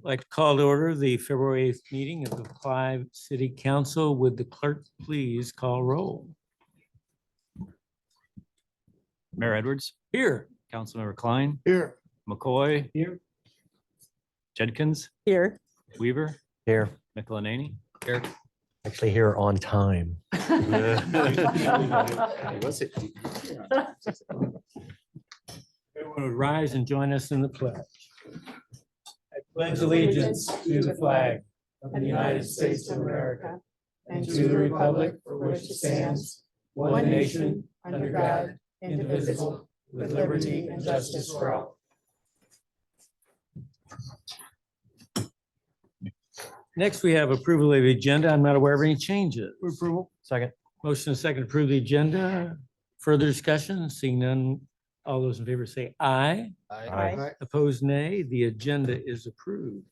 I'd like to call to order the February 8th meeting of the Clive City Council. Would the clerk please call roll? Mayor Edwards, Here. Councilmember Klein, Here. McCoy, Here. Judkins, Here. Weaver, Here. Michelini, here. Actually here on time. Everyone would rise and join us in the pledge. I pledge allegiance to the flag of the United States of America and to the republic for which it stands, one nation, under God, indivisible, with liberty and justice for all. Next, we have approval of the agenda. I'm not aware of any changes. Approval. Second. Motion and second to approve the agenda. Further discussion? Seeing none, all those in favor say aye. Aye. Opposed, nay. The agenda is approved.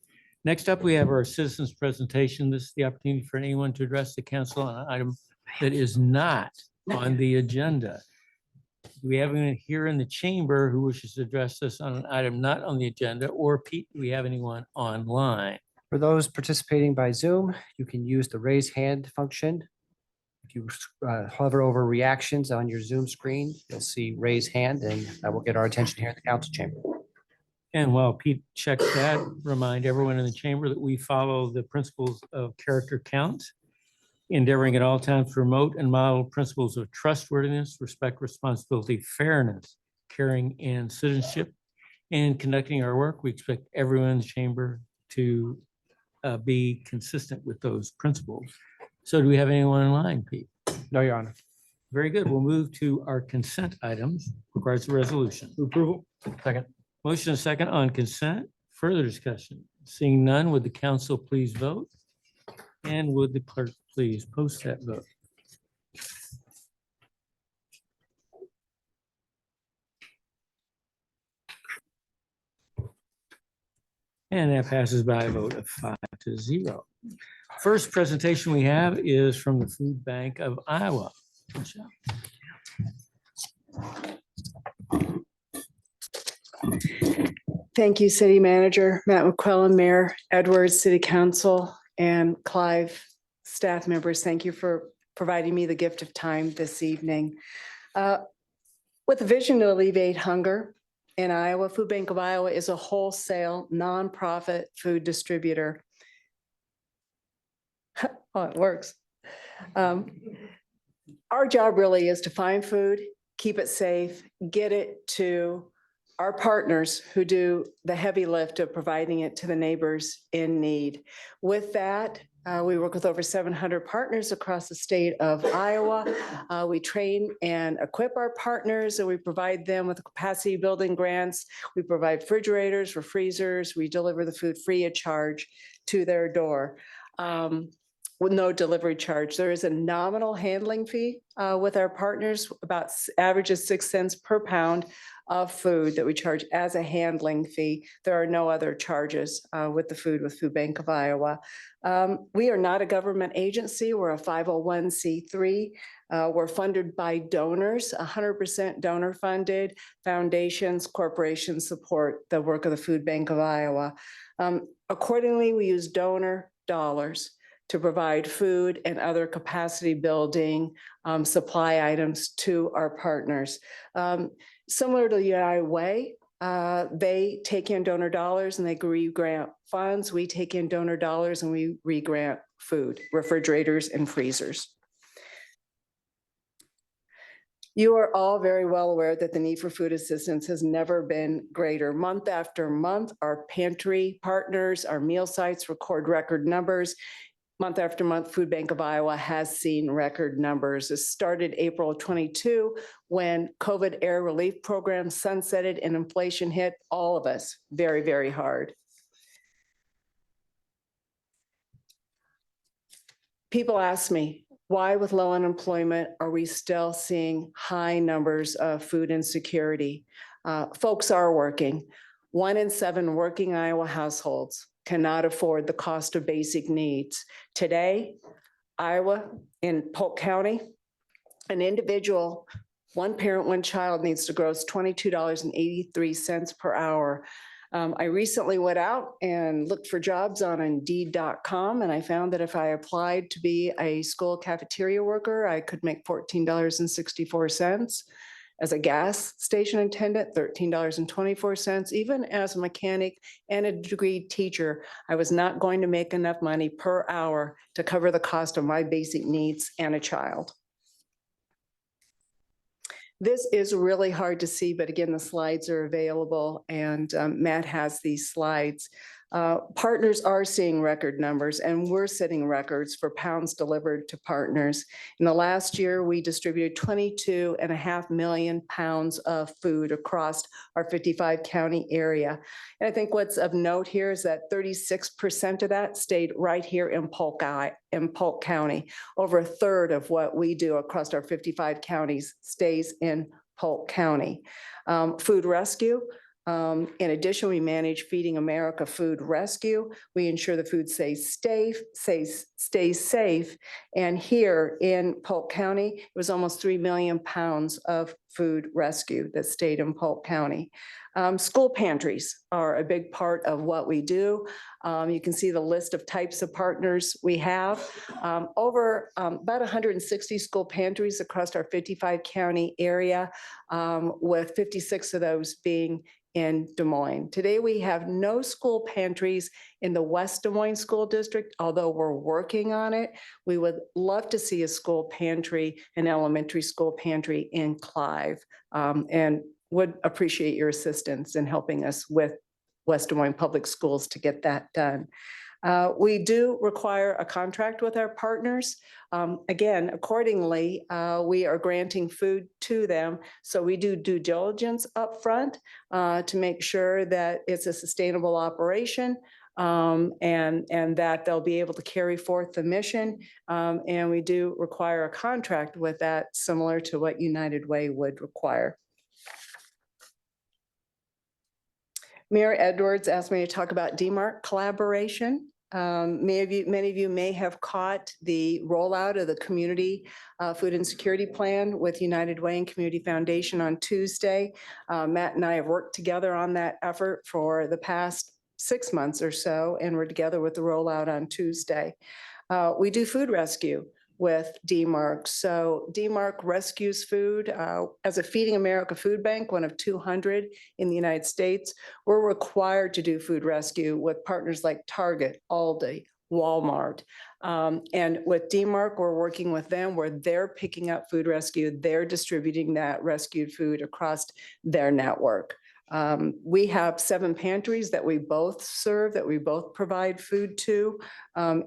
Next up, we have our citizens presentation. This is the opportunity for anyone to address the council on an item that is not on the agenda. Do we have anyone here in the chamber who wishes to address us on an item not on the agenda? Or Pete, do we have anyone online? For those participating by Zoom, you can use the raise hand function. If you hover over reactions on your Zoom screen, you'll see raise hand, and that will get our attention here in the council chamber. And while Pete checks that, remind everyone in the chamber that we follow the principles of character count, endeavoring at all times to promote and model principles of trustworthiness, respect, responsibility, fairness, caring, and citizenship. And conducting our work, we expect everyone in the chamber to be consistent with those principles. So do we have anyone in line, Pete? No, Your Honor. Very good. We'll move to our consent items. Requires a resolution. Approval. Second. Motion and second on consent. Further discussion? Seeing none, would the council please vote? And would the clerk please post that vote? And that passes by a vote of 5-0. First presentation we have is from the Food Bank of Iowa. Michelle. Thank you, City Manager Matt McQuillan, Mayor Edwards, City Council, and Clive staff members. Thank you for providing me the gift of time this evening. With a vision to alleviate hunger in Iowa, Food Bank of Iowa is a wholesale nonprofit food distributor. Oh, it works. Our job really is to find food, keep it safe, get it to our partners who do the heavy lift of providing it to the neighbors in need. With that, we work with over 700 partners across the state of Iowa. We train and equip our partners, and we provide them with capacity building grants. We provide refrigerators for freezers. We deliver the food free of charge to their door. With no delivery charge. There is a nominal handling fee with our partners, about averages 6 cents per pound of food that we charge as a handling fee. There are no other charges with the food with Food Bank of Iowa. We are not a government agency. We're a 501c3. We're funded by donors, 100% donor funded. Foundations, corporations support the work of the Food Bank of Iowa. Accordingly, we use donor dollars to provide food and other capacity building supply items to our partners. Similar to the United Way, they take in donor dollars and they re-grant funds. We take in donor dollars and we re-grant food, refrigerators and freezers. You are all very well aware that the need for food assistance has never been greater. Month after month, our pantry partners, our meal sites record record numbers. Month after month, Food Bank of Iowa has seen record numbers. It started April 22 when COVID air relief program sunsetted and inflation hit all of us very, very hard. People ask me, why with low unemployment are we still seeing high numbers of food insecurity? Folks are working. 1 in 7 working Iowa households cannot afford the cost of basic needs. Today, Iowa, in Polk County, an individual, one parent, one child needs to gross $22.83 per hour. I recently went out and looked for jobs on Indeed.com, and I found that if I applied to be a school cafeteria worker, I could make $14.64. As a gas station attendant, $13.24. Even as a mechanic and a degree teacher, I was not going to make enough money per hour to cover the cost of my basic needs and a child. This is really hard to see, but again, the slides are available, and Matt has these slides. Partners are seeing record numbers, and we're setting records for pounds delivered to partners. In the last year, we distributed 22.5 million pounds of food across our 55 county area. And I think what's of note here is that 36% of that stayed right here in Polk County. Over a third of what we do across our 55 counties stays in Polk County. Food rescue. In addition, we manage Feeding America Food Rescue. We ensure the food stays safe. And here in Polk County, it was almost 3 million pounds of food rescue that stayed in Polk County. School pantries are a big part of what we do. You can see the list of types of partners we have. Over about 160 school pantries across our 55 county area, with 56 of those being in Des Moines. Today, we have no school pantries in the West Des Moines School District, although we're working on it. We would love to see a school pantry, an elementary school pantry in Clive, and would appreciate your assistance in helping us with West Des Moines Public Schools to get that done. We do require a contract with our partners. Again, accordingly, we are granting food to them. So we do due diligence upfront to make sure that it's a sustainable operation, and that they'll be able to carry forth the mission. And we do require a contract with that, similar to what United Way would require. Mayor Edwards asked me to talk about DMARC collaboration. Many of you may have caught the rollout of the Community Food Insecurity Plan with United Way and Community Foundation on Tuesday. Matt and I have worked together on that effort for the past 6 months or so, and we're together with the rollout on Tuesday. We do food rescue with DMARC. So DMARC rescues food as a Feeding America food bank, one of 200 in the United States. We're required to do food rescue with partners like Target, Aldi, Walmart. And with DMARC, we're working with them where they're picking up food rescue, they're distributing that rescued food across their network. We have 7 pantries that we both serve, that we both provide food to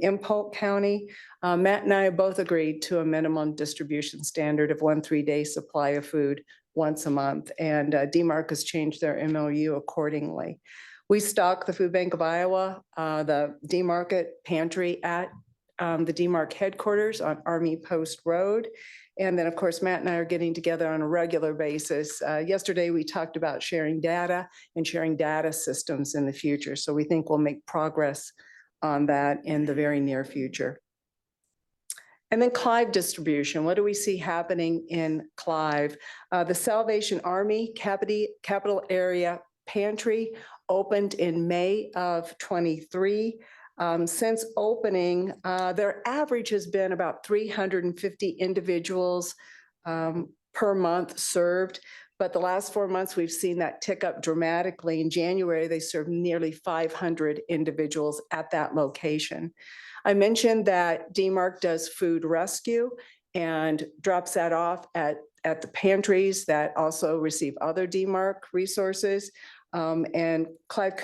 in Polk County. Matt and I have both agreed to a minimum distribution standard of 1 3-day supply of food once a month, and DMARC has changed their MOU accordingly. We stock the Food Bank of Iowa, the DMARC pantry at the DMARC headquarters on Army Post Road. And then, of course, Matt and I are getting together on a regular basis. Yesterday, we talked about sharing data and sharing data systems in the future. So we think we'll make progress on that in the very near future. And then Clive distribution. What do we see happening in Clive? The Salvation Army Capital Area Pantry opened in May of 23. Since opening, their average has been about 350 individuals per month served. But the last 4 months, we've seen that tick up dramatically. In January, they served nearly 500 individuals at that location. I mentioned that DMARC does food rescue and drops that off at the pantries that also receive other DMARC resources. And Clive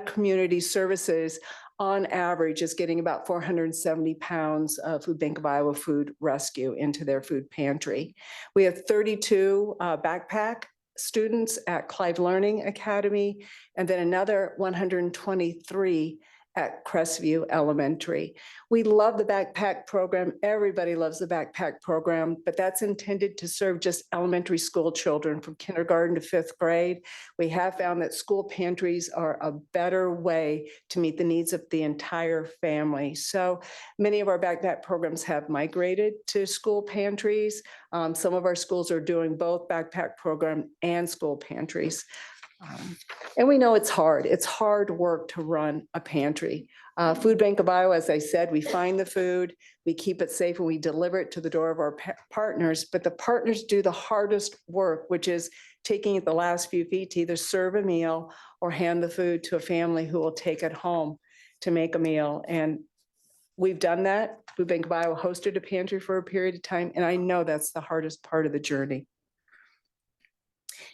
Community Services, on average, is getting about 470 pounds of Food Bank of Iowa food rescue into their food pantry. We have 32 backpack students at Clive Learning Academy, and then another 123 at Crestview Elementary. We love the backpack program. Everybody loves the backpack program, but that's intended to serve just elementary school children from kindergarten to 5th grade. We have found that school pantries are a better way to meet the needs of the entire family. So many of our backpack programs have migrated to school pantries. Some of our schools are doing both backpack program and school pantries. And we know it's hard. It's hard work to run a pantry. Food Bank of Iowa, as I said, we find the food, we keep it safe, and we deliver it to the door of our partners. But the partners do the hardest work, which is taking it the last few feet to either serve a meal or hand the food to a family who will take it home to make a meal. And we've done that. Food Bank of Iowa hosted a pantry for a period of time, and I know that's the hardest part of the journey.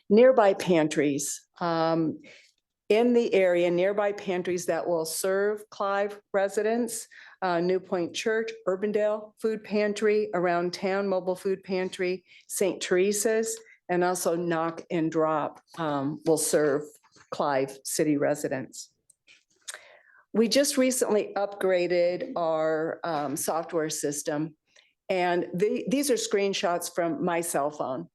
Nearby pantries. In the area, nearby pantries that will serve Clive residents, New Point Church, Urbandale Food Pantry, Around Town Mobile Food Pantry, St. Teresa's, and also Knock and Drop will serve Clive city residents. We just recently upgraded our software system, and these are screenshots from my cell phone.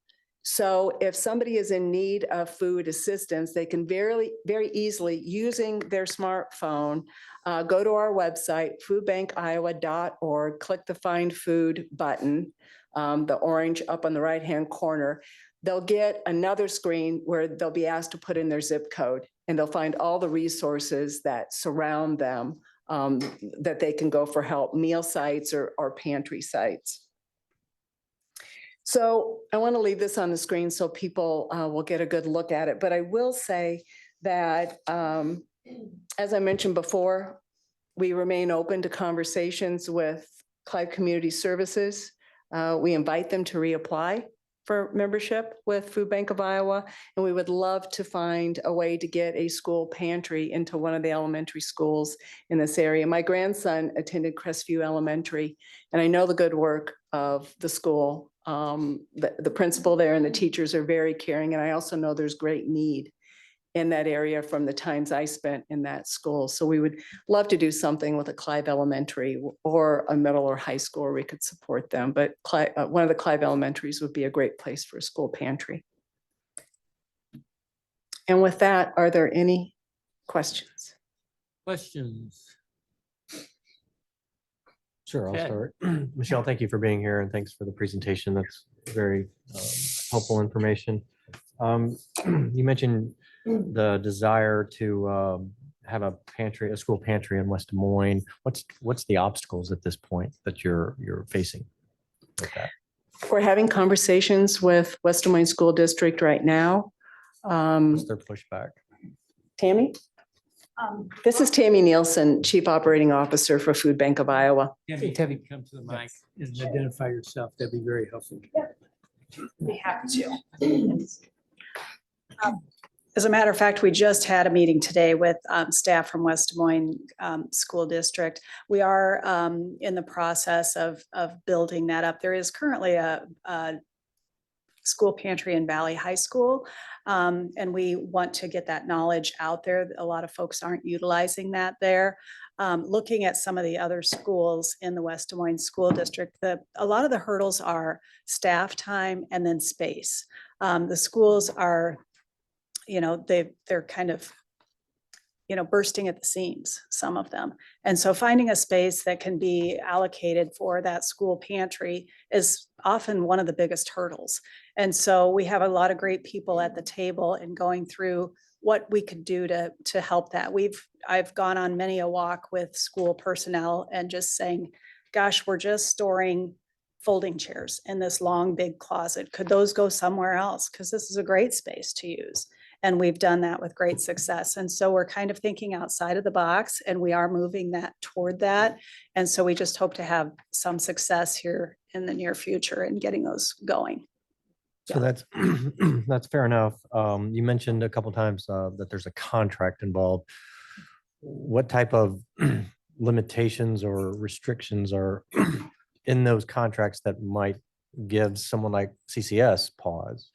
So if somebody is in need of food assistance, they can very easily, using their smartphone, go to our website, foodbankiowa.org, click the Find Food button, the orange up on the right-hand corner. They'll get another screen where they'll be asked to put in their zip code, and they'll find all the resources that surround them that they can go for help, meal sites or pantry sites. So I want to leave this on the screen so people will get a good look at it. But I will say that, as I mentioned before, we remain open to conversations with Clive Community Services. We invite them to reapply for membership with Food Bank of Iowa, and we would love to find a way to get a school pantry into one of the elementary schools in this area. My grandson attended Crestview Elementary, and I know the good work of the school. The principal there and the teachers are very caring, and I also know there's great need in that area from the times I spent in that school. So we would love to do something with a Clive Elementary or a middle or high school where we could support them. But one of the Clive Elementaries would be a great place for a school pantry. And with that, are there any questions? Questions? Sure, I'll Okay. start. Michelle, thank you for being here and thanks for the presentation. That's very helpful information. You mentioned the desire to have a pantry, a school pantry in West Des Moines. What's the obstacles at this point that you're facing with that? We're having conversations with West Des Moines School District right now. What's their pushback? Tammy? This is Tammy Nielsen, Chief Operating Officer for Food Bank of Iowa. Tammy, if you come to the mic and identify yourself, that'd be very helpful. Be happy to. As a matter of fact, we just had a meeting today with staff from West Des Moines School District. We are in the process of building that up. There is currently a school pantry in Valley High School, and we want to get that knowledge out there. A lot of folks aren't utilizing that there. Looking at some of the other schools in the West Des Moines School District, a lot of the hurdles are staff time and then space. The schools are, they're kind of, bursting at the seams, some of them. And so finding a space that can be allocated for that school pantry is often one of the biggest hurdles. And so we have a lot of great people at the table and going through what we could do to help that. I've gone on many a walk with school personnel and just saying, gosh, we're just storing folding chairs in this long, big closet. Could those go somewhere else? Because this is a great space to use. And we've done that with great success. And so we're kind of thinking outside of the box, and we are moving that toward that. And so we just hope to have some success here in the near future in getting those going. So that's that's fair enough. You mentioned a couple times that there's a contract involved. What type of limitations or restrictions are in those contracts that might give someone like CCS pause?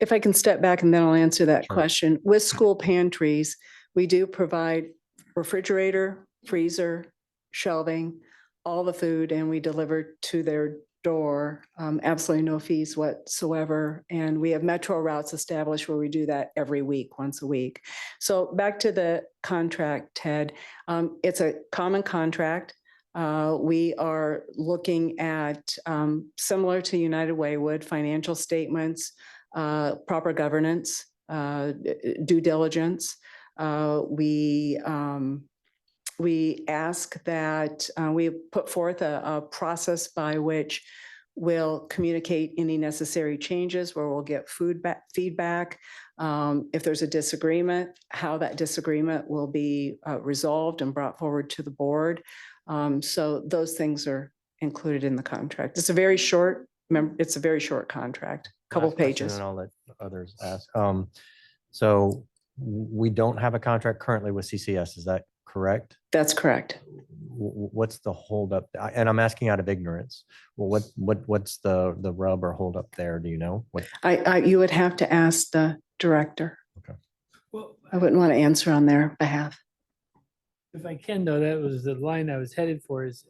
If I can step back and then I'll answer that Sure. question. With school pantries, we do provide refrigerator, freezer, shelving, all the food, and we deliver to their door. Absolutely no fees whatsoever. And we have metro routes established where we do that every week, once a week. So back to the contract, Ted. It's a common contract. We are looking at, similar to United Way would, financial statements, proper governance, due diligence. We ask that we put forth a process by which we'll communicate any necessary changes, where we'll get feedback. If there's a disagreement, how that disagreement will be resolved and brought forward to the board. So those things are included in the contract. It's a very short contract, couple Last question, pages. and I'll let others ask. So we don't have a contract currently with CCS, is that correct? That's correct. What's the holdup? And I'm asking out of ignorance. Well, what's the rub or holdup there? Do you know? You would have to ask the director. Well, I wouldn't want to answer on their behalf. If I can, though, that was the line I was headed for is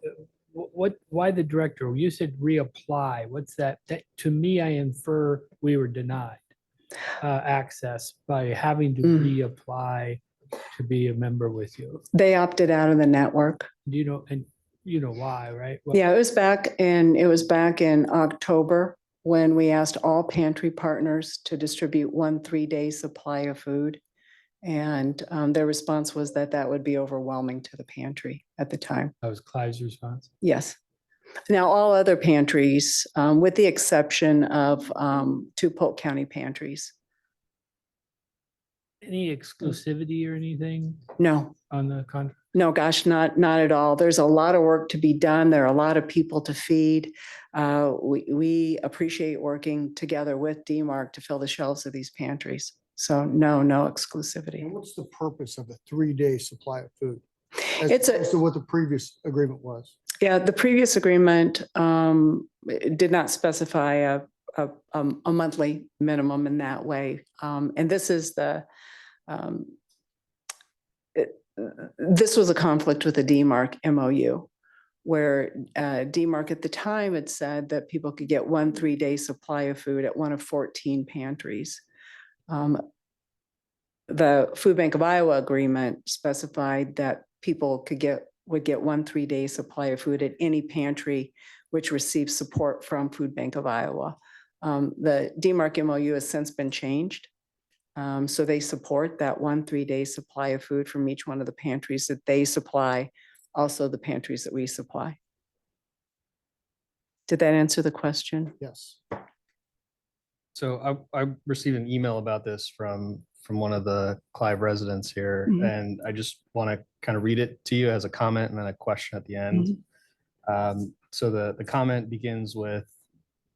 why the director? You said reapply. What's that? That to me, I infer we were denied access by having to reapply to be a member with you. They opted out of the network. Do you know, and you know why, right? Well, Yeah, it was back in October when we asked all pantry partners to distribute 1 3-day supply of food. And their response was that would be overwhelming to the pantry at the time. that was Clive's response. Yes. Now, all other pantries, with the exception of 2 Polk County pantries, Any exclusivity or anything no. on the contract? No, gosh, not at all. There's a lot of work to be done. There are a lot of people to feed. We appreciate working together with DMARC to fill the shelves of these pantries. So no exclusivity. And what's the purpose of a 3-day supply of food? As It's a- opposed to what the previous agreement was. Yeah, the previous agreement did not specify a monthly minimum in that way. And this is this was a conflict with the DMARC MOU, where DMARC at the time had said that people could get 1 3-day supply of food at one of 14 pantries. The Food Bank of Iowa agreement specified that people would get 1 3-day supply of food at any pantry which receives support from Food Bank of Iowa. The DMARC MOU has since been changed. So they support that 1 3-day supply of food from each one of the pantries that they supply, also the pantries that we supply. Did that answer the question? Yes. So I received an email about this from one of the Clive residents here, Mhm. and I just want to kind of read it to you as a comment and then a question at the end. So the comment begins with,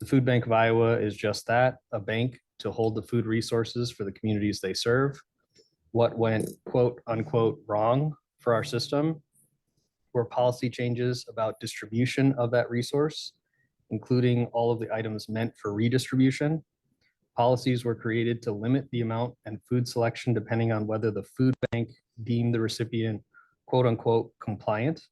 the Food Bank of Iowa is just that, a bank to hold the food resources for the communities they serve. What went quote unquote wrong for our system were policy changes about distribution of that resource, including all of the items meant for redistribution. Policies were created to limit the amount and food selection depending on whether the food bank deemed the recipient quote unquote compliant.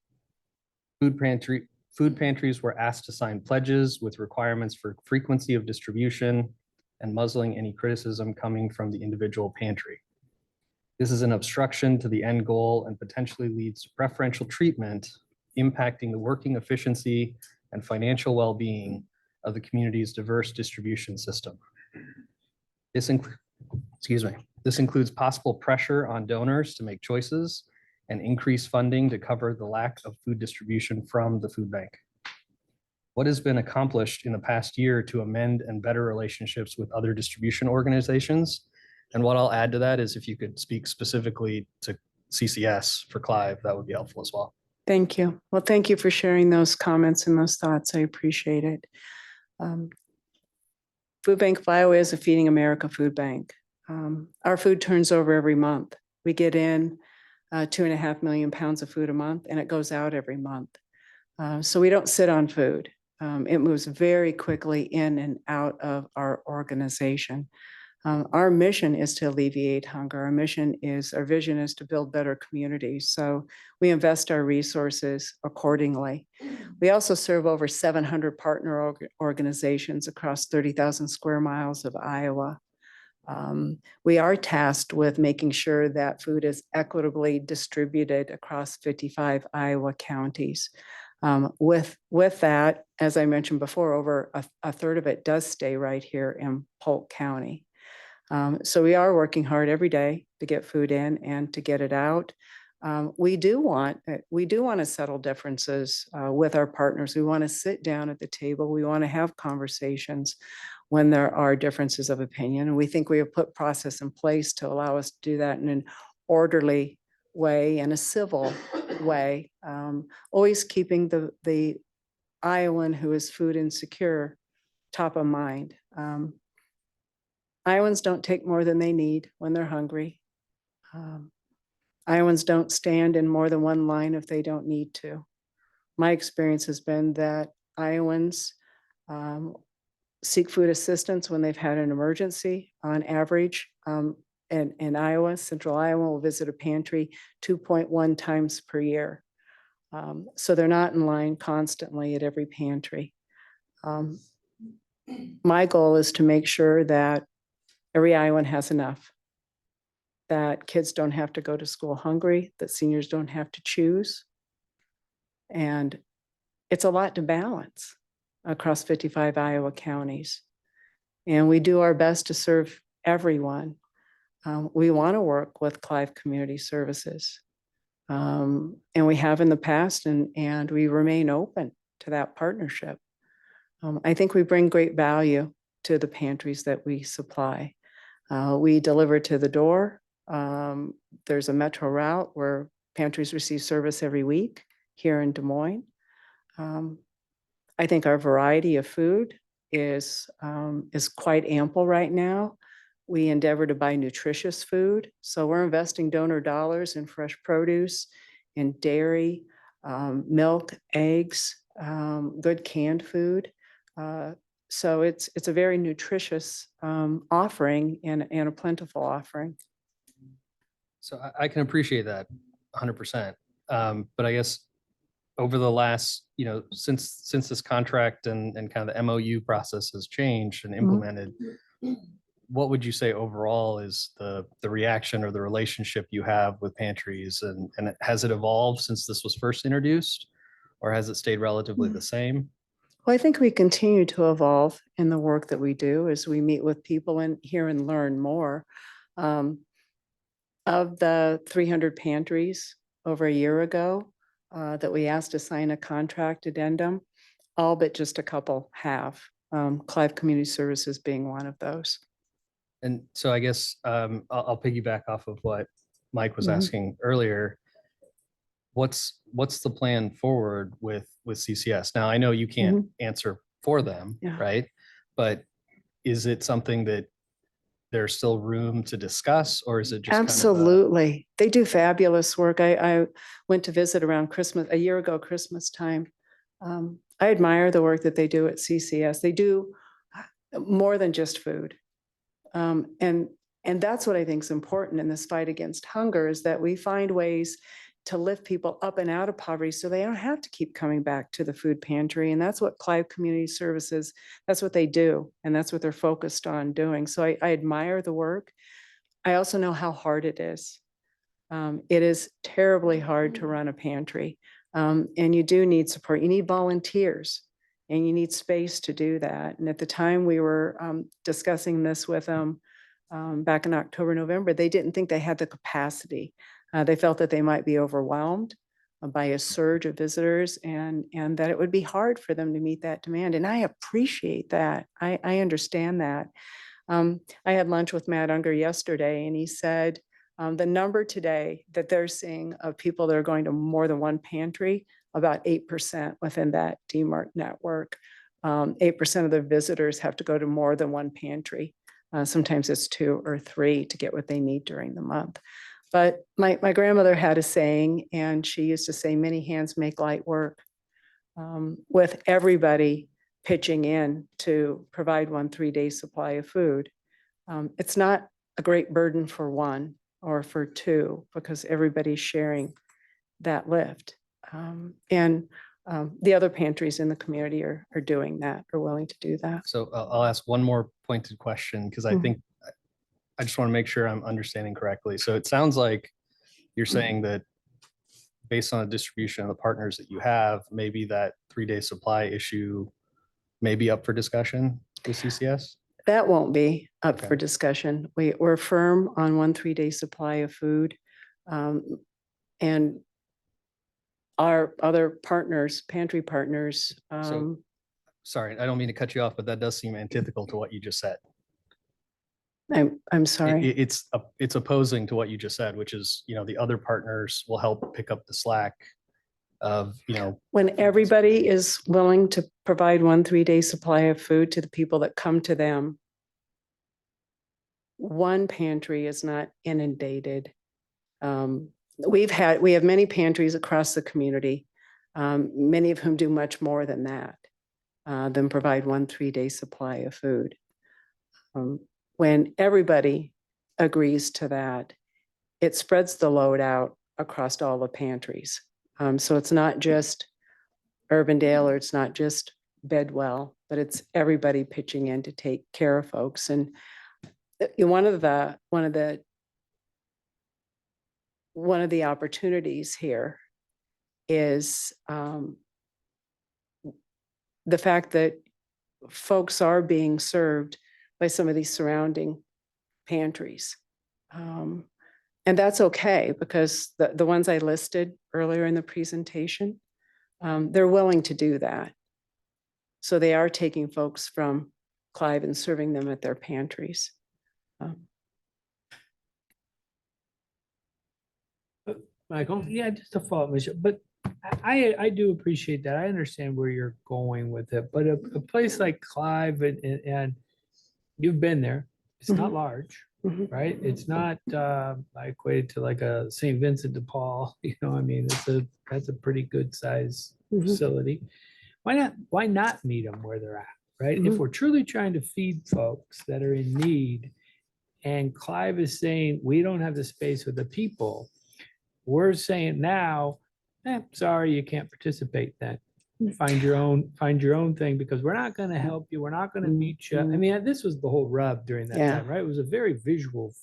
Food pantries were asked to sign pledges with requirements for frequency of distribution and muzzling any criticism coming from the individual pantry. This is an obstruction to the end goal and potentially leads to preferential treatment, impacting the working efficiency and financial well-being of the community's diverse distribution system. This includes possible pressure on donors to make choices and increase funding to cover the lack of food distribution from the food bank. What has been accomplished in the past year to amend and better relationships with other distribution organizations? And what I'll add to that is if you could speak specifically to CCS for Clive, that would be helpful as well. Thank you. Well, thank you for sharing those comments and those thoughts. I appreciate it. Food Bank of Iowa is a Feeding America food bank. Our food turns over every month. We get in 2.5 million pounds of food a month, and it goes out every month. So we don't sit on food. It moves very quickly in and out of our organization. Our mission is to alleviate hunger. Our vision is to build better communities. So we invest our resources accordingly. We also serve over 700 partner organizations across 30,000 square miles of Iowa. We are tasked with making sure that food is equitably distributed across 55 Iowa counties. With that, as I mentioned before, over a third of it does stay right here in Polk County. So we are working hard every day to get food in and to get it out. We do want to settle differences with our partners. We want to sit down at the table. We want to have conversations when there are differences of opinion. And we think we have put process in place to allow us to do that in an orderly way and a civil way, always keeping the Iowan who is food insecure top of mind. Iowans don't take more than they need when they're hungry. Iowans don't stand in more than one line if they don't need to. My experience has been that Iowans seek food assistance when they've had an emergency. On average, in Iowa, Central Iowa will visit a pantry 2.1 times per year. So they're not in line constantly at every pantry. My goal is to make sure that every Iowan has enough, that kids don't have to go to school hungry, that seniors don't have to choose. And it's a lot to balance across 55 Iowa counties. And we do our best to serve everyone. We want to work with Clive Community Services. And we have in the past, and we remain open to that partnership. I think we bring great value to the pantries that we supply. We deliver to the door. There's a metro route where pantries receive service every week here in Des Moines. I think our variety of food is quite ample right now. We endeavor to buy nutritious food. So we're investing donor dollars in fresh produce, in dairy, milk, eggs, good canned food. So it's a very nutritious offering and a plentiful offering. So I can appreciate that 100%. But I guess over the last, since this contract and kind of the MOU process has changed and implemented, what would you say overall is the reaction or the relationship you have with pantries, and has it evolved since this was first introduced, or has it stayed relatively the same? Well, I think we continue to evolve in the work that we do as we meet with people and hear and learn more. Of the 300 pantries over a year ago that we asked to sign a contract addendum, all but just a couple have, Clive Community Services being one of those. And so I guess I'll piggyback off of what Mike was asking earlier. What's the plan forward with CCS? Now, I know you can't answer for them, Yeah. right? But is it something that there's still room to discuss, or is it just Absolutely. They do fabulous work. I went to visit around Christmas, a year ago, Christmas time. I admire the work that they do at CCS. They do more than just food. And that's what I think is important in this fight against hunger, is that we find ways to lift people up and out of poverty so they don't have to keep coming back to the food pantry. And that's what Clive Community Services, that's what they do. And that's what they're focused on doing. So I admire the work. I also know how hard it is. It is terribly hard to run a pantry. And you do need support. You need volunteers and you need space to do that. And at the time we were discussing this with them back in October, November, they didn't think they had the capacity. They felt that they might be overwhelmed by a surge of visitors and that it would be hard for them to meet that demand. And I appreciate that. I understand that. I had lunch with Matt Unger yesterday, and he said the number today that they're seeing of people that are going to more than one pantry, about 8% within that DMARC network. 8% of the visitors have to go to more than one pantry. Sometimes it's 2 or 3 to get what they need during the month. But my grandmother had a saying, and she used to say, many hands make light work. With everybody pitching in to provide 1 3-day supply of food. It's not a great burden for 1 or for 2 because everybody's sharing that lift. And the other pantries in the community are doing that, are willing to do that. So I'll ask one more pointed question, because I think I just want to make sure I'm understanding correctly. So it sounds like you're saying that based on the distribution of the partners that you have, maybe that 3-day supply issue may be up for discussion with CCS? That won't be up Okay. for discussion. We're firm on 1 3-day supply of food. And our other partners, pantry partners, Sorry, I don't mean to cut you off, but that does seem antithetical to what you just said. I'm sorry. It's opposing to what you just said, which is, the other partners will help pick up the slack of, When everybody is willing to provide 1 3-day supply of food to the people that come to them, one pantry is not inundated. We have many pantries across the community, many of whom do much more than that, than provide 1 3-day supply of food. When everybody agrees to that, it spreads the load out across all the pantries. So it's not just Urbandale, or it's not just Bedwell, but it's everybody pitching in to take care of folks. And one of the opportunities here is the fact that folks are being served by some of these surrounding pantries. And that's okay, because the ones I listed earlier in the presentation, they're willing to do that. So they are taking folks from Clive and serving them at their pantries. Michael? Yeah, just a follow-up, Michelle, but I do appreciate that. I understand where you're going with it, but a place like Clive and you've been there, it's not large, Mhm. right? It's not, I equate it to like a St. Vincent de Paul, I mean, that's a pretty good size Mhm. facility. Why not meet them where they're at, right? If Mhm. we're truly trying to feed folks that are in need, and Clive is saying, we don't have the space with the people, we're saying now, sorry, you can't participate then. Find your own thing, because we're not going to help you. We're not going to meet you. I mean, this was the whole rub during that Yeah. time, right? It was a very visual,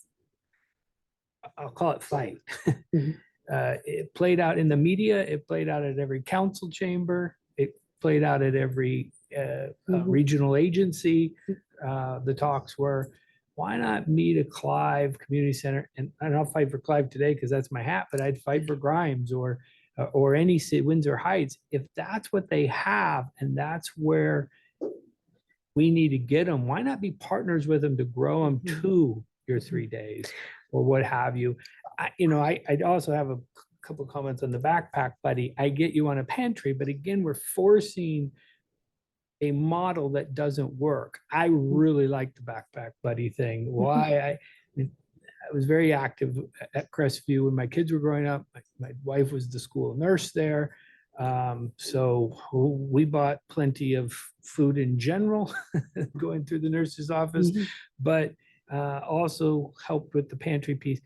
I'll call it fight. Mhm. It played out in the media. It played out at every council chamber. It played out at every regional agency. The talks were, why not meet a Clive Community Center? And I'll fight for Clive today because that's my hat, but I'd fight for Grimes or any city, Windsor Heights. If that's what they have and that's where we need to get them, why not be partners with them to grow them to your 3 days or what have you? I'd also have a couple of comments on the backpack buddy. I get you on a pantry, but again, we're forcing a model that doesn't work. I really like the backpack buddy thing. Why? I was very active at Crestview when my kids were growing up. My wife was the school nurse there. So we bought plenty of food in general going through the nurse's office, but also helped with the pantry piece.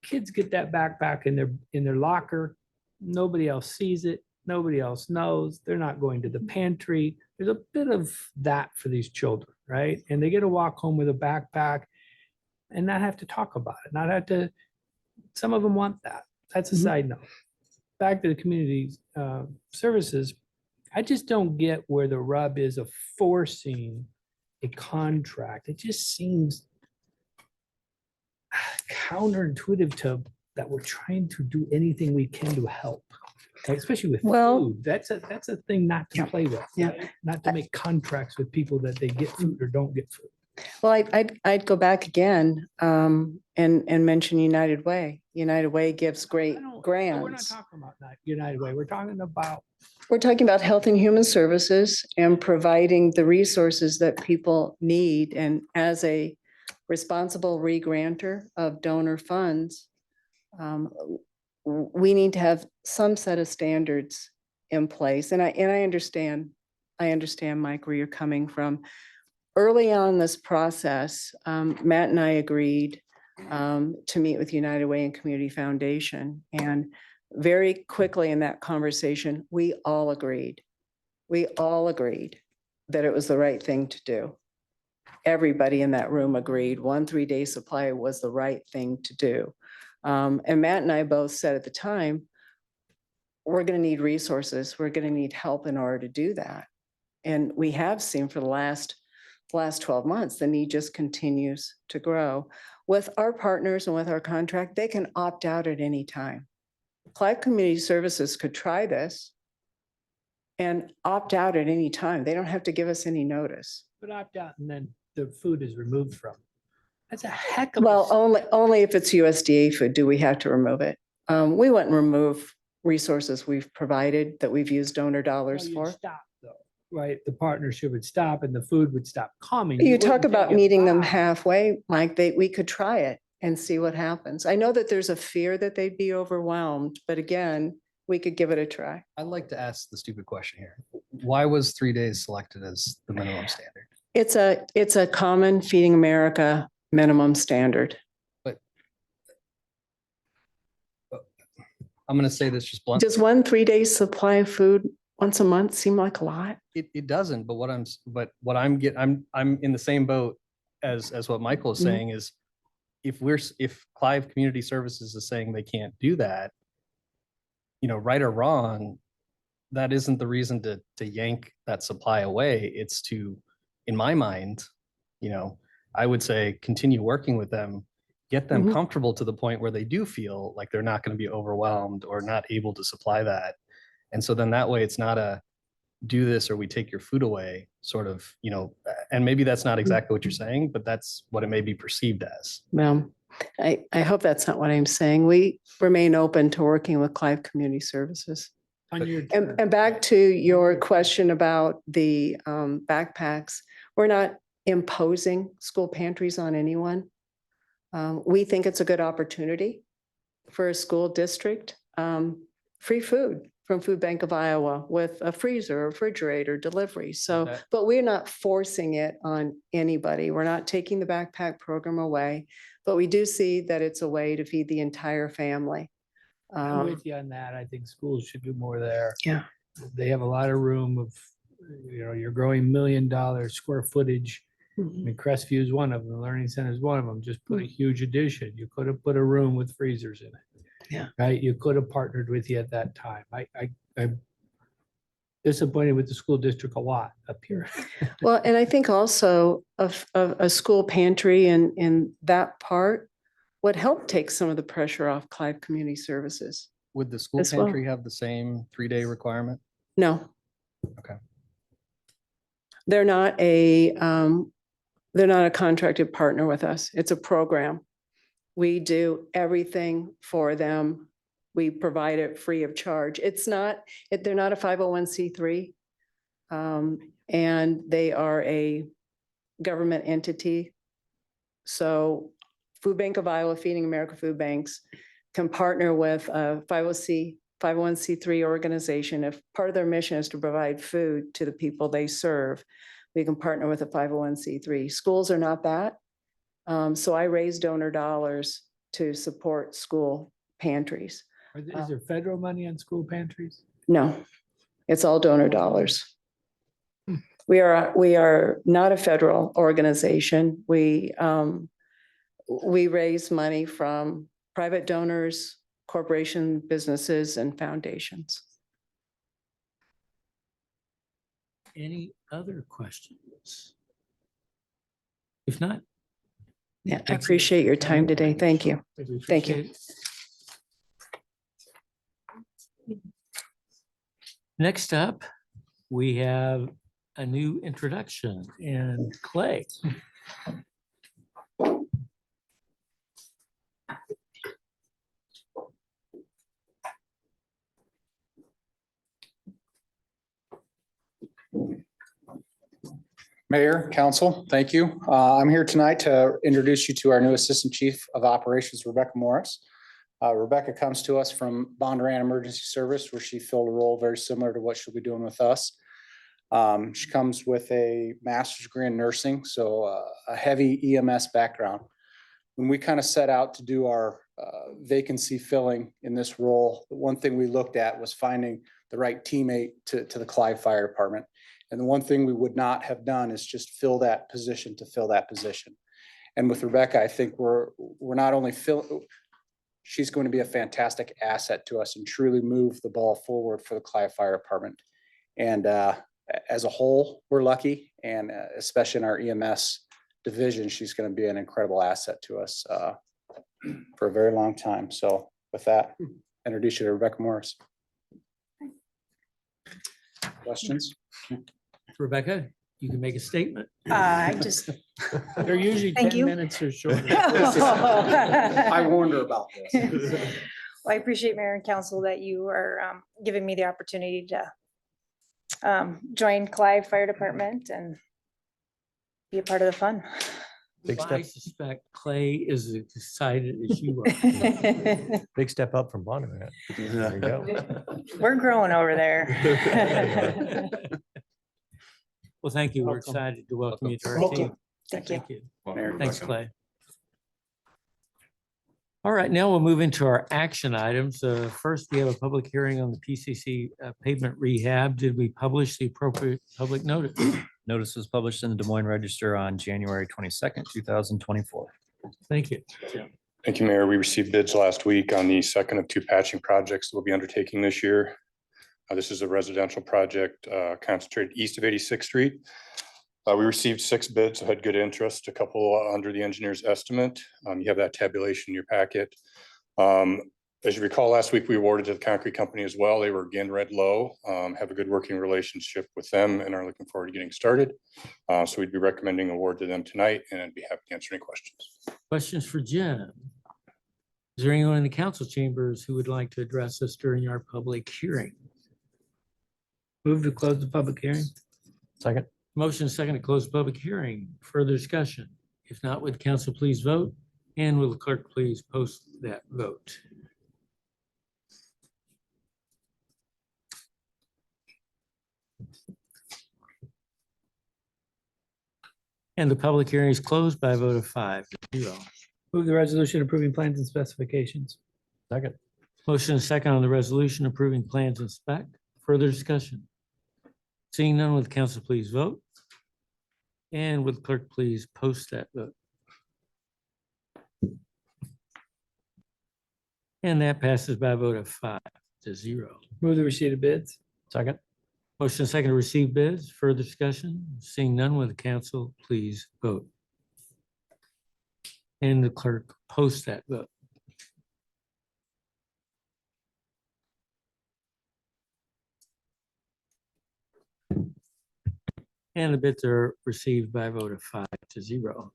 Kids get that backpack in their locker. Nobody else sees it. Nobody else knows. They're not going to the pantry. There's a bit of that for these children, right? And they get to walk home with a backpack and not have to talk about it, not have to, some of them want that. That's a side note. Back to the community services, I just don't get where the rub is of forcing a contract. It just seems counterintuitive to that we're trying to do anything we can to help, right? Especially with food. That's a thing not to play with, right? Not to make contracts with people that they get food or don't get food. Well, I'd go back again and mention United Way. United Way gives great We're not grants. talking about that United Way. We're talking about We're talking about Health and Human Services and providing the resources that people need. And as a responsible re-grantor of donor funds, we need to have some set of standards in place. And I understand, Mike, where you're coming from. Early on in this process, Matt and I agreed to meet with United Way and Community Foundation. And very quickly in that conversation, we all agreed that it was the right thing to do. Everybody in that room agreed 1 3-day supply was the right thing to do. And Matt and I both said at the time, we're going to need resources. We're going to need help in order to do that. And we have seen for the last the last 12 months, the need just continues to grow. With our partners and with our contract, they can opt out at any time. Clive Community Services could try this and opt out at any time. They don't have to give us any notice. But opt out and then the food is removed from. That's a heck of a. Well, only if it's USDA food do we have to remove it. We wouldn't remove resources we've provided that we've used donor dollars You'd for. Stop though, right? The partnership would stop and the food would stop coming. You talk wouldn't about take it meeting them back. halfway, Mike, we could try it and see what happens. I know that there's a fear that they'd be overwhelmed, but again, we could give it a try. I'd like to ask the stupid question here. Why was 3 days selected as the minimum standard? It's a common Feeding America minimum standard. I'm going to say this just bluntly. Does 1 3-day supply of food once a month seem like a lot? It doesn't, but what I'm in the same boat as what Michael is Mhm. saying is if Clive Community Services is saying they can't do that, right or wrong, that isn't the reason to yank that supply away. It's to, in my mind, I would say continue working with them, get them Mhm. comfortable to the point where they do feel like they're not going to be overwhelmed or not able to supply that. And so then that way it's not a do this or we take your food away sort of, and maybe that's not exactly what you're saying, but that's what it may be perceived as. Well, I hope that's not what I'm saying. We remain open to working with Clive Community Services. On your And, terms. and back to your question about the backpacks, we're not imposing school pantries on anyone. We think it's a good opportunity for a school district. Free food from Food Bank of Iowa with a freezer, refrigerator, delivery. So, Okay. but we're not forcing it on anybody. We're not taking the backpack program away, but we do see that it's a way to feed the entire family. I'm with you on that. I think schools should do more there. Yeah. They have a lot of room of, you're growing $1 million square footage. I mean, Crestview is one of them, the Learning Center is one of them. Just put a huge addition. You could have put a room with freezers in it. Yeah. Right? You could have partnered with you at that time. I'm disappointed with the school district a lot up here. Well, and I think also of a school pantry in that part would help take some of the pressure off Clive Community Services. Would the school As well. pantry have the same 3-day requirement? No. Okay. They're not a contracted partner with us. It's a program. We do everything for them. We provide it free of charge. They're not a 501c3. And they are a government entity. So Food Bank of Iowa, Feeding America Food Banks can partner with a 501c3 organization. If part of their mission is to provide food to the people they serve, we can partner with a 501c3. Schools are not that. So I raise donor dollars to support school pantries. Is there federal money on school pantries? No, it's all donor dollars. We are not a federal organization. We raise money from private donors, corporation, businesses, and foundations. Any other questions? If not. Yeah, I thank you. appreciate your time today. Thank you. We Thank you. appreciate it. Next up, we have a new introduction and Clay. Mayor, Council, thank you. I'm here tonight to introduce you to our new Assistant Chief of Operations, Rebecca Morris. Rebecca comes to us from Bondurant Emergency Service, where she filled a role very similar to what she'll be doing with us. She comes with a master's degree in nursing, so a heavy EMS background. When we kind of set out to do our vacancy filling in this role, the one thing we looked at was finding the right teammate to the Clive Fire Department. And the one thing we would not have done is just fill that position to fill that position. And with Rebecca, I think we're not only she's going to be a fantastic asset to us and truly move the ball forward for the Clive Fire Department. And as a whole, we're lucky, and especially in our EMS division, she's going to be an incredible asset to us for a very long time. So with that, introduce you to Rebecca Morris. Questions? Rebecca, you can make a statement. I just, They're usually Thank 10 you. minutes or shorter. I warned her about this. Well, I appreciate Mayor and Council that you are giving me the opportunity to join Clive Fire Department and be a part of the fun. Big I step, suspect Clay is as excited as you are. big step up from Bonneville. There you go. We're growing over there. Well, thank you. We're Welcome. excited to welcome you to our Thank you. team. Thank you. Thank you. Mayor. Thanks, Clay. All right, now we'll move into our action items. First, we have a public hearing on the PCC pavement rehab. Did we publish the appropriate public notice? Notice was published in the Des Moines Register on January 22nd, 2024. Thank you. Thank you, Mayor. We received bids last week on the second of two patching projects we'll be undertaking this year. This is a residential project concentrated east of 86th Street. We received 6 bids, so had good interest, a couple under the engineer's estimate. You have that tabulation in your packet. As you recall, last week we awarded to the concrete company as well. They were again red low, have a good working relationship with them and are looking forward to getting started. So we'd be recommending award to them tonight, and I'd be happy to answer any questions. Questions for Jim? Is there anyone in the council chambers who would like to address us during our public hearing? Move to close the public hearing. Second, Motion is second to close the public hearing. Further discussion? If not, would council please vote? And will the clerk please post that vote? And the public hearing is closed by a vote of 5-0. Move the resolution approving plans and specifications. second, Motion is second on the resolution approving plans and spec. Further discussion? Seeing none, would the council please vote? And would the clerk please post that vote? And that passes by a vote of 5-0. Move the receipt of bids. second, Motion is second to receive bids. Further discussion? Seeing none, would the council please vote? And the clerk post that vote. And the bids are received by a vote of 5-0.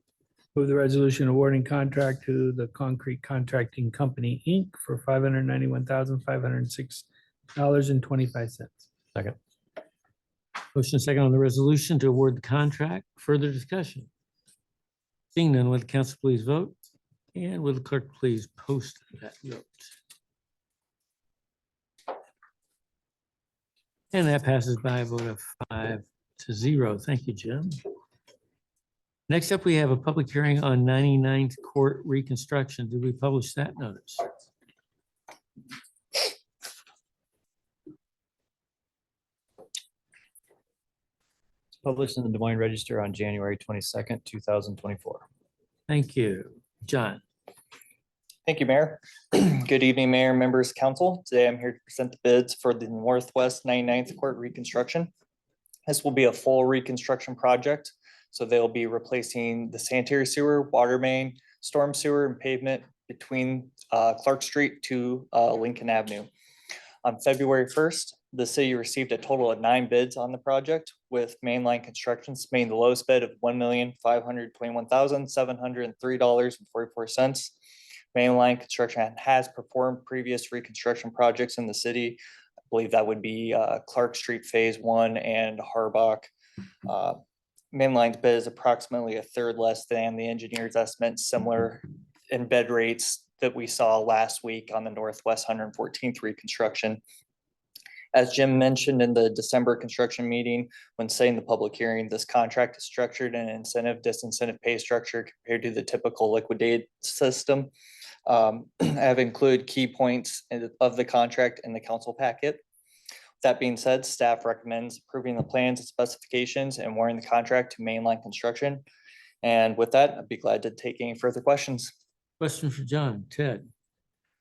Move the resolution awarding contract to the Concrete Contracting Company, Inc. for $591,506.25. second, Motion second on the resolution to award the contract. Further discussion? Seeing none, would the council please vote? And will the clerk please post that vote? And that passes by a vote of 5-0. Thank you, Jim. Next up, we have a public hearing on 99th Court reconstruction. Did we publish that notice? It's published in the Des Moines Register on January 22nd, 2024. Thank you. John. Thank you, Mayor. Good evening, Mayor, members, council. Today I'm here to present the bids for the Northwest 99th Court reconstruction. This will be a full reconstruction project. So they'll be replacing the sanitary sewer, water main, storm sewer, and pavement between Clark Street to Lincoln Avenue. On February 1st, the city received a total of 9 bids on the project, with mainline construction submitting the lowest bid of $1,521,703.44. Mainline construction has performed previous reconstruction projects in the city. I believe that would be Clark Street Phase 1 and Harbach. Mainline's bid is approximately a third less than the engineer's estimate, similar in bid rates that we saw last week on the Northwest 114th reconstruction. As Jim mentioned in the December construction meeting, when setting the public hearing, this contract is structured in an incentive-disincentive pay structure compared to the typical liquidated system. I have included key points of the contract in the council packet. That being said, staff recommends approving the plans and specifications and awarding the contract to Mainline Construction. And with that, I'd be glad to take any further questions. Question for John. Ted.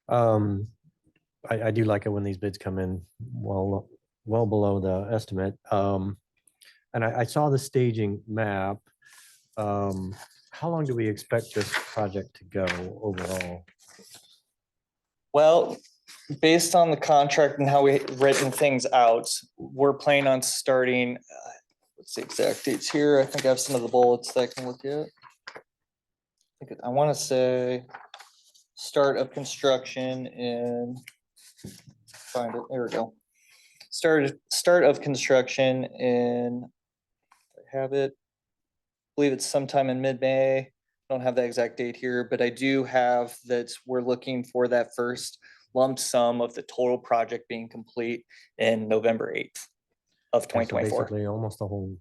I do like it when these bids come in well below the estimate. And I saw the staging map. How long do we expect this project to go overall? Well, based on the contract and how we written things out, we're planning on starting, what's the exact dates here? I think I have some of the bullets that I can look at. I want to say start of construction in, find it, there we go. Start of construction in, I have it, I believe it's sometime in mid-May. Don't have the exact date here, but I do have that we're looking for that first lump sum of the total project being complete in November 8th of Yeah, so 2024. basically almost a whole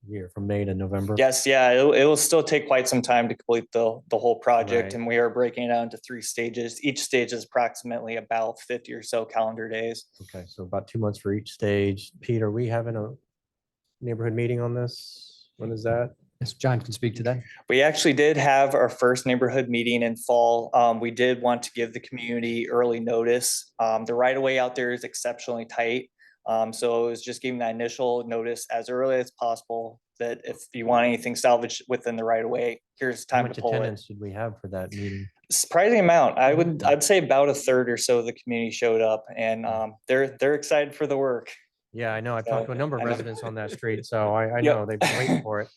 year from May to November. Yes, yeah, it will still take quite some time to complete the whole project, Right. and we are breaking it down into 3 stages. Each stage is approximately about 50 or so calendar days. Okay, so about 2 months for each stage. Pete, are we having a neighborhood meeting on this? When is that? Yes, John can speak to that. We actually did have our first neighborhood meeting in fall. We did want to give the community early notice. The right of way out there is exceptionally tight. So it was just giving that initial notice as early as possible that if you want anything salvaged within the right of way, here's How time much to pull it. attendance did we have for that meeting? Surprising amount. I'd say about a third or so of the community showed up, and they're excited for the work. Yeah, I know. I've talked to a number of I know. residents on that street, so I Yep. know they've been waiting for it.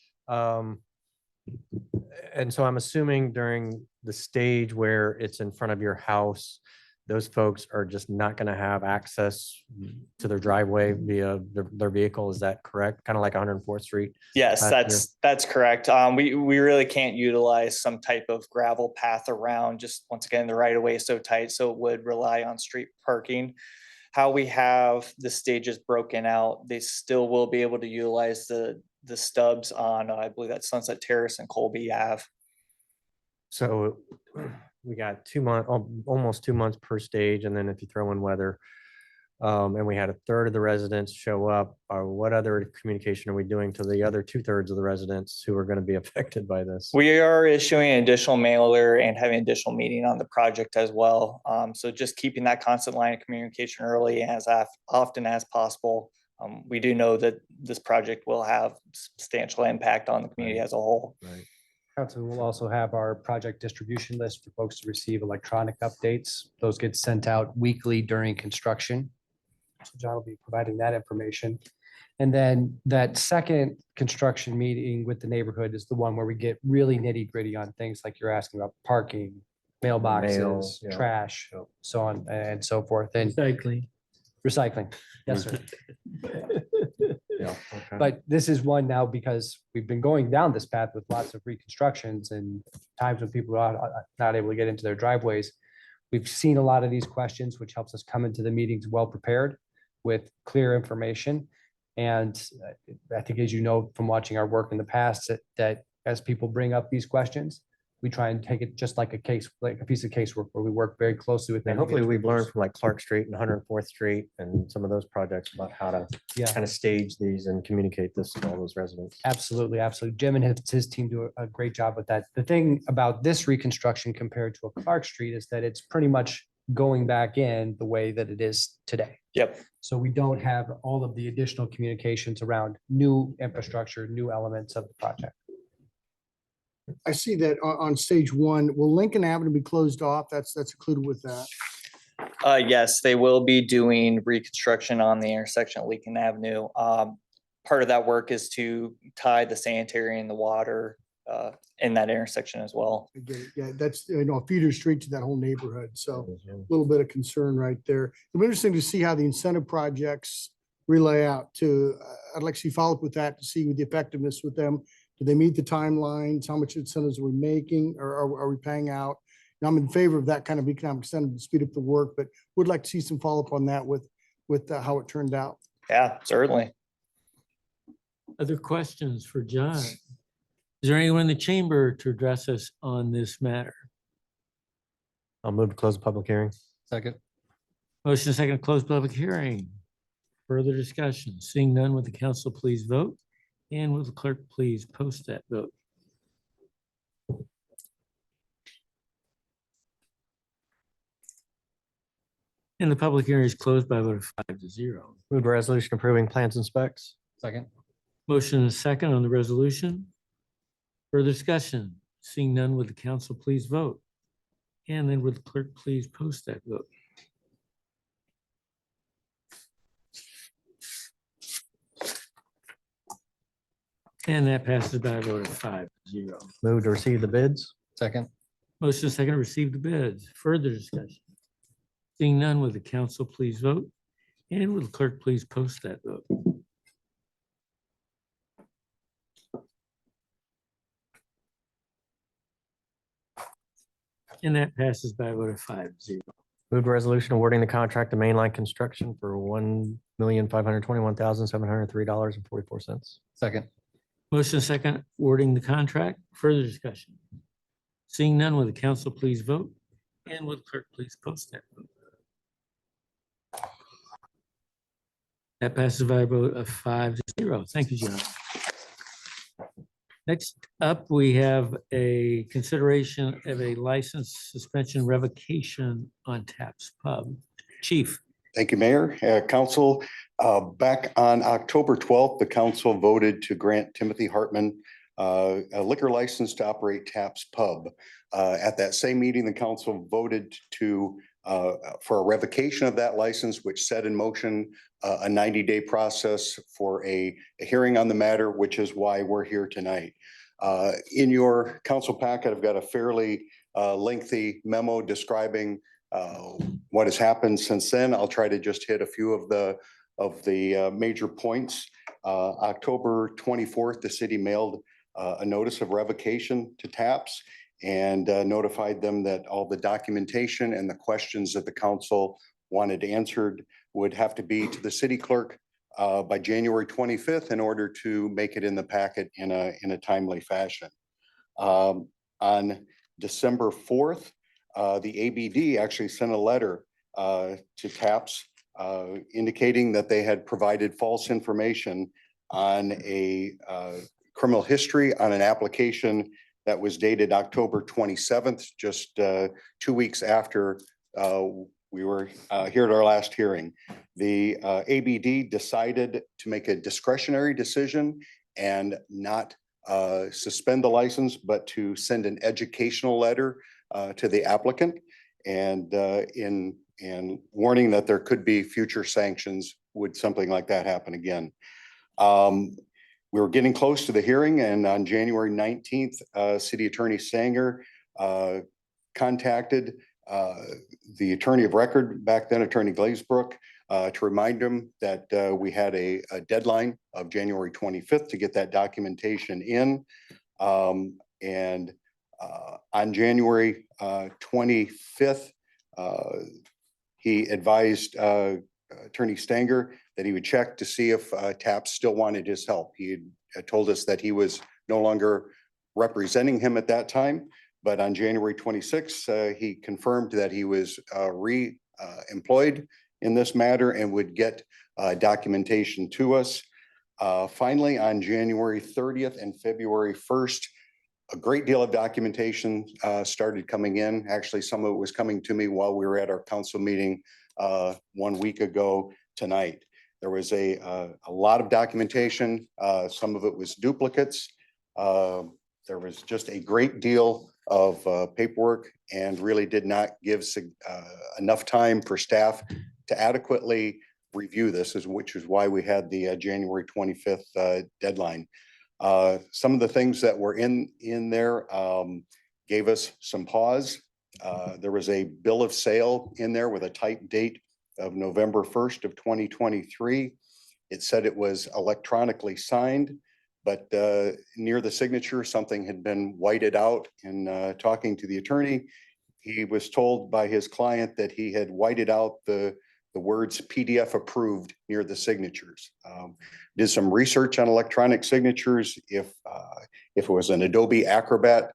And so I'm assuming during the stage where it's in front of your house, those folks are just not going to have access to their driveway via their vehicle. Is that correct? Kind of like 104th Street? Yes, last year? that's correct. We really can't utilize some type of gravel path around, just once again, the right of way is so tight, so it would rely on street parking. How we have the stages broken out, they still will be able to utilize the stubs on, I believe that's Sunset Terrace and Colby Ave. So we got 2 months, almost 2 months per stage. And then if you throw in weather, and we had a third of the residents show up, what other communication are we doing to the other 2/3 of the residents who are going to be affected by this? We are issuing an additional mailer and having additional meeting on the project as well. So just keeping that constant line of communication early as often as possible. We do know that this project will have substantial impact on the community as a whole. Right. Council will also have our project distribution list for folks to receive electronic updates. Those get sent out weekly during construction. So John will be providing that information. And then that second construction meeting with the neighborhood is the one where we get really nitty gritty on things like you're asking about parking, mailboxes, yeah. trash, Yep. so on and so forth. And Recycling. recycling. Yes, sir. Yeah. Okay. But this is one now because we've been going down this path with lots of reconstructions and times when people are not able to get into their driveways. We've seen a lot of these questions, which helps us come into the meetings well prepared with clear information. And I think, as you know, from watching our work in the past, that as people bring up these questions, we try and take it just like a case, like a piece of casework where we work very closely with them. And to get hopefully to we've the learned roots. from like Clark Street and 104th Street and some of those projects about how to Yeah. kind of stage these and communicate this to all those residents. Absolutely, absolutely. Jim and his team do a great job with that. The thing about this reconstruction compared to a Clark Street is that it's pretty much going back in the way that it is today. Yep. So we don't have all of the additional communications around new infrastructure, new elements of the project. I see that on stage one, will Lincoln Avenue be closed off? That's included with that. Yes, they will be doing reconstruction on the intersection at Lincoln Avenue. Part of that work is to tie the sanitary and the water in that intersection as well. I get it. Yeah, that's, a feeder street to that whole neighborhood. So a little bit of concern right there. It'll be interesting to see how the incentive projects relay out to, I'd like to see follow up with that to see the effectiveness with them. Do they meet the timelines? How much incentives are we making or are we paying out? And I'm in favor of that kind of economic incentive to speed up the work, but would like to see some follow up on that with how it turned out. Yeah, certainly. Other questions for John? Is there anyone in the chamber to address us on this matter? I'll move to close the public hearing. Second. Motion second to close public hearing. Further discussion? Seeing none, would the council please vote? And will the clerk please post that vote? And the public hearing is closed by a vote of 5-0. Move to resolution approving plans and specs. Second. Motion and a second on the resolution. Further discussion? Seeing none, would the council please vote? And then would the clerk please post that vote? And that passes by a vote of 5-0. Move to receive the bids. Second. Motion second to receive the bids. Further discussion? Seeing none, would the council please vote? And would the clerk please post that vote? And that passes by a vote of 5-0. Move to resolution awarding the contract to mainline construction for $1,521,703.44. Second. Motion second, awarding the contract. Further discussion? Seeing none, will the council please vote? And will the clerk please post that vote? That passes by a vote of 5-0. Thank you, John. Next up, we have a consideration of a license suspension revocation on Taps Pub. Chief. Thank you, Mayor. Council, back on October 12th, the council voted to grant Timothy Hartman a liquor license to operate Taps Pub. At that same meeting, the council voted to for a revocation of that license, which set in motion a 90-day process for a hearing on the matter, which is why we're here tonight. In your council packet, I've got a fairly lengthy memo describing what has happened since then. I'll try to just hit a few of the major points. October 24th, the city mailed a notice of revocation to TAPS and notified them that all the documentation and the questions that the council wanted answered would have to be to the city clerk by January 25th in order to make it in the packet in a timely fashion. On December 4th, the ABD actually sent a letter to TAPS indicating that they had provided false information on a criminal history on an application that was dated October 27th, just 2 weeks after we were here at our last hearing. The ABD decided to make a discretionary decision and not suspend the license, but to send an educational letter to the applicant and in warning that there could be future sanctions would something like that happen again. We were getting close to the hearing, and on January 19th, City Attorney Sanger contacted the attorney of record back then, Attorney Glazebrook, to remind him that we had a deadline of January 25th to get that documentation in. And on January 25th, he advised Attorney Stanger that he would check to see if TAPS still wanted his help. He had told us that he was no longer representing him at that time, but on January 26th, he confirmed that he was re-employed in this matter and would get documentation to us. Finally, on January 30th and February 1st, a great deal of documentation started coming in. Actually, some of it was coming to me while we were at our council meeting 1 week ago tonight. There was a lot of documentation. Some of it was duplicates. There was just a great deal of paperwork and really did not give enough time for staff to adequately review this, which is why we had the January 25th deadline. Some of the things that were in there gave us some pause. There was a bill of sale in there with a type date of November 1st of 2023. It said it was electronically signed, but near the signature, something had been whited out. In talking to the attorney, he was told by his client that he had whited out the words PDF approved near the signatures. Did some research on electronic signatures. If it was an Adobe Acrobat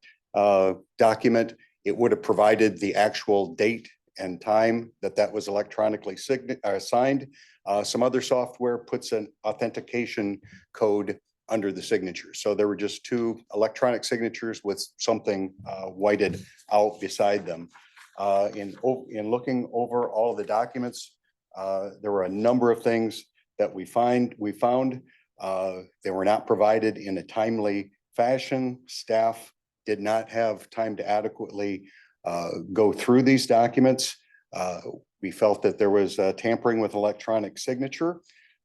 document, it would have provided the actual date and time that was electronically signed. Some other software puts an authentication code under the signature. So there were just 2 electronic signatures with something whited out beside them. In looking over all of the documents, there were a number of things that we found. They were not provided in a timely fashion. Staff did not have time to adequately go through these documents. We felt that there was tampering with electronic signature.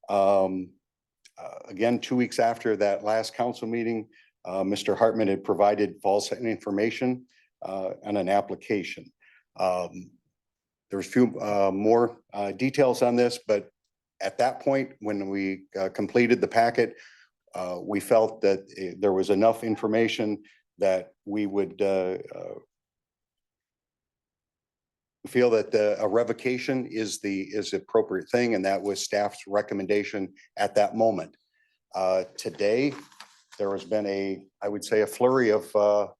Again, 2 weeks after that last council meeting, Mr. Hartman had provided false information on an application. There's a few more details on this, but at that point, when we completed the packet, we felt that there was enough information that we would feel that a revocation is the appropriate thing, and that was staff's recommendation at that moment. Today, there has been I would say, a flurry of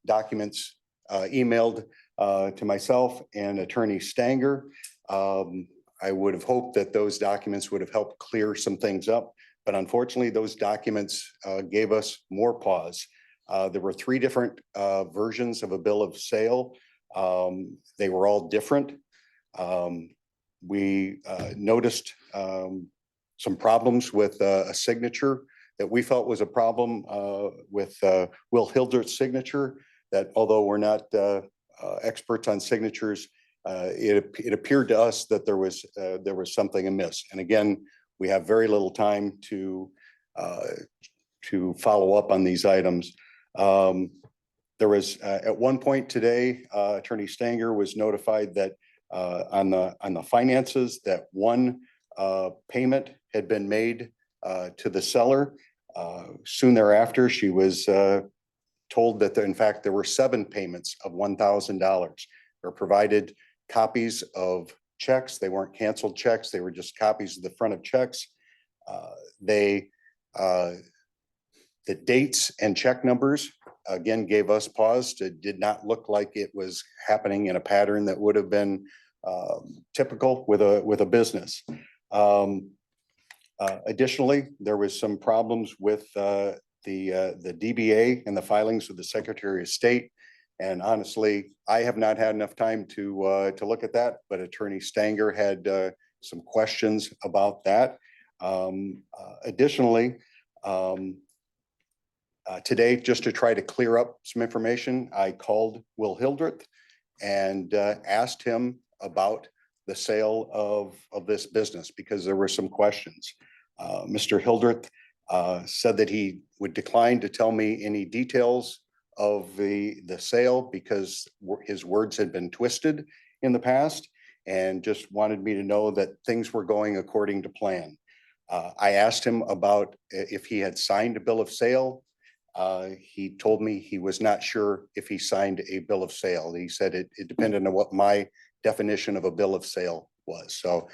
documents emailed to myself and Attorney Stanger. I would have hoped that those documents would have helped clear some things up, but unfortunately, those documents gave us more pause. There were 3 different versions of a bill of sale. They were all different. We noticed some problems with a signature that we felt was a problem with Will Hildreth's signature, that although we're not experts on signatures, it appeared to us that there was something amiss. And again, we have very little time to follow up on these items. There was at one point today, Attorney Stanger was notified that on the finances that one payment had been made to the seller. Soon thereafter, she was told that in fact there were 7 payments of $1,000. They were provided copies of checks. They weren't canceled checks. They were just copies of the front of checks. The dates and check numbers again gave us pause. It did not look like it was happening in a pattern that would have been typical with a business. Additionally, there was some problems with the DBA and the filings of the Secretary of State. And honestly, I have not had enough time to look at that, but Attorney Stanger had some questions about that. Additionally, today, just to try to clear up some information, I called Will Hildreth and asked him about the sale of this business because there were some questions. Mr. Hildreth said that he would decline to tell me any details of the sale because his words had been twisted in the past, and just wanted me to know that things were going according to plan. I asked him about if he had signed a bill of sale. He told me he was not sure if he signed a bill of sale. He said it depended on what my definition of a bill of sale was. So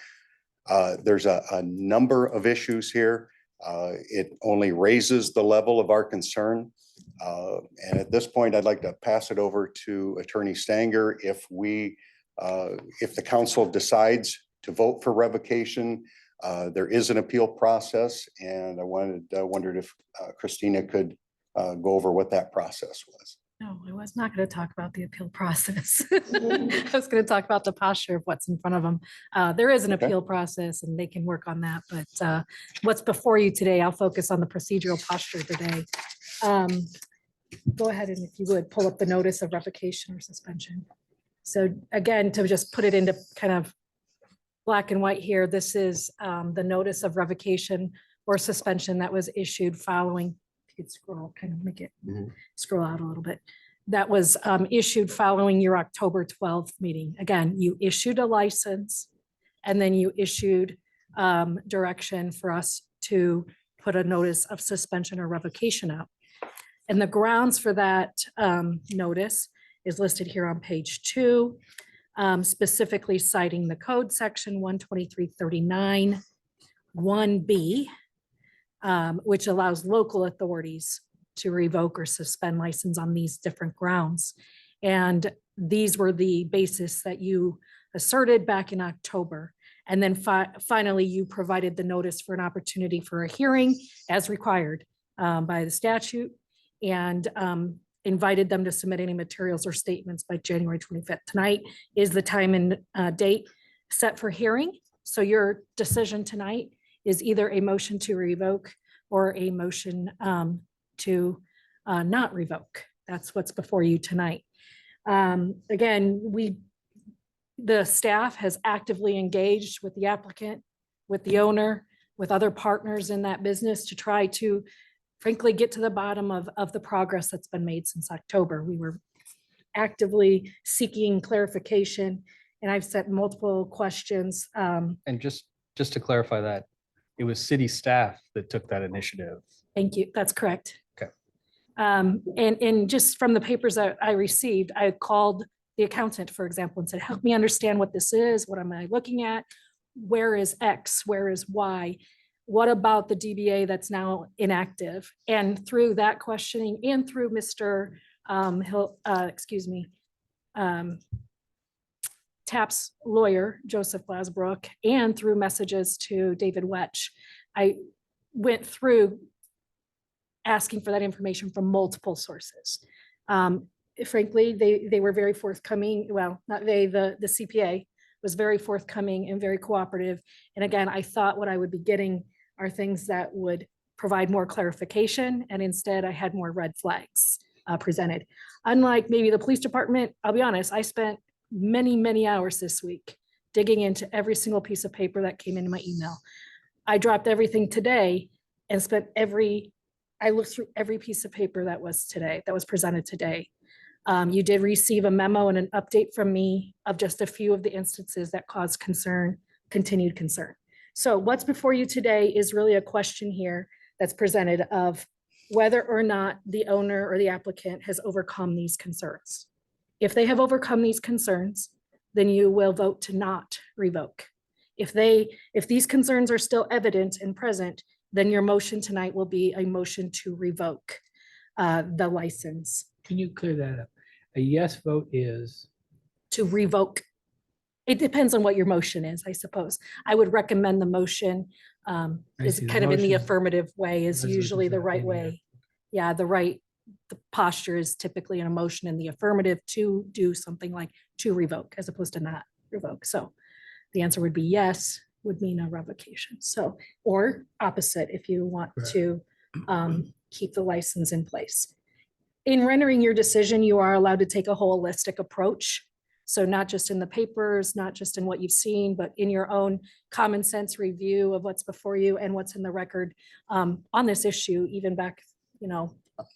there's a number of issues here. It only raises the level of our concern. And at this point, I'd like to pass it over to Attorney Stanger. If the council decides to vote for revocation, there is an appeal process, and I wondered if Christina could go over what that process was. No, I was not going to talk about the appeal process. I was going to talk about the posture of what's in front of them. There is an appeal process and they can work on that, but what's before you today, I'll focus on the procedural posture today. Go ahead and if you would pull up the notice of revocation or suspension. So again, to just put it into kind of black and white here, this is the notice of revocation or suspension that was issued following, if you could scroll, kind of make it scroll out a little bit. That was issued following your October 12th meeting. Again, you issued a license and then you issued direction for us to put a notice of suspension or revocation out. And the grounds for that notice is listed here on page 2, specifically citing the code section 12339 1B, which allows local authorities to revoke or suspend license on these different grounds. And these were the basis that you asserted back in October. And then finally, you provided the notice for an opportunity for a hearing as required by the statute, and invited them to submit any materials or statements by January 25th. Tonight is the time and date set for hearing. So your decision tonight is either a motion to revoke or a motion to not revoke. That's what's before you tonight. Again, the staff has actively engaged with the applicant, with the owner, with other partners in that business to try to frankly get to the bottom of the progress that's been made since October. We were actively seeking clarification, and I've sent multiple questions. And just to clarify that, it was city staff that took that initiative. Thank you. That's correct. Okay. And just from the papers that I received, I called the accountant, for example, and said, help me understand what this is. What am I looking at? Where is X? Where is Y? What about the DBA that's now inactive? And through that questioning and through Mr. Tapp's lawyer, Joseph Glasbrook, and through messages to David Wetch, I went through asking for that information from multiple sources. Frankly, they were very forthcoming. Well, not they, the CPA was very forthcoming and very cooperative. And again, I thought what I would be getting are things that would provide more clarification. And instead I had more red flags presented. Unlike maybe the police department, I'll be honest, I spent many, many hours this week digging into every single piece of paper that came into my email. I dropped everything today and I looked through every piece of paper that was presented today. You did receive a memo and an update from me of just a few of the instances that caused concern, continued concern. So what's before you today is really a question here that's presented of whether or not the owner or the applicant has overcome these concerns. If they have overcome these concerns, then you will vote to not revoke. If these concerns are still evident and present, then your motion tonight will be a motion to revoke the license. Can you clear that up? A yes vote is? To revoke. It depends on what your motion is, I suppose. I would recommend the motion is see. The kind of in the motion- affirmative way is Resolution usually the right in here. way. Yeah, the posture is typically in a motion in the affirmative to do something like to revoke as opposed to not revoke. So the answer would be yes, would mean a revocation. So, or opposite, if you want Correct. to keep the license in place. In rendering your decision, you are allowed to take a holistic approach. So not just in the papers, not just in what you've seen, but in your own common sense review of what's before you and what's in the record on this issue, even back,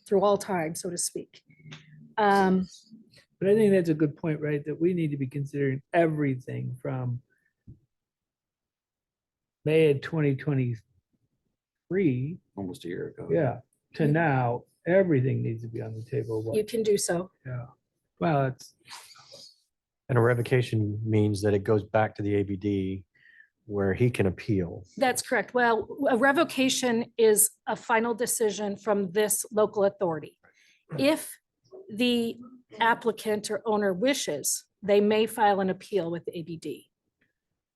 through all time, so to speak. But I think that's a good point, right? That we need to be considering everything from May of 2023, Almost a year ago. yeah, to now, everything needs to be on the table. You can do so. Yeah. Well, And a revocation means that it goes back to the ABD where he can appeal. That's correct. Well, a revocation is a final decision from this local authority. If the applicant or owner wishes, they may file an appeal with the ABD.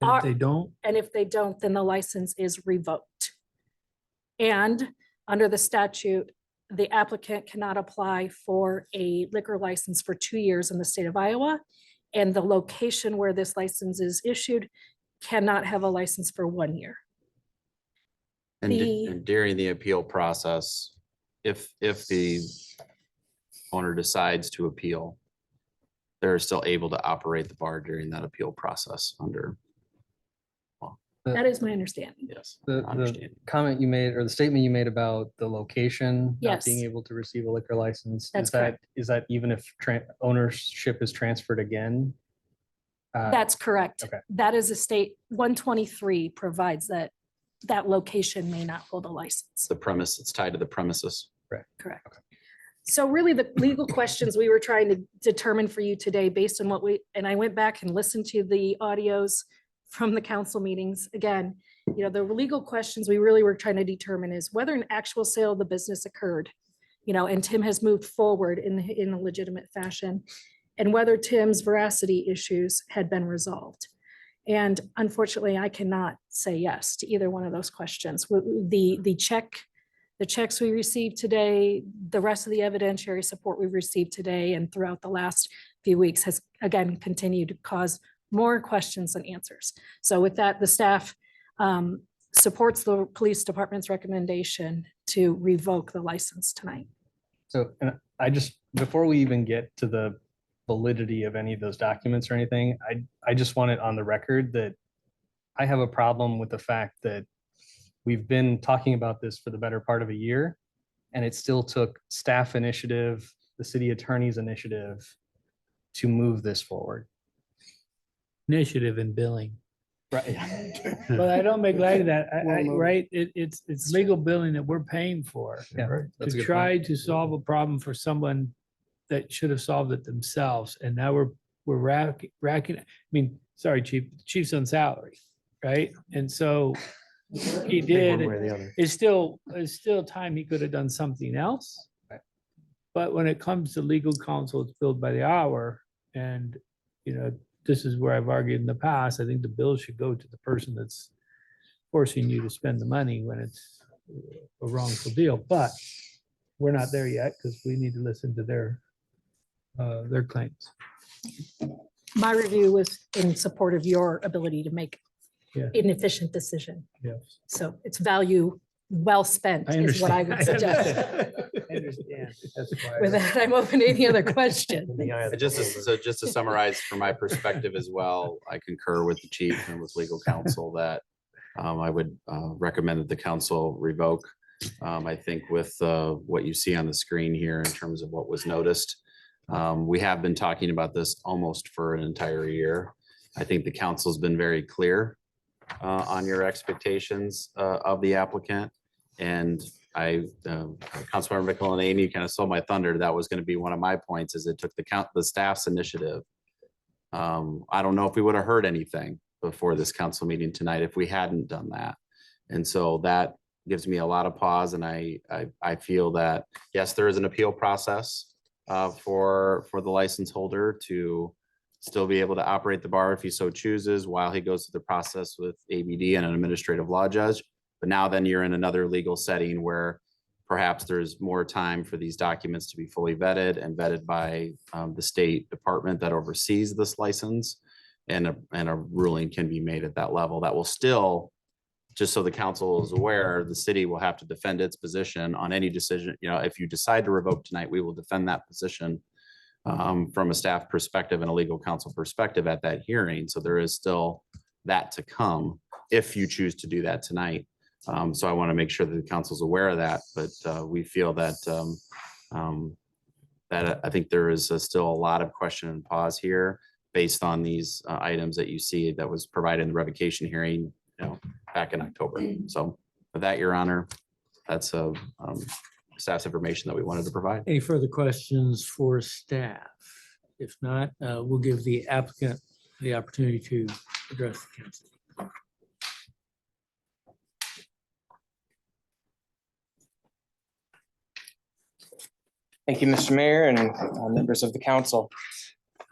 and if they don't, And if they don't, then the license is revoked. And under the statute, the applicant cannot apply for a liquor license for 2 years in the state of Iowa. And the location where this license is issued cannot have a license for 1 year. And The- and during the appeal process, if the owner decides to appeal, they're still able to operate the bar during that appeal process under, That is my understanding. yes. The understanding. comment you made or the statement you made about the location not Yes. being able to receive a liquor license. That's Is that even if ownership is transferred again? That's correct. okay. That is a state, 123 provides that location may not hold a license. The premise, it's tied to the premises. Correct. So really the legal questions we were trying to determine for you today based on and I went back and listened to the audios from the council meetings. Again, the legal questions we really were trying to determine is whether an actual sale of the business occurred, and Tim has moved forward in a legitimate fashion, and whether Tim's veracity issues had been resolved. And unfortunately, I cannot say yes to either one of those questions. The checks we received today, the rest of the evidentiary support we've received today and throughout the last few weeks has again continued to cause more questions than answers. So with that, the staff supports the police department's recommendation to revoke the license tonight. So, and I just, before we even get to the validity of any of those documents or anything, I just want it on the record that I have a problem with the fact that we've been talking about this for the better part of a year, and it still took staff initiative, the city attorney's initiative to move this forward. Initiative in billing. Right. But I don't make light of that, Well noted. right? It's legal billing that we're paying for. Yeah, that's a To good try point. to solve a problem for someone that should have solved it themselves. And now we're racking, I mean, sorry, chief, the chief's on salary, right? And so he Pick one did, way or the other. it's still time he could have done something else. Right. But when it comes to legal counsel, it's billed by the hour. And, you know, this is where I've argued in the past. I think the bill should go to the person that's forcing you to spend the money when it's a wrongful deal. But we're not there yet because we need to listen to their claims. My review was in support of your ability to make Yeah. an efficient decision. Yes. So it's value well spent is what I would suggest. I understand. That's why. With that, I'm open to any other question. Just to summarize from my perspective as well, I concur with the chief and with legal counsel that I would recommend that the council revoke. I think with what you see on the screen here in terms of what was noticed, we have been talking about this almost for an entire year. I think the council's been very clear on your expectations of the applicant. And Councilmember Mickle and Amy kind of stole my thunder. That was going to be one of my points, is it took the staff's initiative. I don't know if we would have heard anything before this council meeting tonight if we hadn't done that. And so that gives me a lot of pause. And I feel that, yes, there is an appeal process for the license holder to still be able to operate the bar if he so chooses while he goes through the process with ABD and an administrative law judge. But now then you're in another legal setting where perhaps there's more time for these documents to be fully vetted and vetted by the state department that oversees this license. And a ruling can be made at that level. That will still, just so the council is aware, the city will have to defend its position on any decision. You know, if you decide to revoke tonight, we will defend that position from a staff perspective and a legal counsel perspective at that hearing. So there is still that to come if you choose to do that tonight. So I want to make sure that the council's aware of that, but we feel that that I think there is still a lot of question and pause here based on these items that you see that was provided in the revocation hearing, you know, back in October. So with that, Your Honor, that's staff's information that we wanted to provide. Any further questions for staff? If not, we'll give the applicant the opportunity to address the council. Thank you, Mr. Mayor and members of the council.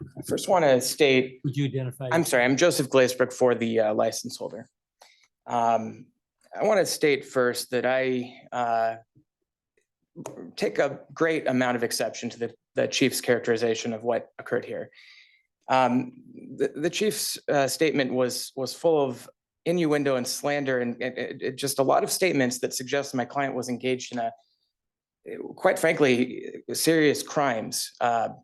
I first want to state, Would you identify? I'm sorry, I'm Joseph Glazebrook for the license holder. I want to state first that I take a great amount of exception to the chief's characterization of what occurred here. The chief's statement was full of innuendo and slander and just a lot of statements that suggest my client was engaged in quite frankly, serious crimes. And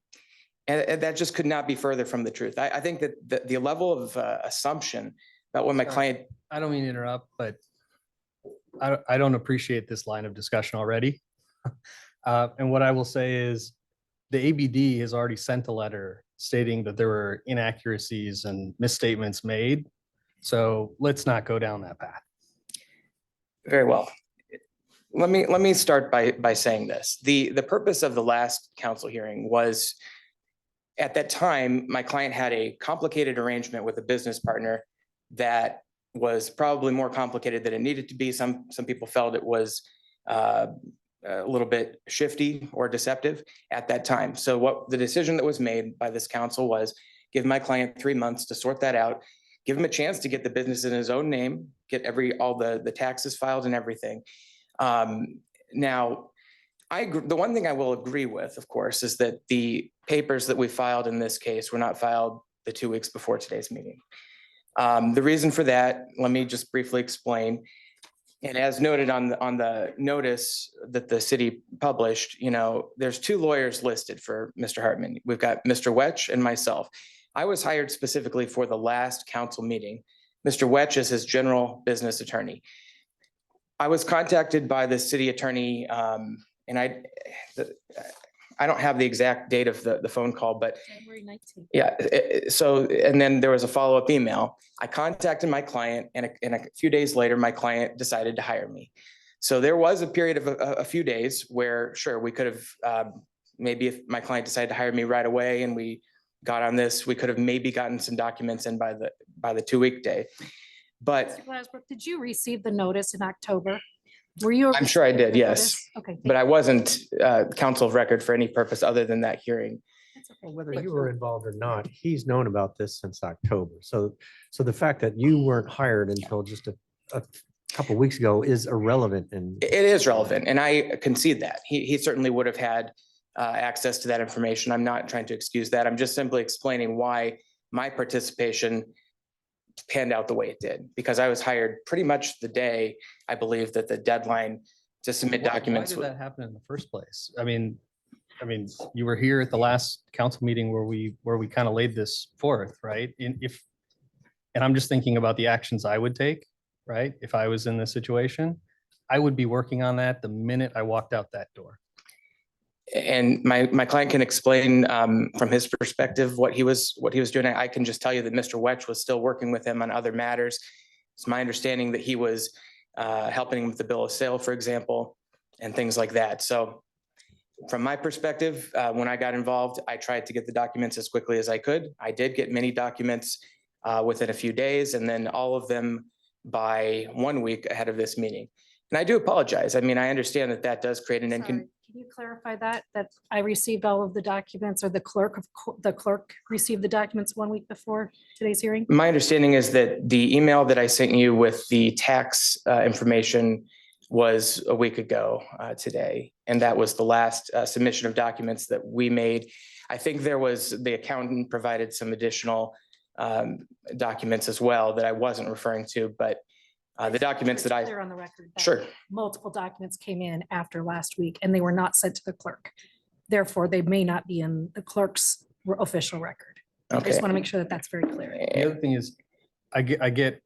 that just could not be further from the truth. I think that the level of assumption about what my client. I don't mean to interrupt, but I don't appreciate this line of discussion already. And what I will say is the ABD has already sent a letter stating that there were inaccuracies and misstatements made. So let's not go down that path. Very well. Let me start by saying this. The purpose of the last council hearing was, at that time, my client had a complicated arrangement with a business partner that was probably more complicated than it needed to be. Some people felt it was a little bit shifty or deceptive at that time. So what the decision that was made by this council was give my client 3 months to sort that out, give him a chance to get the business in his own name, get all the taxes filed and everything. Now, the one thing I will agree with, of course, is that the papers that we filed in this case were not filed the 2 weeks before today's meeting. The reason for that, let me just briefly explain. And as noted on the notice that the city published, there's 2 lawyers listed for Mr. Hartman. We've got Mr. Wetch and myself. I was hired specifically for the last council meeting. Mr. Wetch is his general business attorney. I was contacted by the city attorney, and I don't have the exact date of the phone call, but January 19th. yeah. And then there was a follow-up email. I contacted my client and a few days later, my client decided to hire me. So there was a period of a few days where, sure, we could have, maybe if my client decided to hire me right away and we got on this, we could have maybe gotten some documents in by the 2-week day. But Mr. Glasbrook, did you receive the notice in October? Were you? I'm sure I did, the yes. notice? Okay. But I wasn't counsel of record for any purpose other than that hearing. Whether you were involved or not, he's known about this since October. So the fact that you weren't hired until just a couple of weeks ago is irrelevant. And It is relevant, and I concede that. He certainly would have had access to that information. I'm not trying to excuse that. I'm just simply explaining why my participation panned out the way it did, because I was hired pretty much the day, I believe, that the deadline to submit documents. Why did that happen in the first place? I mean, you were here at the last council meeting where we kind of laid this forth, right? And I'm just thinking about the actions I would take, right? If I was in this situation, I would be working on that the minute I walked out that door. And my client can explain from his perspective what he was doing. I can just tell you that Mr. Wetch was still working with him on other matters. It's my understanding that he was helping him with the bill of sale, for example, and things like that. So from my perspective, when I got involved, I tried to get the documents as quickly as I could. I did get many documents within a few days, and then all of them by 1 week ahead of this meeting. And I do apologize. I mean, I understand that does create an Sorry, can you clarify that I received all of the documents, or the clerk received the documents 1 week before today's hearing? My understanding is that the email that I sent you with the tax information was a week ago today, and that was the last submission of documents that we made. I think the accountant provided some additional documents as well that I wasn't referring to, but the documents that I. Clear on the record. that Sure. Multiple documents came in after last week and they were not sent to the clerk. Therefore, they may not be in the clerk's official record. I Okay. just want to make sure that that's very clear. The other thing is, I get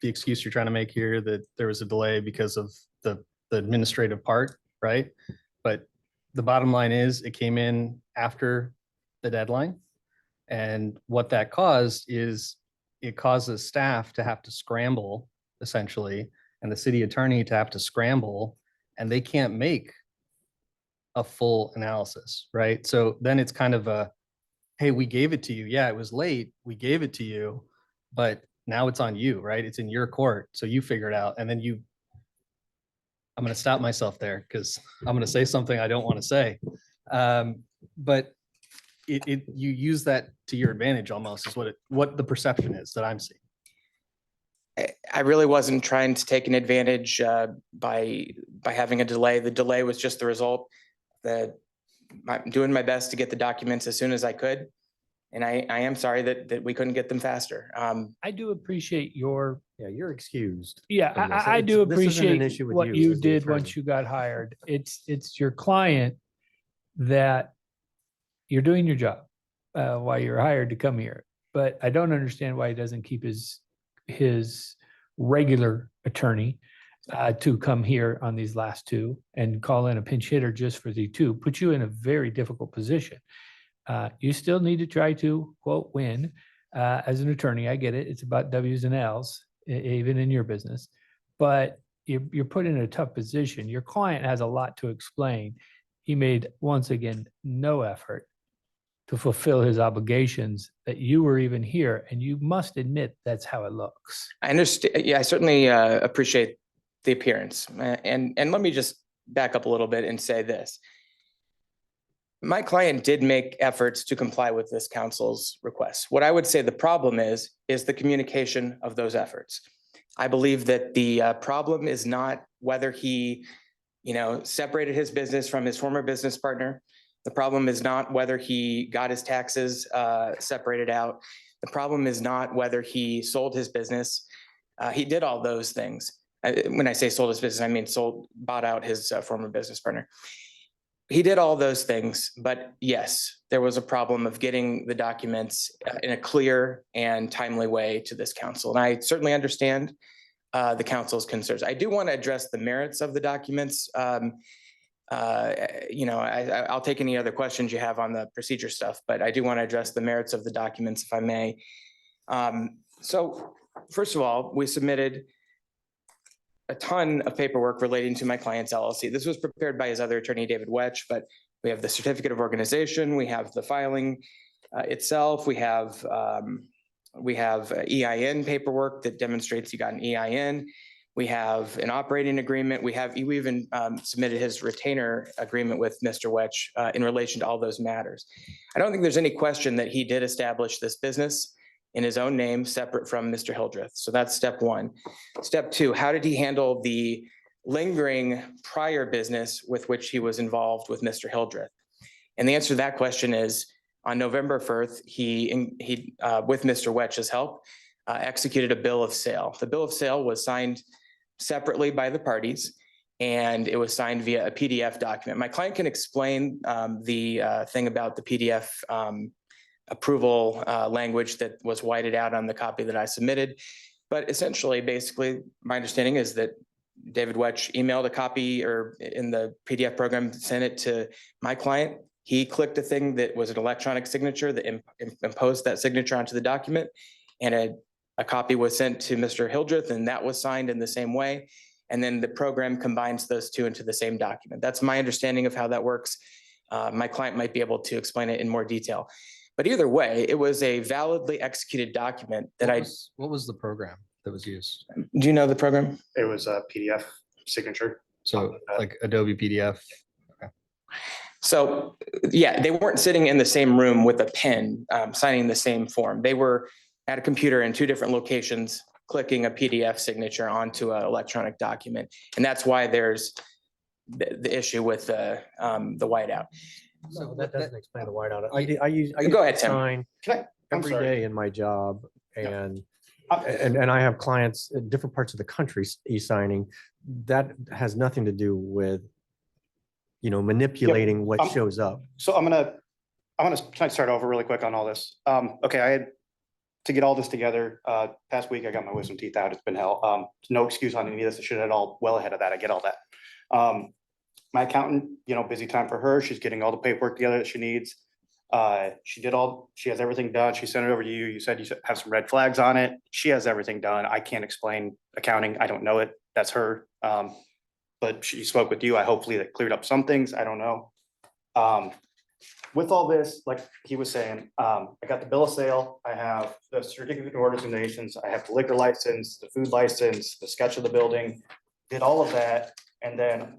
the excuse you're trying to make here that there was a delay because of the administrative part, right? But the bottom line is it came in after the deadline. And what that caused is it causes staff to have to scramble essentially, and the city attorney to have to scramble, and they can't make a full analysis, right? So then it's kind of hey, we gave it to you. Yeah, it was late. We gave it to you, but now it's on you, right? It's in your court. So you figure it out. And then I'm going to stop myself there because I'm going to say something I don't want to say. But you use that to your advantage almost is what the perception is that I'm seeing. I really wasn't trying to take an advantage by having a delay. The delay was just the result that I'm doing my best to get the documents as soon as I could. And I am sorry that we couldn't get them faster. I do appreciate your. Yeah, you're excused. Yeah, from this. I do This isn't an issue appreciate with what you as the did attorney. once you got hired. It's your client that you're doing your job while you're hired to come here. But I don't understand why he doesn't keep his regular attorney to come here on these last two and call in a pinch hitter just for the two, put you in a very difficult position. You still need to try to, quote, win as an attorney. I get it. It's about W's and L's, even in your business. But you're put in a tough position. Your client has a lot to explain. He made, once again, no effort to fulfill his obligations that you were even here. And you must admit that's how it looks. I understand. Yeah, I certainly appreciate the appearance. And let me just back up a little bit and say this. My client did make efforts to comply with this council's requests. What I would say the problem is the communication of those efforts. I believe that the problem is not whether he, separated his business from his former business partner. The problem is not whether he got his taxes separated out. The problem is not whether he sold his business. He did all those things. when I say sold his business, I mean bought out his former business partner. He did all those things, but yes, there was a problem of getting the documents in a clear and timely way to this council. And I certainly understand the council's concerns. I do want to address the merits of the documents. I'll take any other questions you have on the procedure stuff, but I do want to address the merits of the documents if I may. So first of all, we submitted a ton of paperwork relating to my client's LLC. This was prepared by his other attorney, David Wetch, but we have the certificate of organization, we have the filing itself, we have EIN paperwork that demonstrates he got an EIN. We have an operating agreement. We even submitted his retainer agreement with Mr. Wetch in relation to all those matters. I don't think there's any question that he did establish this business in his own name, separate from Mr. Hildreth. So that's step one. Step two, how did he handle the lingering prior business with which he was involved with Mr. Hildreth? And the answer to that question is on November 1st, he with Mr. Wetch's help, executed a bill of sale. The bill of sale was signed separately by the parties, and it was signed via a PDF document. My client can explain the thing about the PDF approval language that was whited out on the copy that I submitted. But essentially, basically, my understanding is that David Wetch emailed a copy or in the PDF program, sent it to my client. He clicked a thing that was an electronic signature that imposed that signature onto the document, and a copy was sent to Mr. Hildreth, and that was signed in the same way. And then the program combines those two into the same document. That's my understanding of how that works. My client might be able to explain it in more detail. But either way, it was a validly executed document that What was the program that was used? Do you know the program? It was a PDF signature. So like Adobe PDF. So yeah, they weren't sitting in the same room with a pen signing the same form. They were at a computer in two different locations, clicking a PDF signature onto an electronic document. And that's why there's the issue with the whiteout. So that doesn't explain the whiteout. I use Go ahead, Tim. sign every day in my job, and I have clients in different parts of the country e-signing. That has nothing to do with, manipulating what shows up. So I'm gonna try to start over really quick on all this. Okay, I had to get all this together. Past week I got my wisdom teeth out. It's been hell. No excuse on any of this. I should have had all well ahead of that. I get all that. My accountant, busy time for her. She's getting all the paperwork together that she needs. She has everything done. She sent it over to you. You said you have some red flags on it. She has everything done. I can't explain accounting. I don't know it. That's her. But she spoke with you. Hopefully that cleared up some things. I don't know. With all this, like he was saying, I got the bill of sale. I have the certificate of organizations. I have the liquor license, the food license, the sketch of the building, did all of that. And then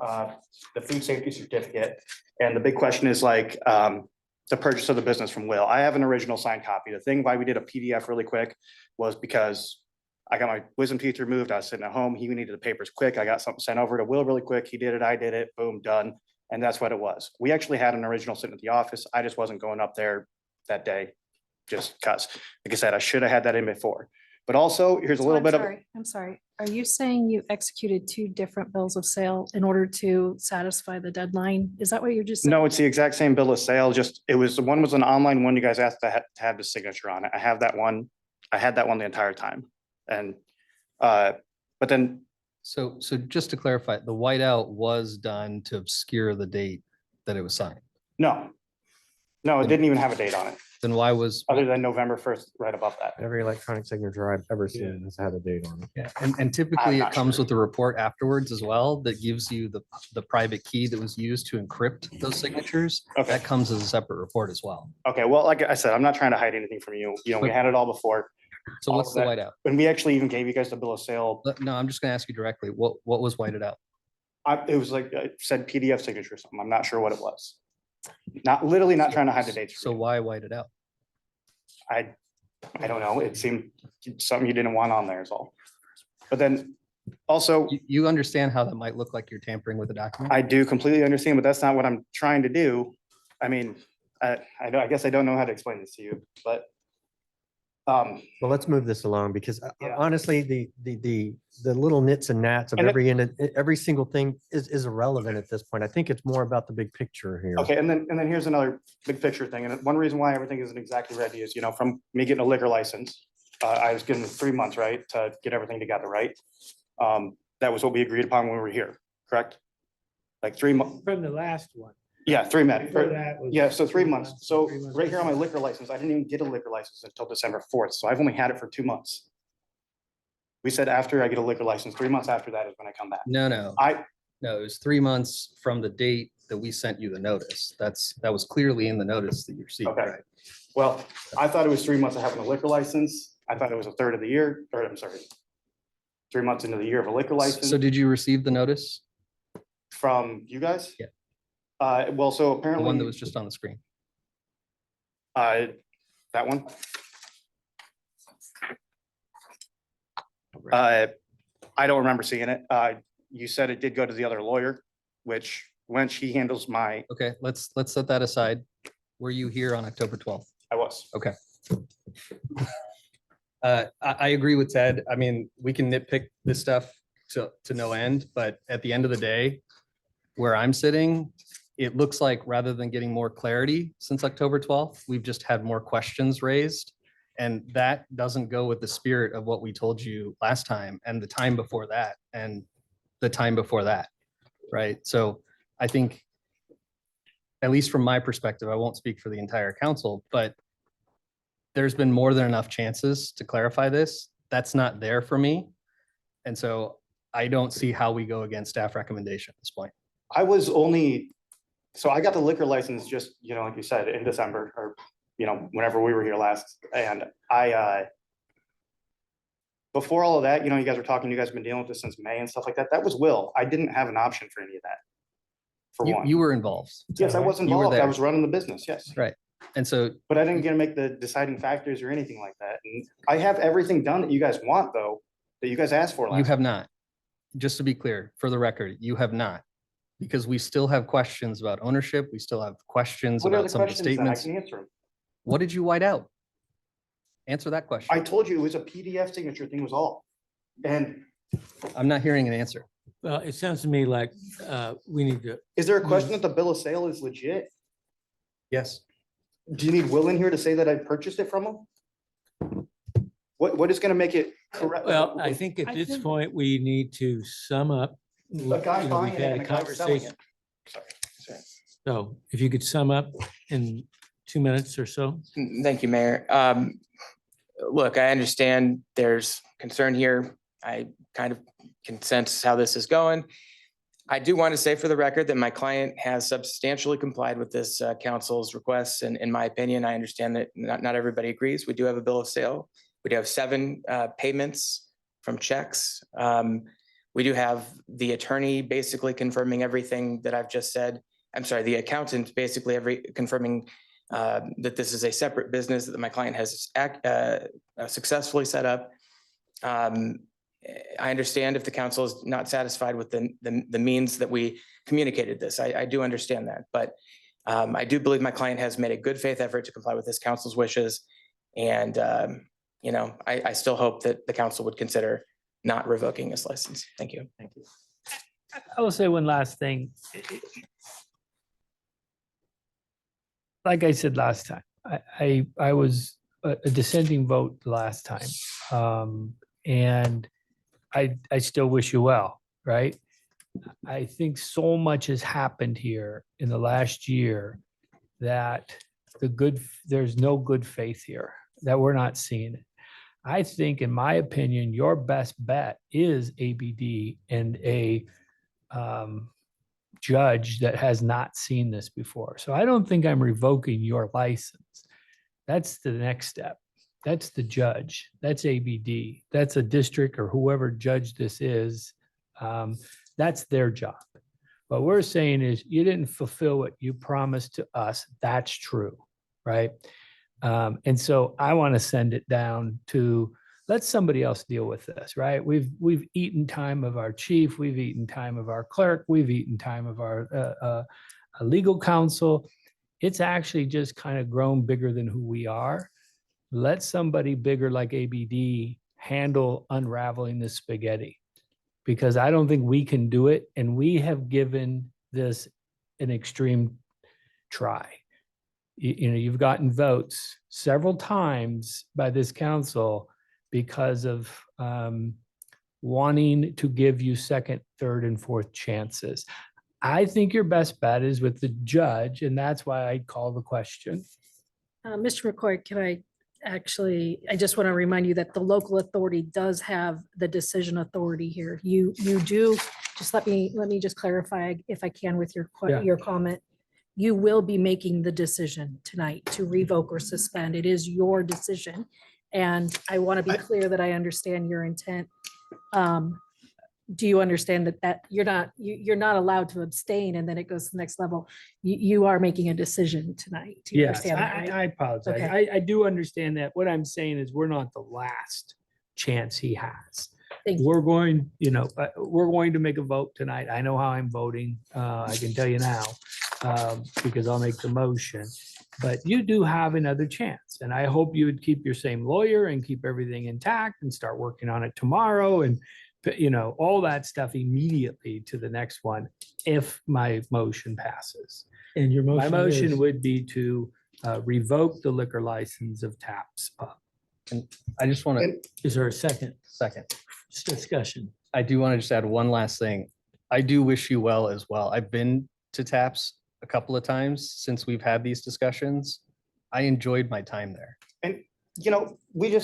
the food safety certificate. And the big question is like the purchase of the business from Will. I have an original signed copy. The thing why we did a PDF really quick was because I got my wisdom teeth removed. I was sitting at home. He needed the papers quick. I got something sent over to Will really quick. He did it. I did it. Boom, done. And that's what it was. We actually had an original sitting at the office. I just wasn't going up there that day just because, like I said, I should have had that in before. But also, here's a little bit of. I'm sorry. Are you saying you executed two different bills of sale in order to satisfy the deadline? Is that what you're just saying? No, it's the exact same bill of sale. Just one was an online one. You guys asked to have the signature on it. I have that one. I had that one the entire time. And but then. So just to clarify, the whiteout was done to obscure the date that it was signed. No, it didn't even have a date on it. Then why was? Other than November 1st, right above that. Every electronic signature I've ever seen has had a date on it. Yeah, and typically it comes with a report afterwards as well that gives you the private key that was used to encrypt those signatures. Okay. That comes as a separate report as well. Okay, well, like I said, I'm not trying to hide anything from you. We had it all before. So what's the whiteout? And we actually even gave you guys the bill of sale. No, I'm just gonna ask you directly. What was whited out? It was like, it said PDF signature or something. I'm not sure what it was. Literally not trying to hide the dates. So why white it out? I don't know. It seemed something you didn't want on there is all. But then also. You understand how that might look like you're tampering with a document? I do completely understand, but that's not what I'm trying to do. I mean, I guess I don't know how to explain this to you, but Um, Well, let's move this along because Yeah. honestly, the little nits and gnats of And every single thing is irrelevant at this point. I think it's more about the big picture here. Okay, and then here's another big picture thing. And one reason why everything isn't exactly ready is, from me getting a liquor license, I was given 3 months, right, to get everything together, right? That was what we agreed upon when we were here, correct? Like 3 months, From the last one. yeah, 3 months. Before that was Yeah, so 3 months. So 3 months right here on my before. liquor license, I didn't even get a liquor license until December 4th. So I've only had it for 2 months. We said after I get a liquor license, 3 months after that is when I come back. No, No, it was 3 months from the date that we sent you the notice. That was clearly in the notice that you received, Okay. right? well, I thought it was 3 months of having a liquor license. I thought it was a third of the year, or I'm sorry, 3 months into the year of a liquor license. So did you receive the notice? From you guys? Yeah. Well, so The apparently. one that was just on the screen? That one? I don't remember seeing it. You said it did go to the other lawyer, which when she handles my, Okay, let's set that aside. Were you here on October 12th? I was. Okay. I agree with Ted. I mean, we can nitpick this stuff to no end, but at the end of the day, where I'm sitting, it looks like rather than getting more clarity since October 12th, we've just had more questions raised. And that doesn't go with the spirit of what we told you last time and the time before that and the time before that, right? So I think, at least from my perspective, I won't speak for the entire council, but there's been more than enough chances to clarify this. That's not there for me. And so I don't see how we go against staff recommendation at this point. I was only, so I got the liquor license just, like you said, in December or, whenever we were here last. And before all of that, you guys were talking, you guys have been dealing with this since May and stuff like that. That was Will. I didn't have an option for any of that. For one. You were involved. Yes, I was You were involved. I there. was running the business, yes. Right. And so But I didn't get to make the deciding factors or anything like that. And I have everything done that you guys want, though, that you guys asked for you last. have not, just to be clear, for the record, you have not. Because we still have questions about ownership. We still have questions What are about the some of the questions then? I statements. can answer them. What did you white out? Answer that question. I told you it was a PDF signature thing was all. And I'm not hearing an answer. Well, it sounds to me like we need to, is there a question that the bill of sale is legit? Yes. Do you need Will in here to say that I purchased it from him? What is gonna make it correct? well, I think at I this think- point, we need to sum up. A guy We've buying it had and a a guy selling conversation. it. Sorry. So if you could sum up in 2 minutes or so. Thank you, Mayor. Look, I understand there's concern here. I kind of can sense how this is going. I do want to say for the record that my client has substantially complied with this council's requests. And in my opinion, I understand that not everybody agrees. We do have a bill of sale. We do have 7 payments from checks. We do have the attorney basically confirming everything that I've just said. I'm sorry, the accountant basically confirming that this is a separate business that my client has successfully set up. I understand if the council is not satisfied with the means that we communicated this. I do understand that, but I do believe my client has made a good faith effort to comply with this council's wishes. And, I still hope that the council would consider not revoking this license. Thank you. Thank you. I will say one last thing. Like I said last time, I was a dissenting vote last time. And I still wish you well, right? I think so much has happened here in the last year that there's no good faith here, that we're not seeing it. I think, in my opinion, your best bet is ABD and a judge that has not seen this before. So I don't think I'm revoking your license. That's the next step. That's the judge. That's ABD. That's a district or whoever judge this is. That's their job. What we're saying is you didn't fulfill what you promised to us. That's true, right? And so I want to send it down to let somebody else deal with this, right? We've eaten time of our chief. We've eaten time of our clerk. We've eaten time of our legal counsel. It's actually just kind of grown bigger than who we are. let somebody bigger like ABD handle unraveling this spaghetti. Because I don't think we can do it. And we have given this an extreme try. You know, you've gotten votes several times by this council because of wanting to give you second, third, and fourth chances. I think your best bet is with the judge, and that's why I call the question. Mr. McCoy, I just want to remind you that the local authority does have the decision authority here. You do, just let me just clarify if I can with Yeah. your comment. You will be making the decision tonight to revoke or suspend. It is your decision. And I want to be clear that I understand your intent. Do you understand that you're not allowed to abstain and then it goes to the next level? You are making a decision tonight. Do you Yes, understand that, right? I apologize. Okay. I do understand that. What I'm saying is we're not the last chance he has. Thank you. We're going to make a vote tonight. I know how I'm voting. I can tell you now, because I'll make the motion. But you do have another chance. And I hope you would keep your same lawyer and keep everything intact and start working on it tomorrow and, you know, all that stuff immediately to the next one if my motion passes. And your My motion motion is, would be to revoke the liquor license of Taps Pub. And I just want to, is there a second discussion? I do want to just add one last thing. I do wish you well as well. I've been to Taps a couple of times since we've had these discussions. I enjoyed my time there. And, you know, we do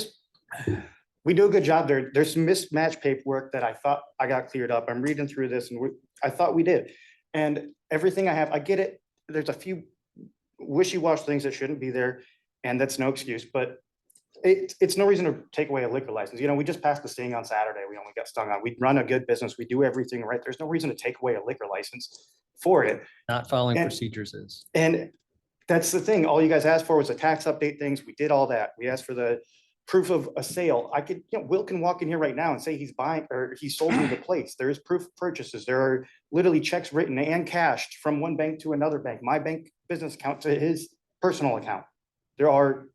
a good job there. There's some mismatched paperwork that I thought I got cleared up. I'm reading through this and I thought we did. And everything I have, I get it. There's a few wishy-washy things that shouldn't be there, and that's no excuse, but it's no reason to take away a liquor license. You know, we just passed the sting on Saturday. We only got stung on. We run a good business. We do everything right. There's no reason to take away a liquor license for it. Not following And- procedures is. And that's the thing. All you guys asked for was the tax update things. We did all that. We asked for the proof of a sale. Will can walk in here right now and say he's buying or he sold me the place. There is proof of purchases. There are literally checks written and cashed from one bank to another bank, my bank business account to his personal account. There are,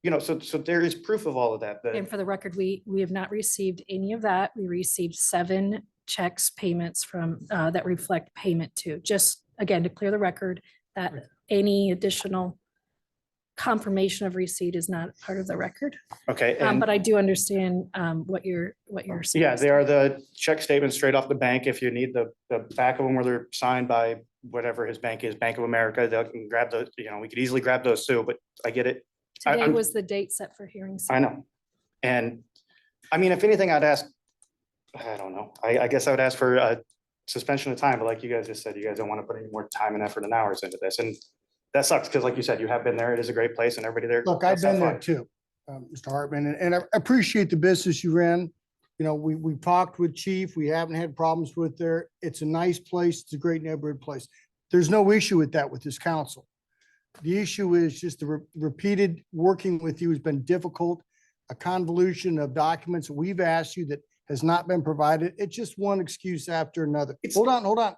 you know, so there is proof of all of that. And for the record, we have not received any of that. We received 7 checks payments from that reflect payment to, just again, to clear the record that any additional confirmation of receipt is not part of the record. Okay. And But I do understand what you're saying. yeah, they are the check statements straight off the bank. If you need the back of them where they're signed by whatever his bank is, Bank of America, they can grab those, you know, we could easily grab those too, but I get it. Today was the date set for hearings. I know. And I mean, if anything, I'd ask, I don't know. I guess I would ask for a suspension of time, but like you guys just said, you guys don't want to put any more time and effort and hours into this. And that sucks because like you said, you have been there. It is a great place and everybody there. Look, I've does have been there fun. too, Mr. Hartman, and I appreciate the business you ran. You know, we've talked with Chief. We haven't had problems with there. It's a nice place. It's a great neighborhood place. There's no issue with that with this council. The issue is just the repeated working with you has been difficult, a convolution of documents that we've asked you that has not been provided. It's just one excuse after another. Hold on.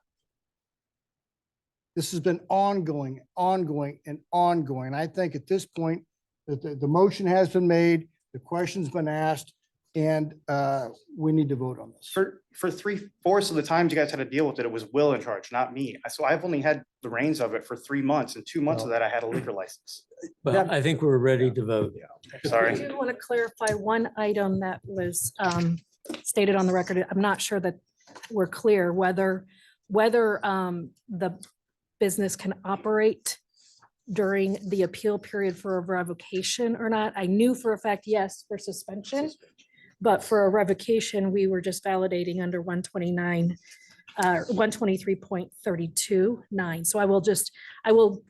This has been ongoing. I think at this point that the motion has been made, the question's been asked, and we need to vote on this. For 3/4 of the times you guys had to deal with it, it was Will in charge, not me. So I've only had the reins of it for 3 months, and 2 months of that I had a liquor license. Well, I think we're ready to vote. Sorry. I do want to clarify one item that was stated on the record. I'm not sure that we're clear whether the business can operate during the appeal period for a revocation or not. I knew for a fact, yes, for suspension, but for a revocation, we were just validating under 123.32(9). So I will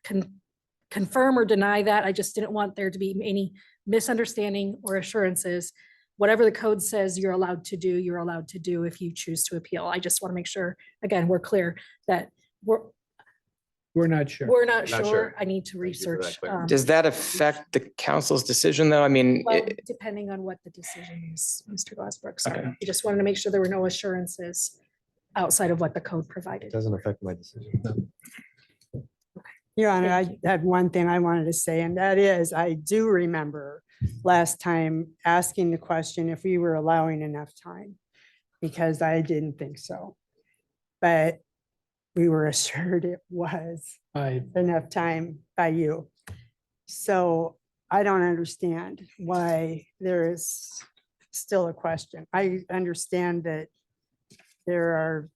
confirm or deny that. I just didn't want there to be any misunderstanding or assurances. Whatever the code says you're allowed to do if you choose to appeal. I just want to make sure, again, we're clear that We're not sure. we're not Not sure. sure. I need to research. Does that affect the council's decision, though? I mean, Well, depending on what the decision is, Mr. Glassbrook, sorry. I just wanted to make sure there were no assurances outside of what the code provided. Doesn't affect my decision. Your Honor, I had one thing I wanted to say, and that is, I do remember last time asking the question if we were allowing enough time, because I didn't think so. But we were assured it was enough time by you. So I don't understand why there is still a question. I understand that there are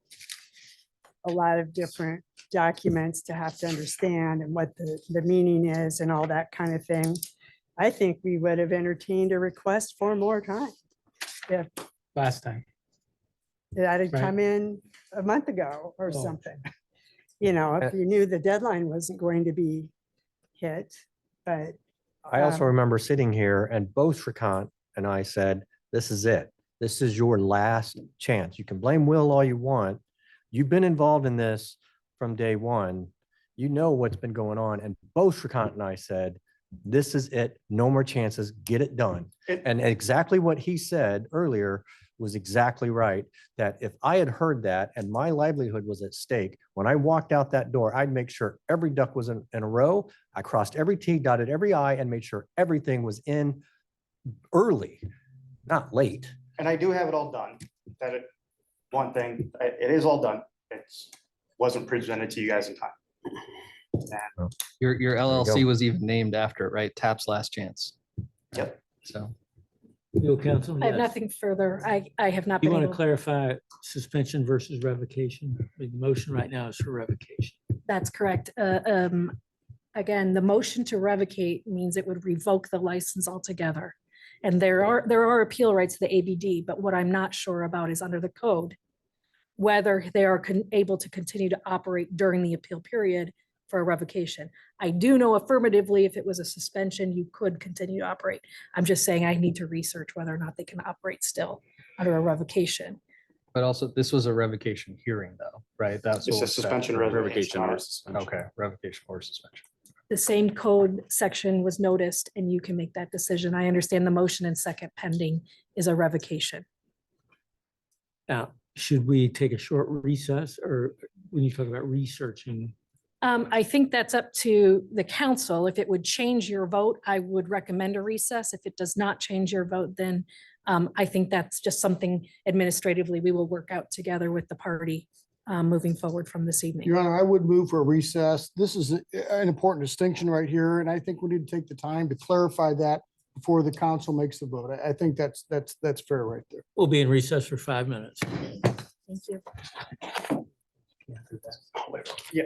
a lot of different documents to have to understand and what the meaning is and all that kind of thing. I think we would have entertained a request for more time. If Last time. that had Right. come in a month ago or Oh. something. You know, if you knew the deadline wasn't going to be hit, but. I also um, remember sitting here and both Shrikant and I said, this is it. This is your last chance. You can blame Will all you want. You've been involved in this from day one. You know what's been going on. And both Shrikant and I said, this is it. No more chances. Get it done. And exactly what he said earlier was exactly right. That if I had heard that and my livelihood was at stake, when I walked out that door, I'd make sure every duck was in a row. I crossed every T, dotted every I, and made sure everything was in early, not late. And I do have it all done. One thing, it is all done. It's wasn't presented to you guys in time. And Your you LLC go. was even named after it, right? TAP's Last Chance. Yep. So. Legal counsel, I have yes. nothing further. I have not You been want to able, clarify suspension versus revocation? The motion right now is for revocation. that's correct. Again, the motion to revocate means it would revoke the license altogether. And there are appeal rights to the ABD, but what I'm not sure about is under the code, whether they are able to continue to operate during the appeal period for a revocation. I do know affirmatively, if it was a suspension, you could continue to operate. I'm just saying I need to research whether or not they can operate still under a revocation. But also, this was a revocation hearing though, right? That's it's what a was set. suspension revocation. Not a suspension. Okay, revocation or suspension. The same code section was noticed and you can make that decision. I understand the motion and second pending is a revocation. Now, should we take a short recess or when you talk about researching? I think that's up to the council. If it would change your vote, I would recommend a recess. If it does not change your vote, then I think that's just something administratively we will work out together with the party moving forward from this evening. Your Honor, I would move for a recess. This is an important distinction right here, and I think we need to take the time to clarify that before the council makes the vote. I think that's fair right there. We'll be in recess for 5 minutes. Thank you. Yeah.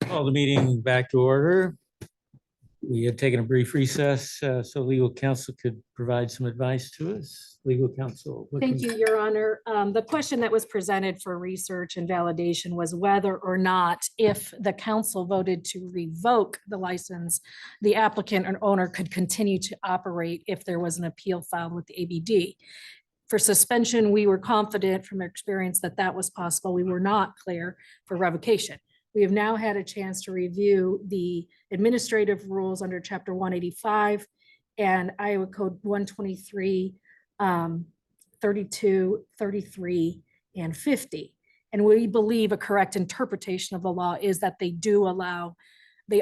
Call the meeting back to order. We had taken a brief recess so legal counsel could provide some advice to us. Legal counsel. what Thank can- you, Your Honor. The question that was presented for research and validation was whether or not if the council voted to revoke the license, the applicant or owner could continue to operate if there was an appeal filed with the ABD. For suspension, we were confident from experience that that was possible. We were not clear for revocation. We have now had a chance to review the administrative rules under Chapter 185 and Iowa Code 123, 32, 33, and 50. And we believe a correct interpretation of the law is that they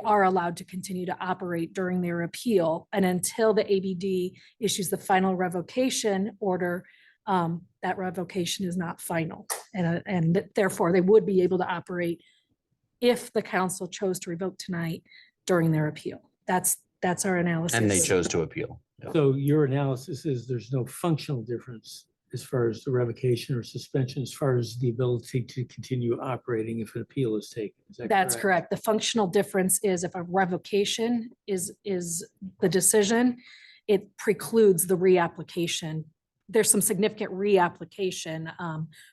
are allowed to continue to operate during their appeal. And until the ABD issues the final revocation order, that revocation is not final. And therefore, they would be able to operate if the council chose to revoke tonight during their appeal. That's our analysis. And they chose to appeal. Yep. So your analysis is there's no functional difference as far as the revocation or suspension, as far as the ability to continue operating if an appeal is taken. Is that That's correct. The functional difference is if a revocation is the decision, it precludes the reapplication. There's some significant reapplication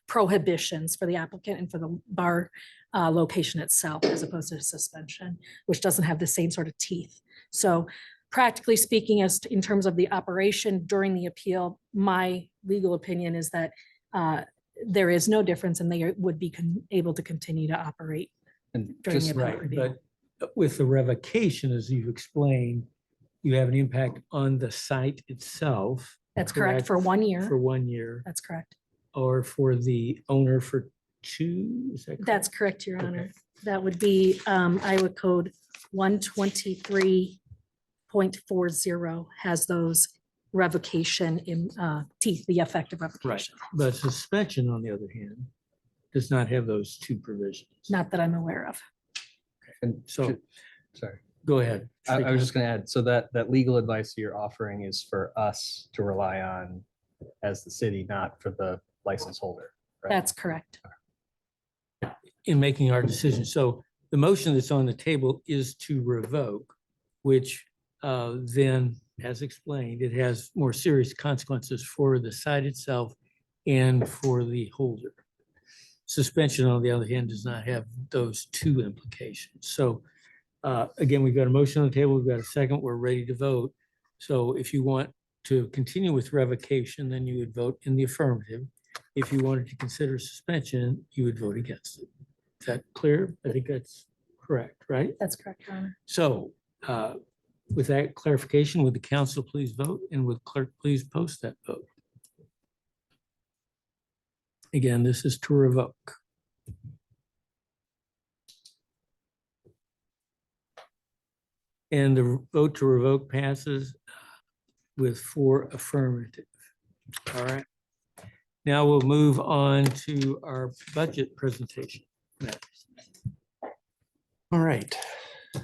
prohibitions for the applicant and for the bar location itself as opposed to suspension, which doesn't have the same sort of teeth. So practically speaking, in terms of the operation during the appeal, my legal opinion is that there is no difference and they would be able to continue to operate And during the just appellate Right, review. but with the revocation, as you've explained, you have an impact on the site itself. That's correct for 1 year. For 1 year, That's correct. or for the owner for 2, is that correct? That's correct, Your Okay. Honor. That would be Iowa Code 123.40 has those revocation in teeth, the effect of Right, revocation. but suspension, on the other hand, does not have those 2 provisions. Not that I'm aware of. And So, sorry, go ahead. I was just gonna add, so that legal advice you're offering is for us to rely on as the city, not for the license holder, right? That's correct. In making our decision. So the motion that's on the table is to revoke, which then, as explained, it has more serious consequences for the site itself and for the holder. Suspension, on the other hand, does not have those 2 implications. So again, we've got a motion on the table, we've got a second, we're ready to vote. So if you want to continue with revocation, then you would vote in the affirmative. If you wanted to consider suspension, you would vote against it. Is that clear? I think that's correct, right? That's correct, Your Honor. So with that clarification, would the council please vote, and would clerk please post that vote? Again, this is to revoke. And the vote to revoke passes with 4 affirmative. All right. Now we'll move on to our budget presentation. All right. Do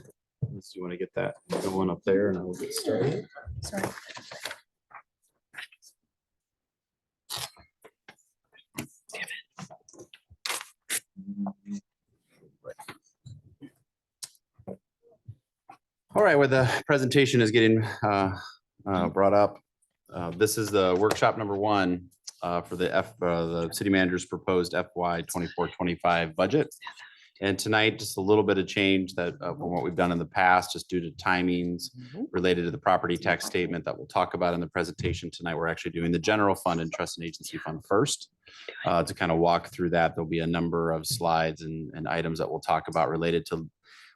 you want to get that going up there and I will get started? Sorry. All right, where the presentation is getting brought up. This is the workshop number 1 for the city manager's proposed FY 24-25 budget. And tonight, just a little bit of change that from what we've done in the past, just due to timings related to the property tax statement that we'll talk about in the presentation tonight. We're actually doing the general fund and trust and agency fund first. To kind of walk through that, there'll be a number of slides and items that we'll talk about related to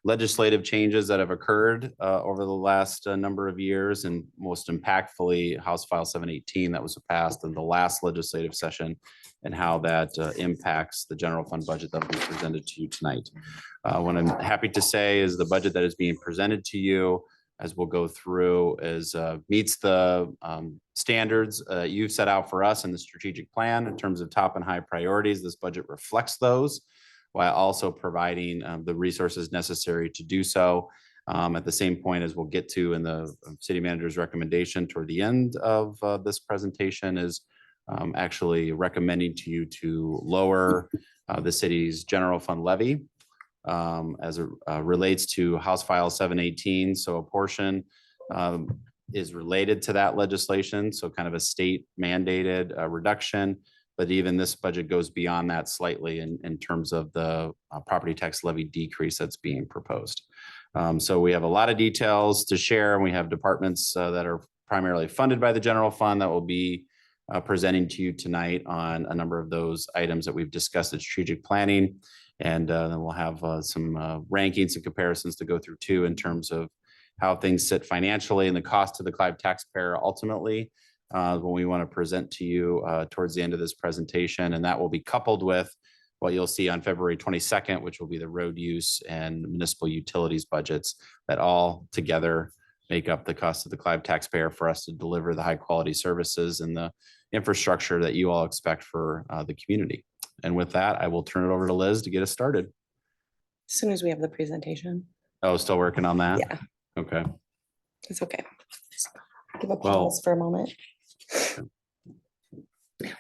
legislative changes that have occurred over the last number of years, and most impactfully, House File 718 that was passed in the last legislative session, and how that impacts the general fund budget that will be presented to you tonight. What I'm happy to say is the budget that is being presented to you, as we'll go through, is meets the standards you've set out for us in the strategic plan in terms of top and high priorities. This budget reflects those, while also providing the resources necessary to do so. At the same point, as we'll get to in the city manager's recommendation toward the end of this presentation, is actually recommending to you to lower the city's general fund levy as it relates to House File 718. So a portion is related to that legislation. So kind of a state mandated reduction. But even this budget goes beyond that slightly in terms of the property tax levy decrease that's being proposed. So we have a lot of details to share, and we have departments that are primarily funded by the general fund that will be presenting to you tonight on a number of those items that we've discussed at strategic planning. And then we'll have some rankings and comparisons to go through too in terms of how things sit financially and the cost to the Clive taxpayer ultimately when we want to present to you towards the end of this presentation. And that will be coupled with what you'll see on February 22nd, which will be the road use and municipal utilities budgets that all together make up the cost of the Clive taxpayer for us to deliver the high quality services and the infrastructure that you all expect for the community. And with that, I will turn it over to Liz to get us started. As soon as we have the presentation. Oh, still working on that? Yeah. Okay. It's okay. Give a pause for a moment.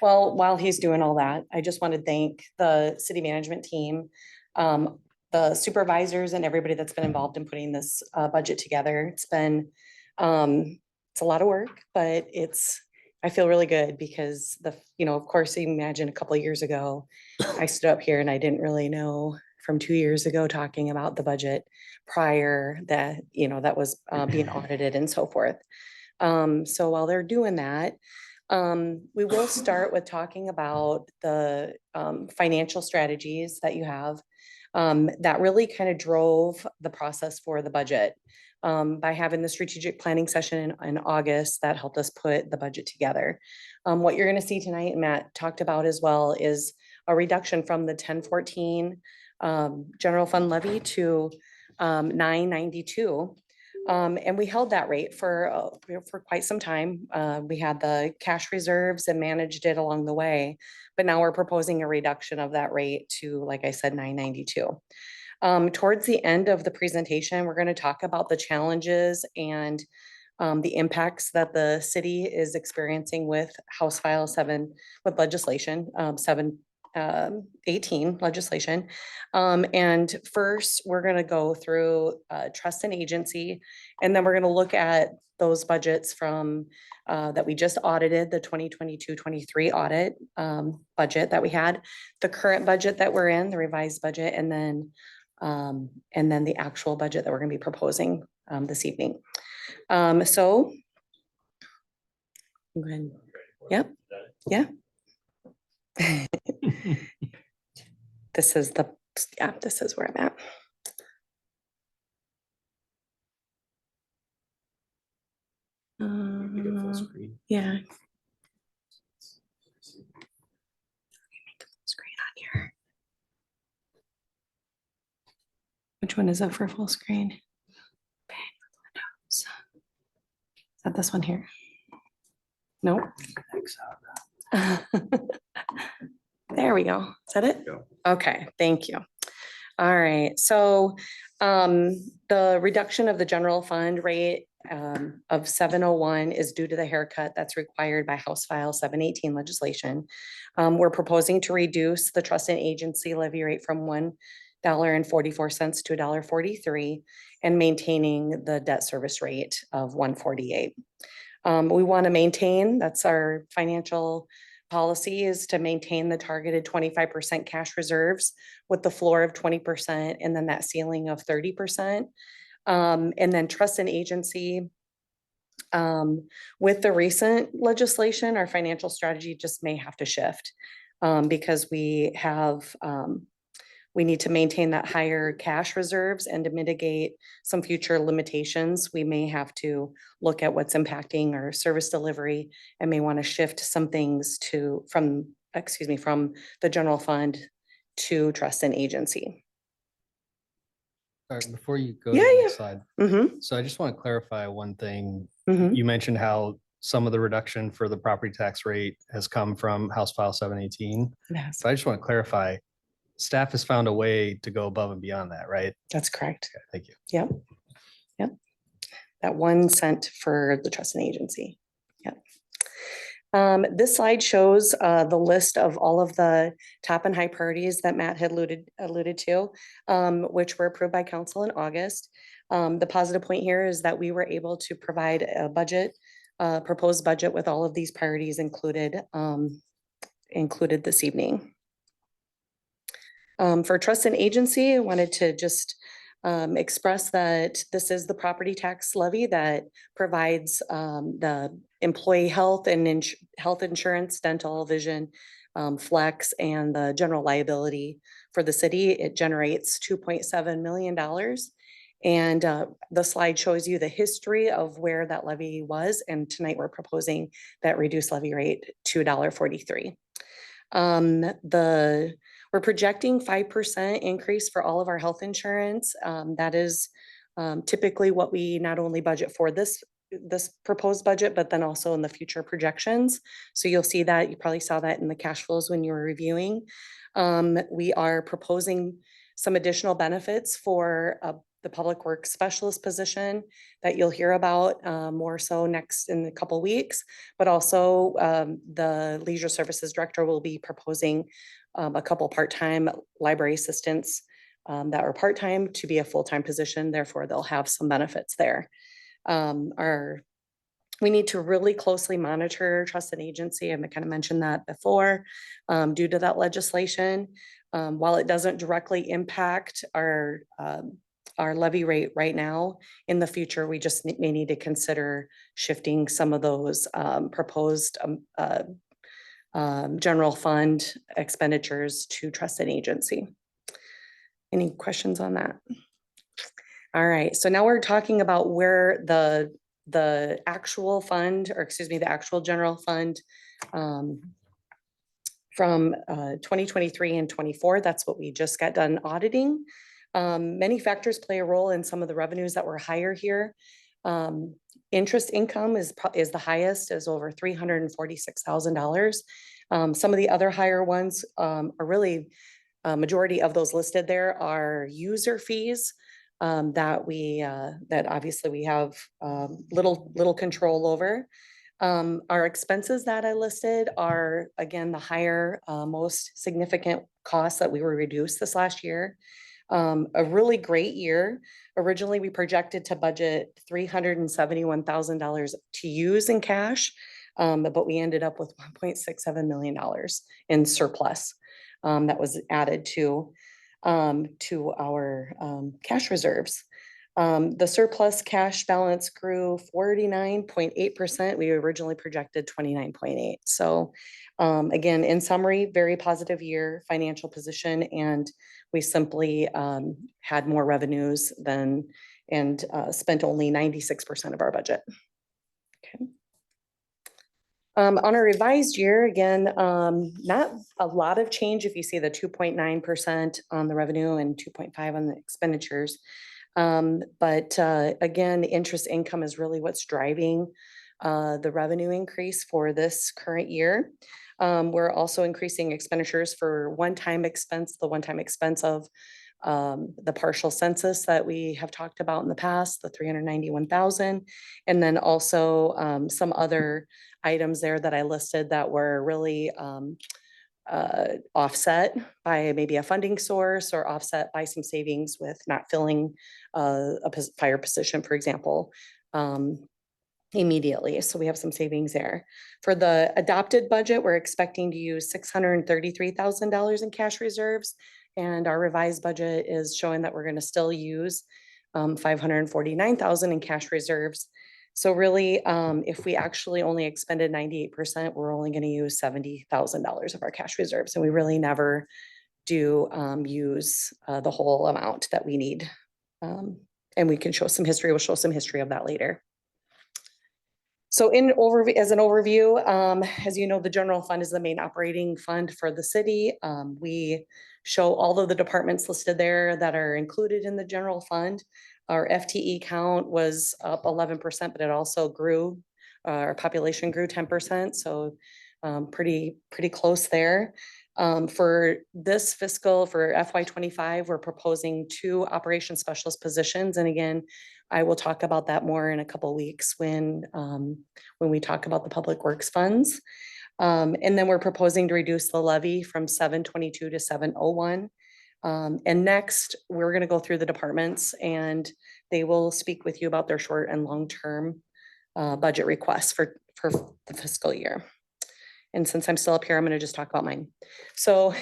Well, while he's doing all that, I just want to thank the city management team, the supervisors and everybody that's been involved in putting this budget together. It's been, it's a lot of work, but I feel really good because of course, you imagine a couple of years ago, I stood up here and I didn't really know from 2 years ago talking about the budget prior that, that was being audited and so forth. So while they're doing that, we will start with talking about the financial strategies that you have that really kind of drove the process for the budget. By having the strategic planning session in August, that helped us put the budget together. What you're going to see tonight, and Matt talked about as well, is a reduction from the 1014 general fund levy to 992. And we held that rate for quite some time. We had the cash reserves and managed it along the way, but now we're proposing a reduction of that rate to, like I said, 992. Towards the end of the presentation, we're going to talk about the challenges and the impacts that the city is experiencing with House File 7 with legislation, 718 legislation. And first, we're going to go through trust and agency, and then we're going to look at those budgets from that we just audited, the 2022-23 audit budget that we had, the current budget that we're in, the revised budget, and then the actual budget that we're going to be proposing this evening. So, go ahead. Yep. Yeah. This is where I'm at. Yeah. Screen on here. Which one is up for full screen? Is that this one here? Nope. There we go. Is that it? Okay, thank you. All right, so the reduction of the general fund rate of 701 is due to the haircut that's required by House File 718 legislation. We're proposing to reduce the trust and agency levy rate from $1.44 to $1.43 and maintaining the debt service rate of 148. We want to maintain, that's our financial policy, is to maintain the targeted 25% cash reserves with the floor of 20% and then that ceiling of 30%. And then trust and agency. With the recent legislation, our financial strategy just may have to shift because we need to maintain that higher cash reserves, and to mitigate some future limitations, we may have to look at what's impacting our service delivery and may want to shift some things from the general fund to trust and agency. All right, before you go Yeah, to the yeah. next slide. So I just want to clarify one thing. Mhm. You mentioned how some of the reduction for the property tax rate has come from House File 718. Yes. So I just want to clarify, staff has found a way to go above and beyond that, right? That's correct. Okay, thank you. Yep. Yep. That 1 cent for the trust and agency. Yep. This slide shows the list of all of the top and high priorities that Matt had alluded to, which were approved by council in August. The positive point here is that we were able to provide a budget, proposed budget with all of these priorities included this evening. For trust and agency, I wanted to just express that this is the property tax levy that provides the employee health and health insurance, dental, vision, flex, and the general liability for the city. It generates $2.7 million. And the slide shows you the history of where that levy was. And tonight we're proposing that reduced levy rate to $1.43. We're projecting 5% increase for all of our health insurance. That is typically what we not only budget for this proposed budget, but then also in the future projections. So you'll see that, you probably saw that in the cash flows when you were reviewing. We are proposing some additional benefits for the public works specialist position that you'll hear about more so next in a couple weeks, but also the leisure services director will be proposing a couple part-time library assistants that are part-time to be a full-time position. Therefore, they'll have some benefits there. We need to really closely monitor trust and agency. I kind of mentioned that before due to that legislation. While it doesn't directly impact our levy rate right now, in the future, we just may need to consider shifting some of those proposed general fund expenditures to trust and agency. Any questions on that? All right, so now we're talking about where the actual fund, or excuse me, the actual general fund from 2023 and 24, that's what we just got done auditing. Many factors play a role in some of the revenues that were higher here. Interest income is the highest, is over $346,000. Some of the other higher ones are really, majority of those listed there are user fees that obviously we have little control over. Our expenses that I listed are, again, the higher, most significant costs that we were reduced this last year. A really great year. Originally, we projected to budget $371,000 to use in cash, but we ended up with $1.67 million in surplus that was added to our cash reserves. The surplus cash balance grew 49.8%. We originally projected 29.8. So again, in summary, very positive year financial position, and we simply had more revenues than and spent only 96% of our budget. Okay. On a revised year, again, not a lot of change if you see the 2.9% on the revenue and 2.5 on the expenditures. But again, interest income is really what's driving the revenue increase for this current year. We're also increasing expenditures for one-time expense, the one-time expense of the partial census that we have talked about in the past, the $391,000, and then also some other items there that I listed that were really offset by maybe a funding source or offset by some savings with not filling a fire position, for example, immediately. So we have some savings there. For the adopted budget, we're expecting to use $633,000 in cash reserves. And our revised budget is showing that we're going to still use $549,000 in cash reserves. So really, if we actually only expended 98%, we're only going to use $70,000 of our cash reserves. And we really never do use the whole amount that we need. And we can show some history. We'll show some history of that later. So as an overview, as you know, the general fund is the main operating fund for the city. We show all of the departments listed there that are included in the general fund. Our FTE count was up 11%, but it also grew. Our population grew 10%, so pretty close there. For this fiscal, for FY25, we're proposing 2 operations specialist positions. And again, I will talk about that more in a couple of weeks when we talk about the Public Works funds. And then we're proposing to reduce the levy from 722 to 701. And next, we're going to go through the departments and they will speak with you about their short and long-term budget requests for the fiscal year. And since I'm still up here, I'm going to just talk about mine. So,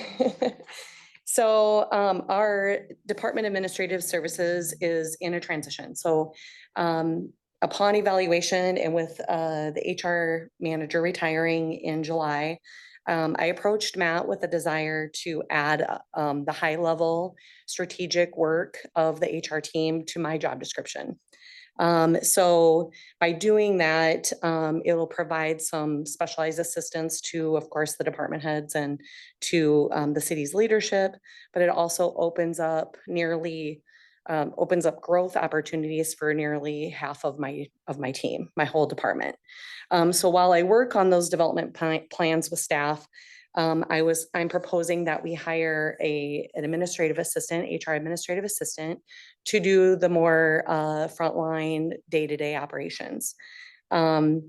our Department of Administrative Services is in a transition. So upon evaluation and with the HR manager retiring in July, I approached Matt with a desire to add the high-level strategic work of the HR team to my job description. So by doing that, it'll provide some specialized assistance to, of course, the department heads and to the city's leadership, but it also opens up growth opportunities for nearly half of my team, my whole department. So while I work on those development plans with staff, I'm proposing that we hire an administrative assistant, HR administrative assistant, to do the more frontline day-to-day operations. And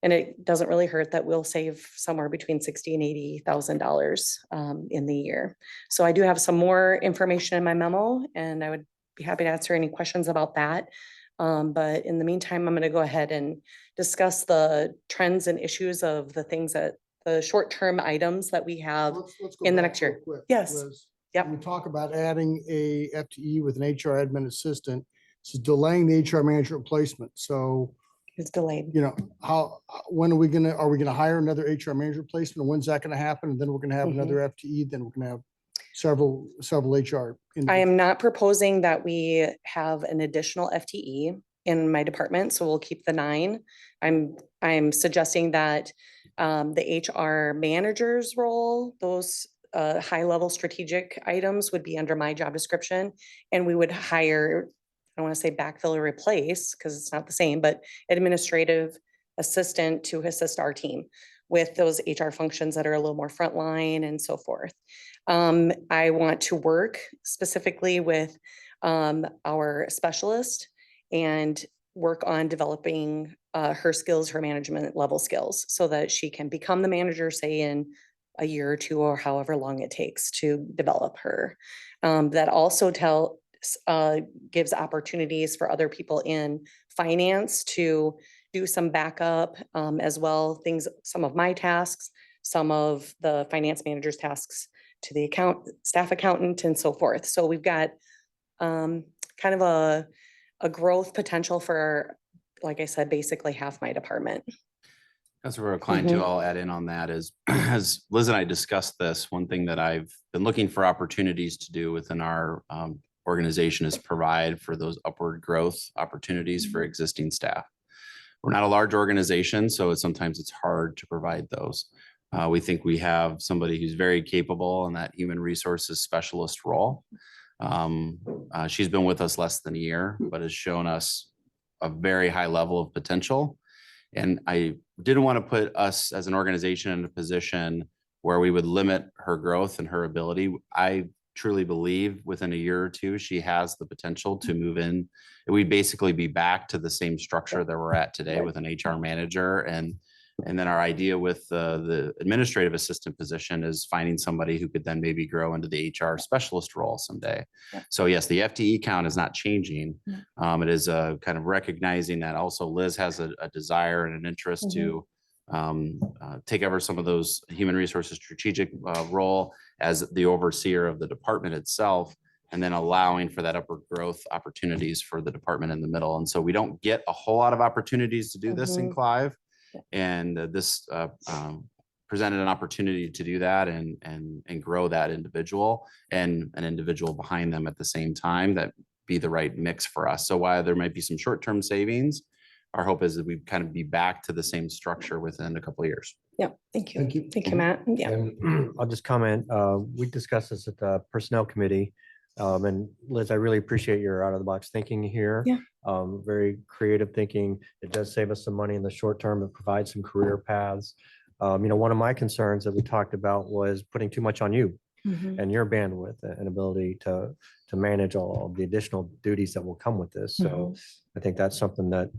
it doesn't really hurt that we'll save somewhere between $60,000 and $80,000 in the year. So I do have some more information in my memo, and I would be happy to answer any questions about that. But in the meantime, I'm going to go ahead and discuss the trends and issues of the short-term items that we have Let's go in the back next real year. quick, Yes. Liz. Yep. When we talk about adding a FTE with an HR admin assistant, this is delaying the HR manager replacement. So it's delayed. When are we gonna hire another HR manager replacement? And when's that gonna happen? And then we're gonna have another FTE, then we're gonna have several HR. I am not proposing that we have an additional FTE in my department, so we'll keep the 9. I'm suggesting that the HR manager's role, those high-level strategic items would be under my job description, and we would hire, I don't want to say backfill or replace, because it's not the same, but administrative assistant to assist our team with those HR functions that are a little more frontline and so forth. I want to work specifically with our specialist and work on developing her skills, her management level skills, so that she can become the manager, say in a year or 2, or however long it takes to develop her. That also gives opportunities for other people in finance to do some backup as well, some of my tasks, some of the finance manager's tasks to the staff accountant and so forth. So we've got kind of a growth potential for, like I said, basically half my department. Councilor Klein, too, I'll add in on that is, as Liz and I discussed this, one thing that I've been looking for opportunities to do within our organization is provide for those upward growth opportunities for existing staff. We're not a large organization, so sometimes it's hard to provide those. We think we have somebody who's very capable in that human resources specialist role. She's been with us less than a year, but has shown us a very high level of potential. And I didn't want to put us as an organization in a position where we would limit her growth and her ability. I truly believe within a year or 2, she has the potential to move in. We'd basically be back to the same structure that we're at today with an HR manager. And then our idea with the administrative assistant position is finding somebody who could then maybe grow into the HR specialist role someday. So yes, the FTE count is not changing. It is kind of recognizing that also Liz has a desire and an interest to take over some of those human resources strategic role as the overseer of the department itself, and then allowing for that upward growth opportunities for the department in the middle. And so we don't get a whole lot of opportunities to do this in Clive. And this presented an opportunity to do that and grow that individual and an individual behind them at the same time that be the right mix for us. So while there might be some short-term savings, our hope is that we kind of be back to the same structure within a couple of years. Yeah, thank you. Thank you, Matt. Yeah. And I'll just comment, we discussed this at the Personnel Committee. And Liz, I really appreciate your out-of-the-box thinking here. Yeah. Very creative thinking. It does save us some money in the short term. It provides some career paths. One of my concerns that we talked about was putting too much on you and your bandwidth and ability to to manage all of the additional duties that will come with this. So I think that's something that,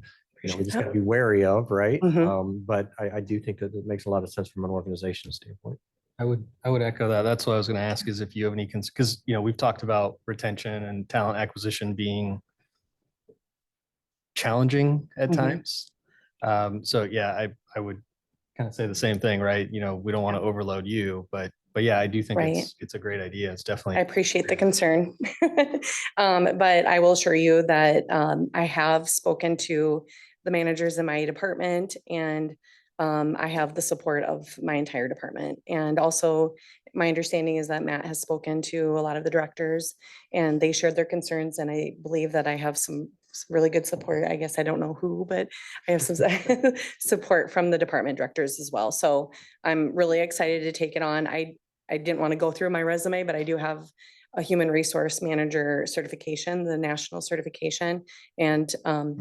we just gotta be wary of, right? But I do think that it makes a lot of sense from an organization standpoint. I would echo that. That's what I was going to ask is if you have any, because, we've talked about retention and talent acquisition being challenging at times. So yeah, I would kind of say the same thing, right? We don't want to overload you, but yeah, I do think Right. it's a great idea. It's I definitely. appreciate the concern. But I will assure you that I have spoken to the managers in my department and I have the support of my entire department. And also my understanding is that Matt has spoken to a lot of the directors and they shared their concerns. And I believe that I have some really good support. I guess I don't know who, but I have some support from the department directors as well. So I'm really excited to take it on. I didn't want to go through my resume, but I do have a human resource manager certification, the national certification. And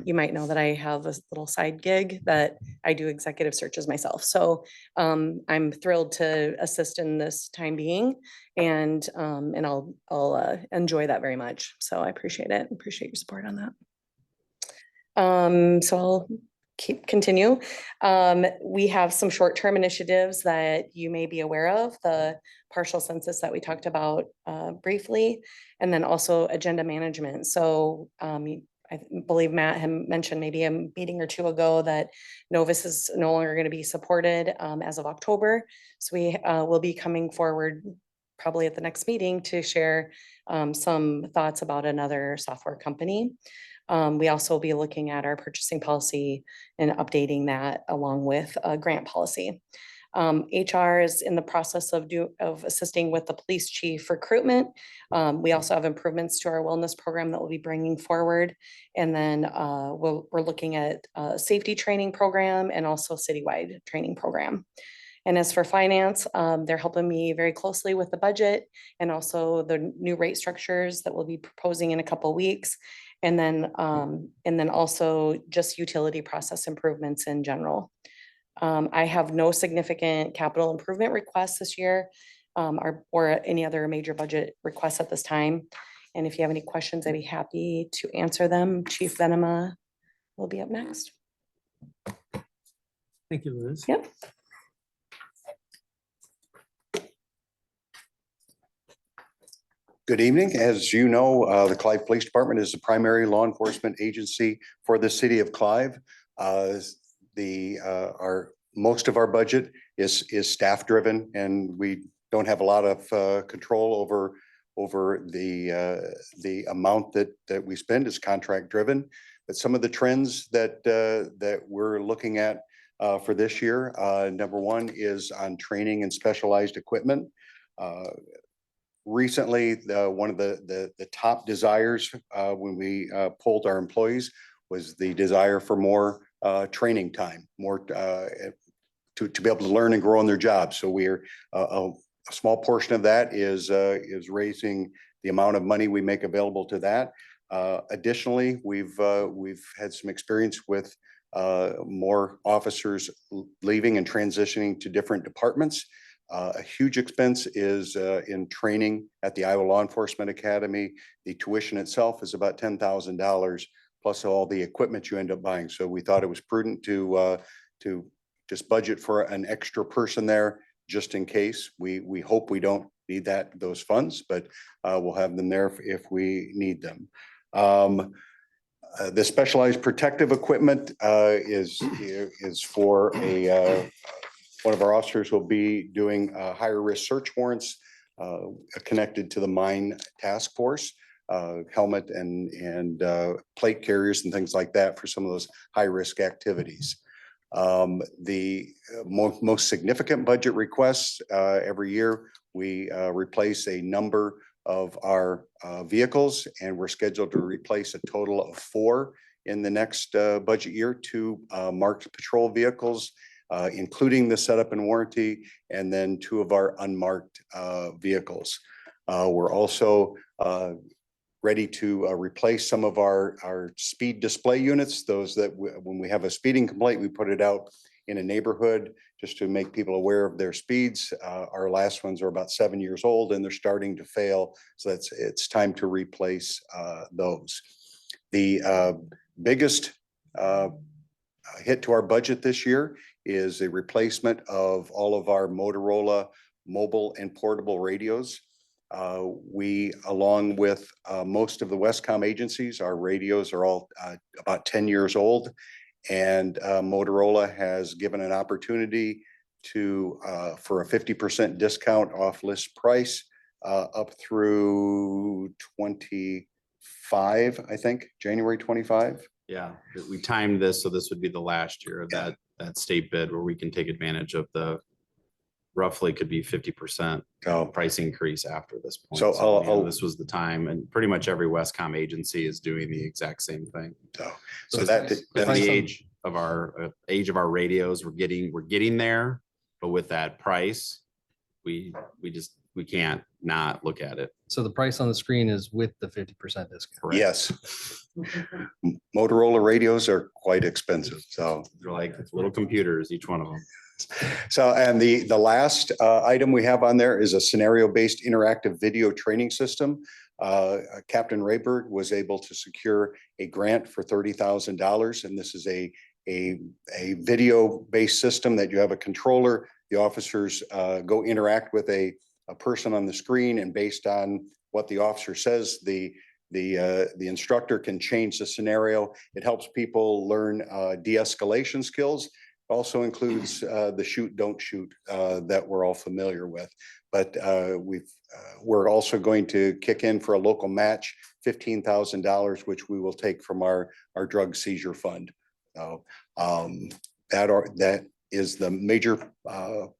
you might know that I have a little side gig that I do executive searches myself. So I'm thrilled to assist in this time being and I'll enjoy that very much. So I appreciate it. Appreciate your support on that. So I'll continue. We have some short-term initiatives that you may be aware of, the partial census that we talked about briefly, and then also agenda management. So I believe Matt had mentioned maybe a meeting or two ago that Novus is no longer going to be supported as of October. So we will be coming forward probably at the next meeting to share some thoughts about another software company. We also will be looking at our purchasing policy and updating that along with a grant policy. HR is in the process of assisting with the police chief recruitment. We also have improvements to our wellness program that we'll be bringing forward. And then we're looking at a safety training program and also citywide training program. And as for finance, they're helping me very closely with the budget and also the new rate structures that we'll be proposing in a couple of weeks. And then also just utility process improvements in general. I have no significant capital improvement requests this year or any other major budget requests at this time. And if you have any questions, I'd be happy to answer them. Chief Venema will be up next. Thank you, Liz. Yep. Good evening. As you know, the Clive Police Department is the primary law enforcement agency for the city of Clive. Most of our budget is staff driven, and we don't have a lot of control over the amount that we spend is contract driven. But some of the trends that we're looking at for this year, number one is on training and specialized equipment. Recently, one of the top desires when we polled our employees was the desire for more training time, more to be able to learn and grow in their jobs. So we're a small portion of that is raising the amount of money we make available to that. Additionally, we've had some experience with more officers leaving and transitioning to different departments. A huge expense is in training at the Iowa Law Enforcement Academy. The tuition itself is about $10,000 plus all the equipment you end up buying. So we thought it was prudent to just budget for an extra person there just in case. We hope we don't need those funds, but we'll have them there if we need them. The specialized protective equipment is for one of our officers will be doing higher risk search warrants connected to the mine task force, helmet and plate carriers and things like that for some of those high risk activities. The most significant budget requests every year, we replace a number of our vehicles, and we're scheduled to replace a total of 4 in the next budget year, 2 marked patrol vehicles, including the setup and warranty, and then 2 of our unmarked vehicles. We're also ready to replace some of our speed display units, those that when we have a speeding complaint, we put it out in a neighborhood, just to make people aware of their speeds. Our last ones are about 7 years old and they're starting to fail. So it's time to replace those. The biggest hit to our budget this year is a replacement of all of our Motorola mobile and portable radios. We, along with most of the Westcom agencies, our radios are all about 10 years old. And Motorola has given an opportunity to for a 50% discount off list price up through 25, I think, January 25. Yeah, we timed this, so this would be the last year of that state bid where we can take advantage of the roughly could be 50% price increase after this point. So This was the time, and pretty much every Westcom agency is doing the exact same thing. So that the age of our radios, we're getting there, but with that price, we can't not look at it. So the price on the screen is with the 50% discount. Yes. Motorola radios are quite expensive, so they're like little computers, each one of them. So, and the last item we have on there is a scenario-based interactive video training system. Captain Rayburg was able to secure a grant for $30,000, and this is a video-based system that you have a controller. The officers go interact with a person on the screen, and based on what the officer says, the instructor can change the scenario. It helps people learn de-escalation skills. Also includes the shoot, don't shoot that we're all familiar with. But we're also going to kick in for a local match, $15,000, which we will take from our drug seizure fund. So that is the major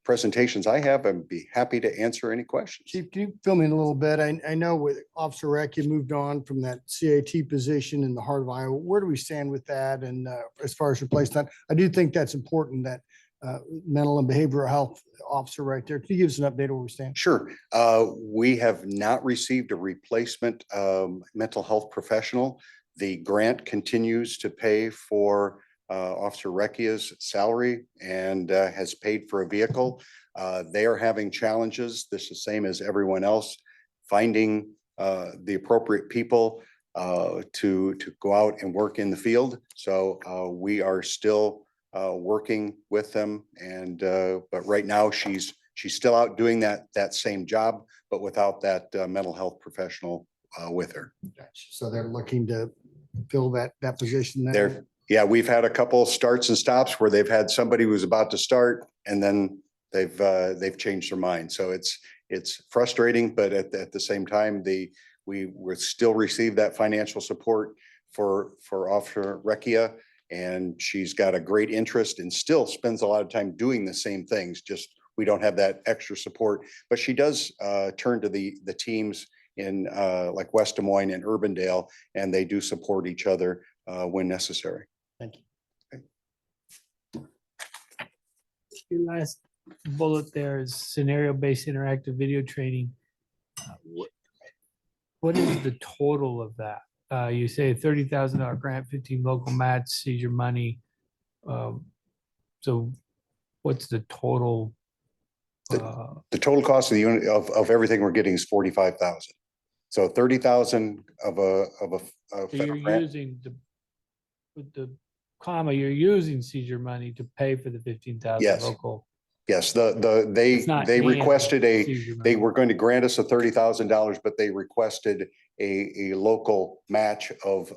presentations I have. I'd be happy to answer any questions. Chief, can you fill me in a little bit? I know with Officer Reck, you moved on from that CAT position in the heart of Iowa. Where do we stand with that? And as far as replacement, I do think that's important, that mental and behavioral health officer right there. Can you give us an update on where we stand? Sure. We have not received a replacement mental health professional. The grant continues to pay for Officer Recchia's salary and has paid for a vehicle. They are having challenges. This is the same as everyone else, finding the appropriate people to go out and work in the field. So we are still working with them, and but right now she's still out doing that same job, but without that mental health professional with her. So they're looking to fill that position there. Yeah, we've had a couple starts and stops where they've had somebody who was about to start and then they've changed their mind. So it's frustrating, but at the same time, we will still receive that financial support for Officer Recchia, and she's got a great interest and still spends a lot of time doing the same things. Just we don't have that extra support, but she does turn to the teams in like West Des Moines and Urbandale, and they do support each other when necessary. Thank you. Your last bullet there is scenario-based interactive video training. What is the total of that? You say $30,000 grant, 15 local match, seizure money. So what's the total? The total cost of the unit of everything we're getting is 45,000. So 30,000 of a So federal you're grant. using with the comma, you're using seizure money to pay for the 15,000 Yes. local. Yes, It's not they and requested seizure they money. were going to grant us a $30,000, but they requested a local match of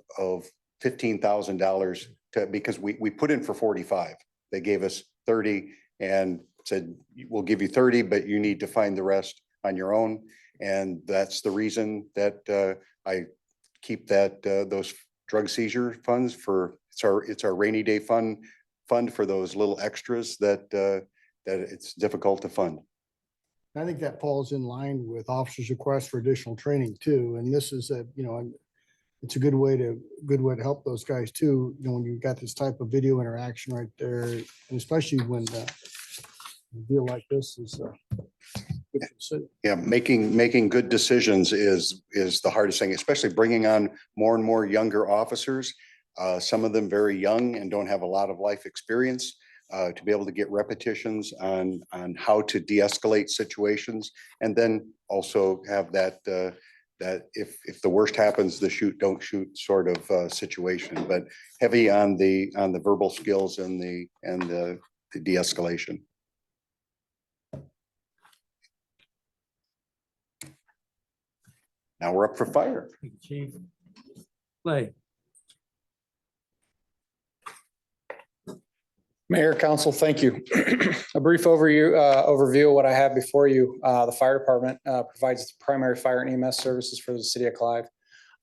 $15,000 because we put in for 45. They gave us 30 and said, we'll give you 30, but you need to find the rest on your own. And that's the reason that I keep those drug seizure funds for, it's our rainy day fund for those little extras that it's difficult to fund. I think that falls in line with officers' requests for additional training too. And this is it's a good way to help those guys too. When you've got this type of video interaction right there, and especially when a deal like this is good for the city. Yeah, making good decisions is the hardest thing, especially bringing on more and more younger officers. Some of them very young and don't have a lot of life experience. to be able to get repetitions on how to de-escalate situations. And then also have that, that if the worst happens, the shoot, don't shoot sort of situation, but heavy on the verbal skills and the de-escalation. Now we're up for fire. Chief. Clay. Mayor, council, thank you. A brief overview of what I have before you. The fire department provides primary fire and EMS services for the city of Clive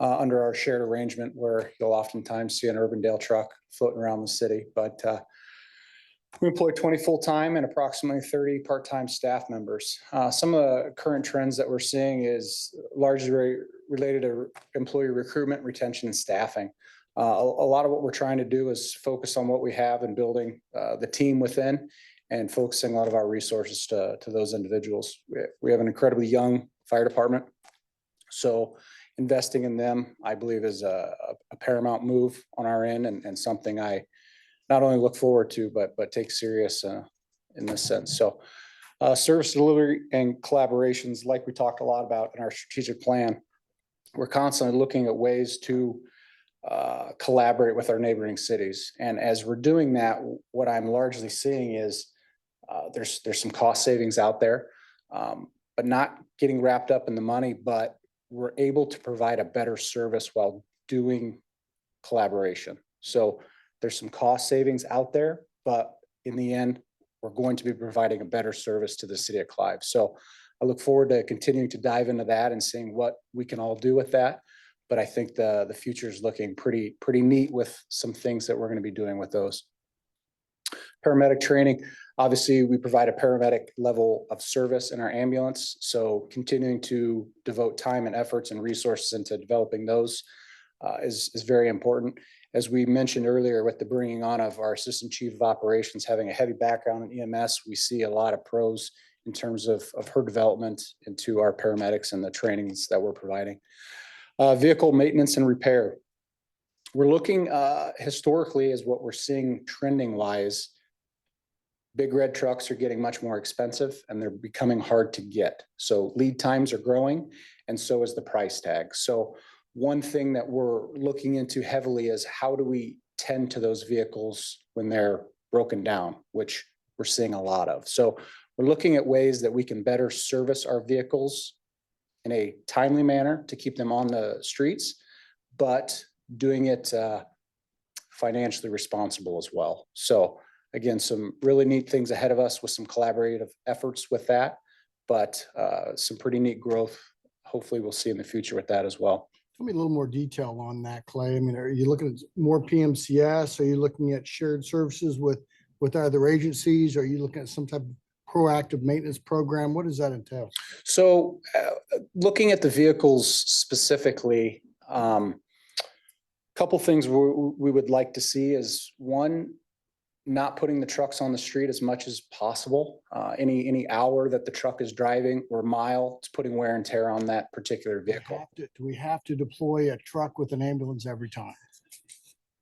under our shared arrangement, where you'll oftentimes see an Urbandale truck floating around the city. But we employ 20 full-time and approximately 30 part-time staff members. Some of the current trends that we're seeing is largely related to employee recruitment, retention, and staffing. A lot of what we're trying to do is focus on what we have and building the team within and focusing a lot of our resources to those individuals. We have an incredibly young fire department. So investing in them, I believe, is a paramount move on our end and something I not only look forward to, but take serious in this sense. So service delivery and collaborations, like we talked a lot about in our strategic plan, we're constantly looking at ways to collaborate with our neighboring cities. And as we're doing that, what I'm largely seeing is there's some cost savings out there, but not getting wrapped up in the money, but we're able to provide a better service while doing collaboration. So there's some cost savings out there, but in the end, we're going to be providing a better service to the city of Clive. So I look forward to continuing to dive into that and seeing what we can all do with that. But I think the future is looking pretty neat with some things that we're going to be doing with those. Paramedic training. Obviously, we provide a paramedic level of service in our ambulance. So continuing to devote time and efforts and resources into developing those is very important. As we mentioned earlier, with the bringing on of our Assistant Chief of Operations, having a heavy background in EMS, we see a lot of pros in terms of her development into our paramedics and the trainings that we're providing. Vehicle maintenance and repair. We're looking historically as what we're seeing trending wise. Big red trucks are getting much more expensive and they're becoming hard to get. So lead times are growing and so is the price tag. So one thing that we're looking into heavily is how do we tend to those vehicles when they're broken down, which we're seeing a lot of. So we're looking at ways that we can better service our vehicles in a timely manner to keep them on the streets, but doing it financially responsible as well. So again, some really neat things ahead of us with some collaborative efforts with that, but some pretty neat growth. Hopefully we'll see in the future with that as well. Tell me a little more detail on that, Clay. I mean, are you looking at more PMCS? Are you looking at shared services with other agencies? Are you looking at some type of proactive maintenance program? What does that entail? So looking at the vehicles specifically, couple things we would like to see is one, not putting the trucks on the street as much as possible. Any hour that the truck is driving or mile, it's putting wear and tear on that particular vehicle. Do we have to deploy a truck with an ambulance every time?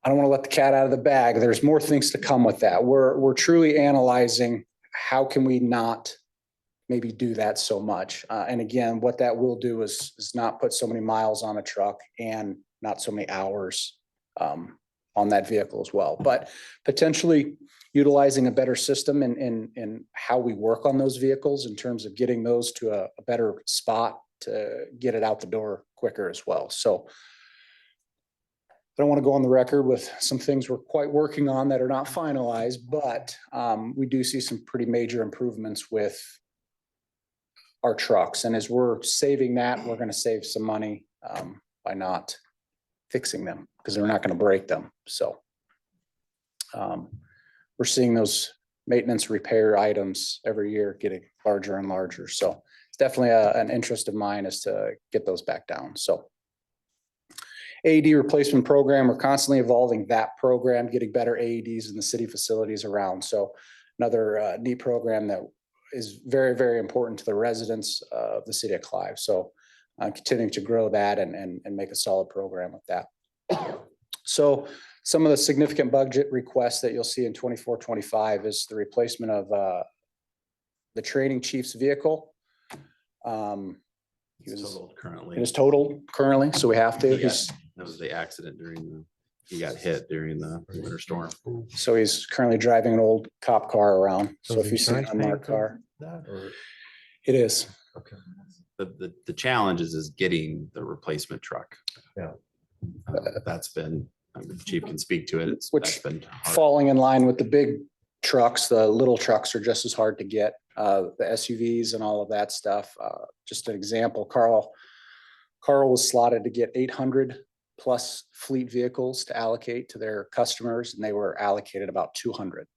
I don't want to let the cat out of the bag. There's more things to come with that. We're truly analyzing how can we not maybe do that so much. And again, what that will do is not put so many miles on a truck and not so many hours on that vehicle as well, but potentially utilizing a better system in how we work on those vehicles in terms of getting those to a better spot to get it out the door quicker as well. So I don't want to go on the record with some things we're quite working on that are not finalized, but we do see some pretty major improvements with our trucks. And as we're saving that, we're going to save some money by not fixing them because they're not going to break them. So we're seeing those maintenance repair items every year getting larger and larger. So it's definitely an interest of mine is to get those back down. So AED replacement program, we're constantly evolving that program, getting better AEDs in the city facilities around. So another neat program that is very, very important to the residents of the city of Clive. So continuing to grow that and make a solid program with that. So Some of the significant budget requests that you'll see in 24-25 is the replacement of the training chief's vehicle. He It's was, totaled currently. it is totaled currently, so we have to. He got- He's, That was the accident he got hit during the winter storm. so he's currently driving an old cop car around. So Does if you see an insurance pay unmarked for car, that, or- it is. Okay. The challenge is getting the replacement truck. Yeah. That's been, the chief can speak to it. That's Which been hard. falling in line with the big trucks, the little trucks are just as hard to get, the SUVs and all of that stuff. Just an example, Carl was slotted to get 800 plus fleet vehicles to allocate to their customers, and they were allocated about 200.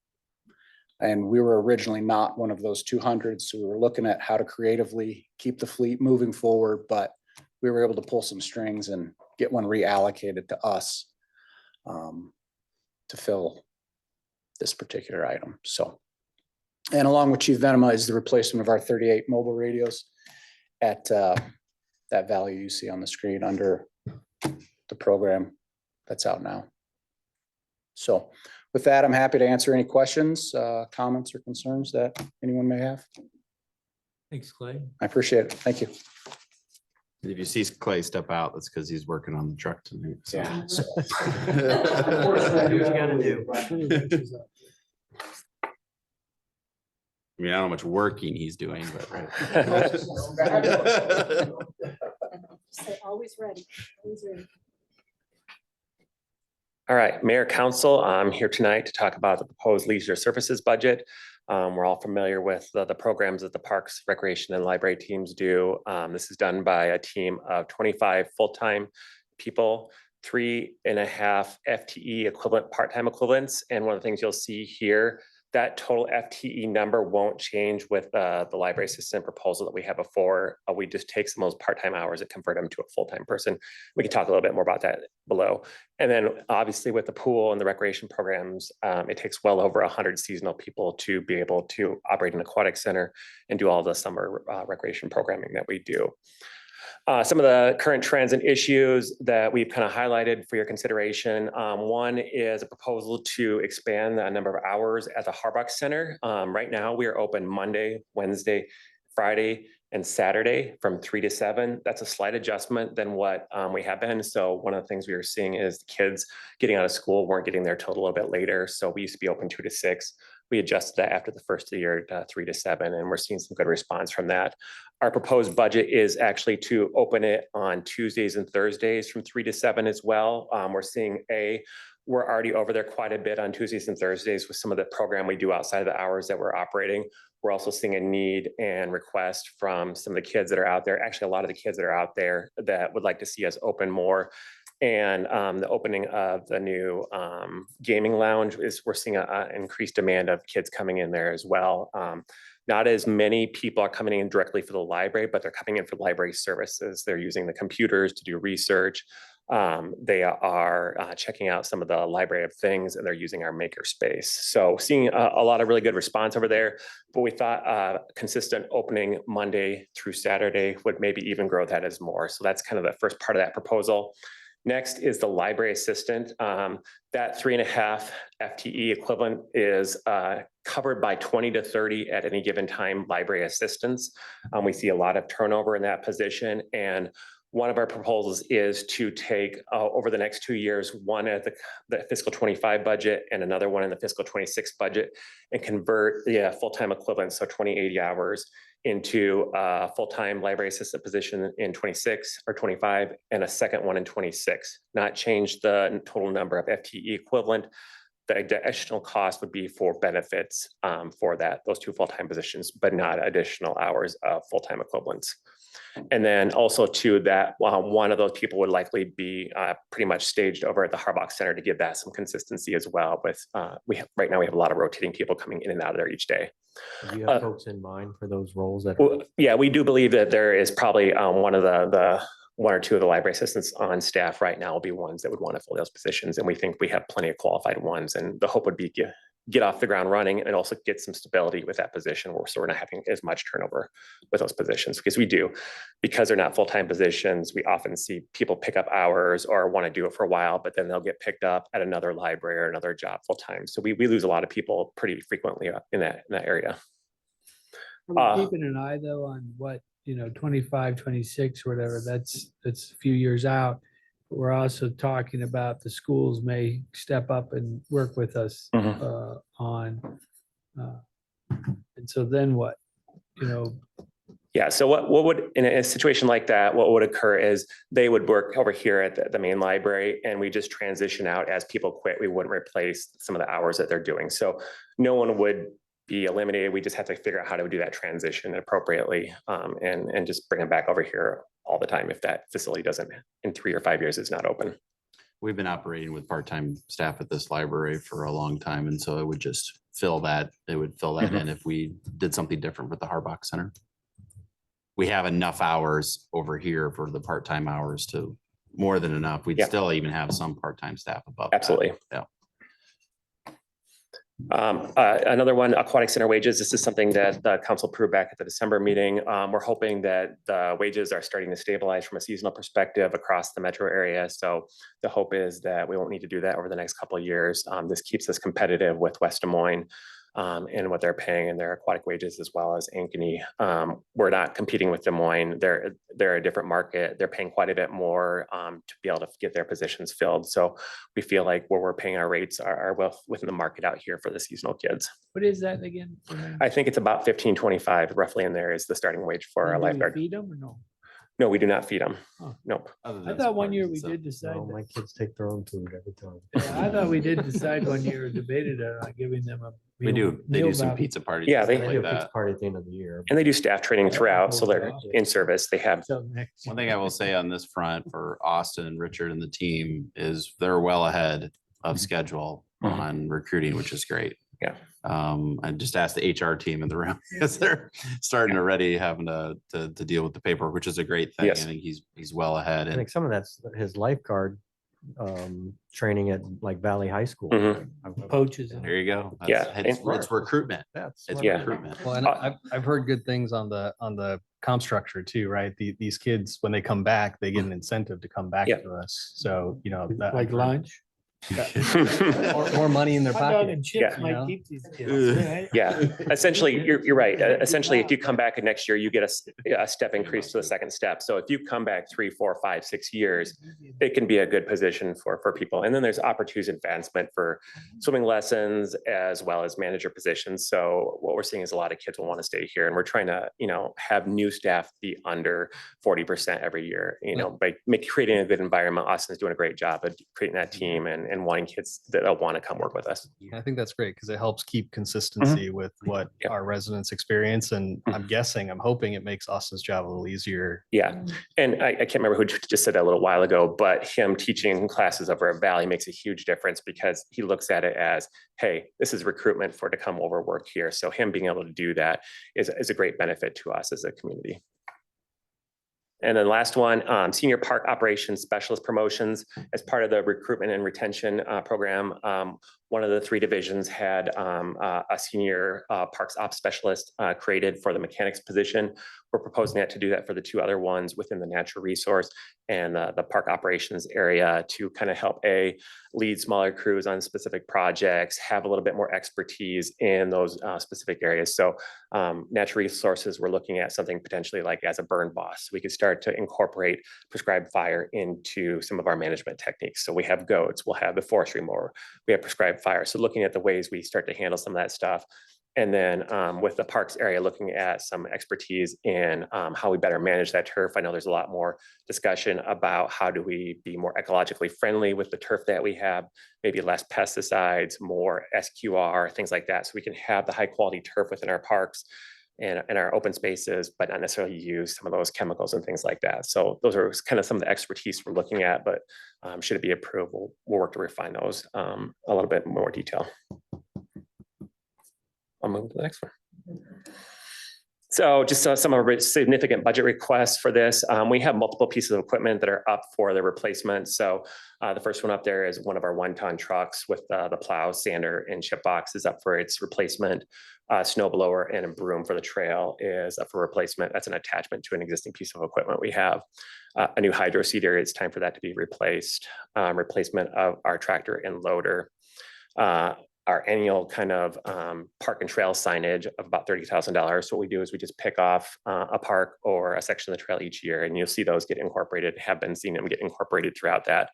And we were originally not one of those 200, so we were looking at how to creatively keep the fleet moving forward, but we were able to pull some strings and get one reallocated to us to fill this particular item. So, and along with Chief Venema is the replacement of our 38 mobile radios at that value you see on the screen under the program that's out now. So with that, I'm happy to answer any questions, comments or concerns that anyone may have. Thanks, Clay. I appreciate it. Thank you. If you see Clay step out, that's because he's working on the truck tonight. So. Yeah. I mean, I don't know how much working he's doing, but Say always ready, always ready. All right, Mayor, Council, I'm here tonight to talk about the proposed leisure services budget. We're all familiar with the programs that the Parks, Recreation, and Library teams do. This is done by a team of 25 full-time people, 3.5 FTE equivalent, part-time equivalents. And one of the things you'll see here, that total FTE number won't change with the library assistant proposal that we have before. We just take some of those part-time hours and convert them to a full-time person. We can talk a little bit more about that below. And then obviously with the pool and the recreation programs, it takes well over 100 seasonal people to be able to operate an aquatic center and do all the summer recreation programming that we do. Some of the current trends and issues that we've kind of highlighted for your consideration. One is a proposal to expand the number of hours at the Harbach Center. Right now, we are open Monday, Wednesday, Friday, and Saturday from 3 to 7. That's a slight adjustment than what we have been. So one of the things we are seeing is the kids getting out of school weren't getting there till a little bit later. So we used to be open 2 to 6. We adjusted that after the first of the year to 3 to 7, and we're seeing some good response from that. Our proposed budget is actually to open it on Tuesdays and Thursdays from 3 to 7 as well. We're seeing we're already over there quite a bit on Tuesdays and Thursdays with some of the program we do outside of the hours that we're operating. We're also seeing a need and request from some of the kids that are out there, actually a lot of the kids that are out there that would like to see us open more. And the opening of the new gaming lounge we're seeing an increased demand of kids coming in there as well. Not as many people are coming in directly for the library, but they're coming in for library services. They're using the computers to do research. They are checking out some of the library of things, and they're using our maker space. So seeing a lot of really good response over there, but we thought consistent opening Monday through Saturday would maybe even grow that as more. So that's kind of the first part of that proposal. Next is the library assistant. That 3.5 FTE equivalent is covered by 20 to 30 at any given time library assistants. We see a lot of turnover in that position. And one of our proposals is to take over the next 2 years, one at the fiscal 25 budget and another one in the fiscal 26 budget, and convert the full-time equivalent, so 2080 hours, into a full-time library assistant position in 26 or 25 and a second one in 26. Not change the total number of FTE equivalent. The additional cost would be for benefits for those 2 full-time positions, but not additional hours of full-time equivalents. And then also too, that one of those people would likely be pretty much staged over at the Harbach Center to give that some consistency as well. With right now we have a lot of rotating people coming in and out of there each day. Do you have folks in mind for those roles that? Well, yeah, we do believe that there is probably one of the 1 or 2 of the library assistants on staff right now will be ones that would want to fill those positions. And we think we have plenty of qualified ones. And the hope would be get off the ground running and also get some stability with that position, so we're not having as much turnover with those positions, because they're not full-time positions. We often see people pick up hours or want to do it for a while, but then they'll get picked up at another library or another job full-time. So we lose a lot of people pretty frequently in that area. Are we keeping an eye though on what, 25, 26, whatever, that's a few years out. But we're also talking about the schools may step up and work with us on. And so then what, Yeah, so what would, in a situation like that, what would occur is they would work over here at the main library, and we just transition out as people quit. We wouldn't replace some of the hours that they're doing. So no one would be eliminated. We just have to figure out how to do that transition appropriately, and just bring them back over here all the time if that facility doesn't, in 3 or 5 years, is not open. We've been operating with part-time staff at this library for a long time, and so it would just fill that. It would fill that in if we did something different with the Harbach Center. We have enough hours over here for the part-time hours to more than enough. We'd still even have some part-time staff above. Absolutely. That. Another one, aquatic center wages. This is something that the council approved back at the December meeting. We're hoping that the wages are starting to stabilize from a seasonal perspective across the metro area. So the hope is that we won't need to do that over the next couple of years. This keeps us competitive with West Des Moines, and what they're paying in their aquatic wages, as well as Ankeny. We're not competing with Des Moines. They're a different market. They're paying quite a bit more to be able to get their positions filled. So we feel like where we're paying our rates are well within the market out here for the seasonal kids. what is that again? I think it's about 15.25 roughly in there is the starting wage for a Do we lifeguard. feed them or no? No, we do not feed them. Oh. Nope. I thought one year we did decide. My kids take their own food every time. I thought we did decide one year, debated on giving them a. We do. They meal do some voucher. pizza parties. Yeah, and they stuff They like do a pizza that. party at the end of the year. And they do staff training throughout, so they're in service. They have. One thing I will say on this front for Austin and Richard and the team is they're well ahead of schedule on recruiting, which is great. Yeah. I just asked the HR team in the room because they're starting already having to deal with the paper, which is a great thing. Yes. I think he's well ahead. I And think some of that's his lifeguard training at like Valley High School. Coaches. there you go. Yeah, It's recruitment. That's It's Yeah. recruitment. Well, and I've heard good things on the comp structure too, right? These kids, when they come back, they get an incentive to come back Yeah. to us. So, Like lunch. more money in their Hot dog pocket. and chips you might know? keep these kids. right? Yeah, essentially, you're right. Essentially, if you come back next year, you get a step increase to the second step. So if you come back 3, 4, 5, 6 years, it can be a good position for people. And then there's opportunities advancement for swimming lessons as well as manager positions. So what we're seeing is a lot of kids will want to stay here, and we're trying to, have new staff be under 40% every year, by creating a good environment. Austin's doing a great job of creating that team and wanting kids that want to come work with us. I think that's great because it helps keep consistency with what our residents experience. And I'm hoping it makes Austin's job a little easier. Yeah. And I can't remember who just said that a little while ago, but him teaching classes over at Valley makes a huge difference because he looks at it as, hey, this is recruitment for to come over work here. So him being able to do that is a great benefit to us as a community. And then last one, senior park operations specialist promotions as part of the recruitment and retention program. One of the 3 divisions had a senior parks ops specialist created for the mechanics position. We're proposing to do that for the 2 other ones within the natural resource and the park operations area to kind of help lead smaller crews on specific projects, have a little bit more expertise in those specific areas. So natural resources, we're looking at something potentially like as a burn boss. We could start to incorporate prescribed fire into some of our management techniques. So we have goats, we'll have the forestry mower, we have prescribed fire. So looking at the ways we start to handle some of that stuff. And then with the parks area, looking at some expertise in how we better manage that turf. I know there's a lot more discussion about how do we be more ecologically friendly with the turf that we have, maybe less pesticides, more SQR, things like that. So we can have the high quality turf within our parks and our open spaces, but not necessarily use some of those chemicals and things like that. So those are kind of some of the expertise we're looking at, but should it be approved, we'll work to refine those a little bit more detail. I'll move to the next one. So just some of our significant budget requests for this. We have multiple pieces of equipment that are up for the replacement. So the first one up there is one of our 1-ton trucks with the plow, sander, and chip box is up for its replacement. Snow blower and a broom for the trail is up for replacement. That's an attachment to an existing piece of equipment we have. A new hydro seeder, it's time for that to be replaced. Replacement of our tractor and loader. Our annual kind of park and trail signage of about $30,000. What we do is we just pick off a park or a section of the trail each year, and you'll see those get incorporated, have been seeing them get incorporated throughout that.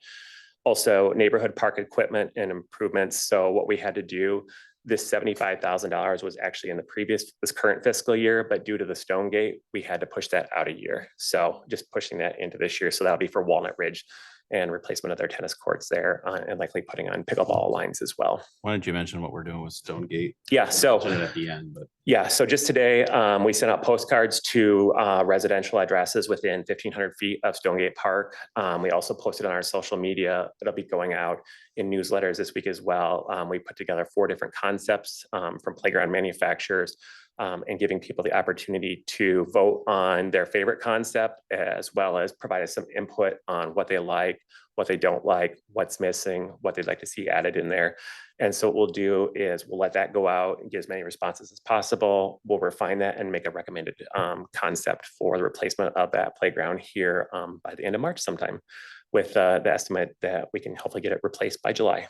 Also, neighborhood park equipment and improvements. So what we had to do, this $75,000 was actually in this current fiscal year, but due to the Stonegate, we had to push that out a year. So just pushing that into this year. So that'll be for Walnut Ridge and replacement of their tennis courts there, and likely putting on pickleball lines as well. Why don't you mention what we're doing with Stonegate? Yeah, so At the end, but yeah, so just today, we sent out postcards to residential addresses within 1,500 feet of Stonegate Park. We also posted on our social media. It'll be going out in newsletters this week as well. We put together 4 different concepts from playground manufacturers, and giving people the opportunity to vote on their favorite concept, as well as provide us some input on what they like, what they don't like, what's missing, what they'd like to see added in there. And so what we'll do is we'll let that go out and get as many responses as possible. We'll refine that and make a recommended concept for the replacement of that playground here by the end of March sometime, with the estimate that we can hopefully get it replaced by July.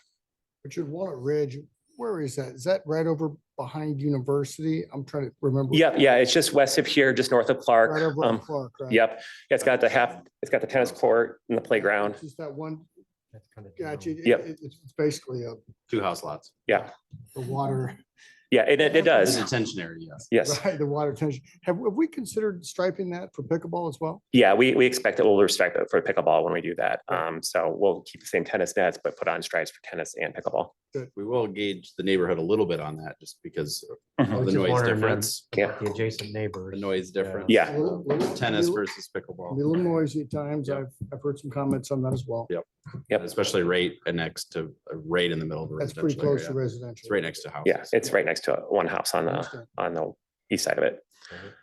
Richard, Walnut Ridge, where is that? Is that right over behind University? I'm trying to remember. Yep, yeah, it's just west of here, just north of Clark. Right over on Clark, right? Yep, it's got the tennis court and the playground. Just that one. That's kind of. Gotcha. Yep. It's basically 2 house lots. Yeah, the water. yeah, it It's a does. detention area, yes. Yes. Right, the water tension. Have we considered striping that for pickleball as well? Yeah, we expect that we'll respect it for pickleball when we do that. So we'll keep the same tennis nets, but put on stripes for tennis and pickleball. We will engage the neighborhood a little bit on that just because Mhm. of the I was just noise wondering, difference. Yeah. The adjacent neighbors. The noise difference. Yeah. Tennis versus Be a pickleball. little noisy at times. Yep. I've heard some comments on that as well. Yep. Yep. Especially right next to, right in the middle of the That's pretty residential close to area. residential. It's right next to houses. Yeah, it's right next to one house on Understand. the east side of it.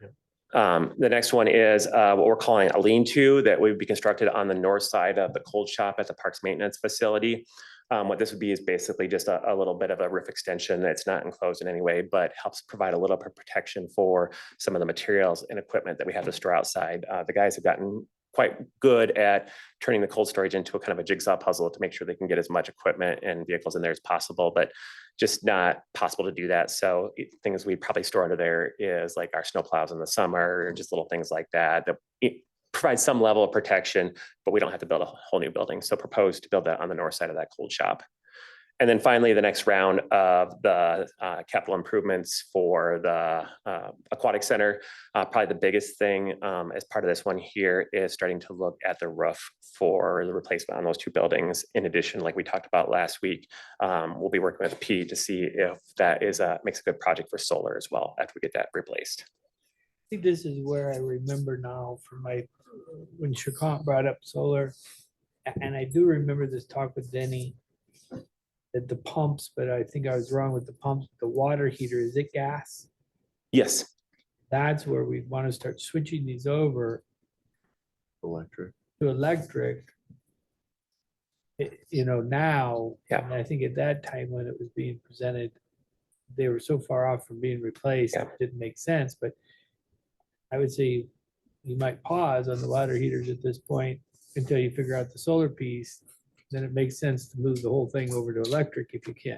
Yep. The next one is what we're calling a lean-to that would be constructed on the north side of the cold shop at the parks maintenance facility. What this would be is basically just a little bit of a roof extension that's not enclosed in any way, but helps provide a little bit of protection for some of the materials and equipment that we have to store outside. The guys have gotten quite good at turning the cold storage into a kind of a jigsaw puzzle to make sure they can get as much equipment and vehicles in there as possible, but just not possible to do that. So things we probably store under there is like our snow plows in the summer, just little things like that, that provide some level of protection, but we don't have to build a whole new building. So propose to build that on the north side of that cold shop. And then finally, the next round of the capital improvements for the aquatic center, probably the biggest thing as part of this one here is starting to look at the roof for the replacement on those 2 buildings. In addition, like we talked about last week, we'll be working with Pete to see if that makes a good project for solar as well after we get that replaced. I think this is where I remember now from when Chacon brought up solar. And I do remember this talk with Denny at the pumps, but I think I was wrong with the pumps. The water heater, is it gas? Yes. That's where we want to start switching these over Electric. to electric. Now, Yeah. and I think at that time when it was being presented, they were so far off from being replaced, Yeah. it didn't make sense, but I would say you might pause on the water heaters at this point until you figure out the solar piece. Then it makes sense to move the whole thing over to electric if you can.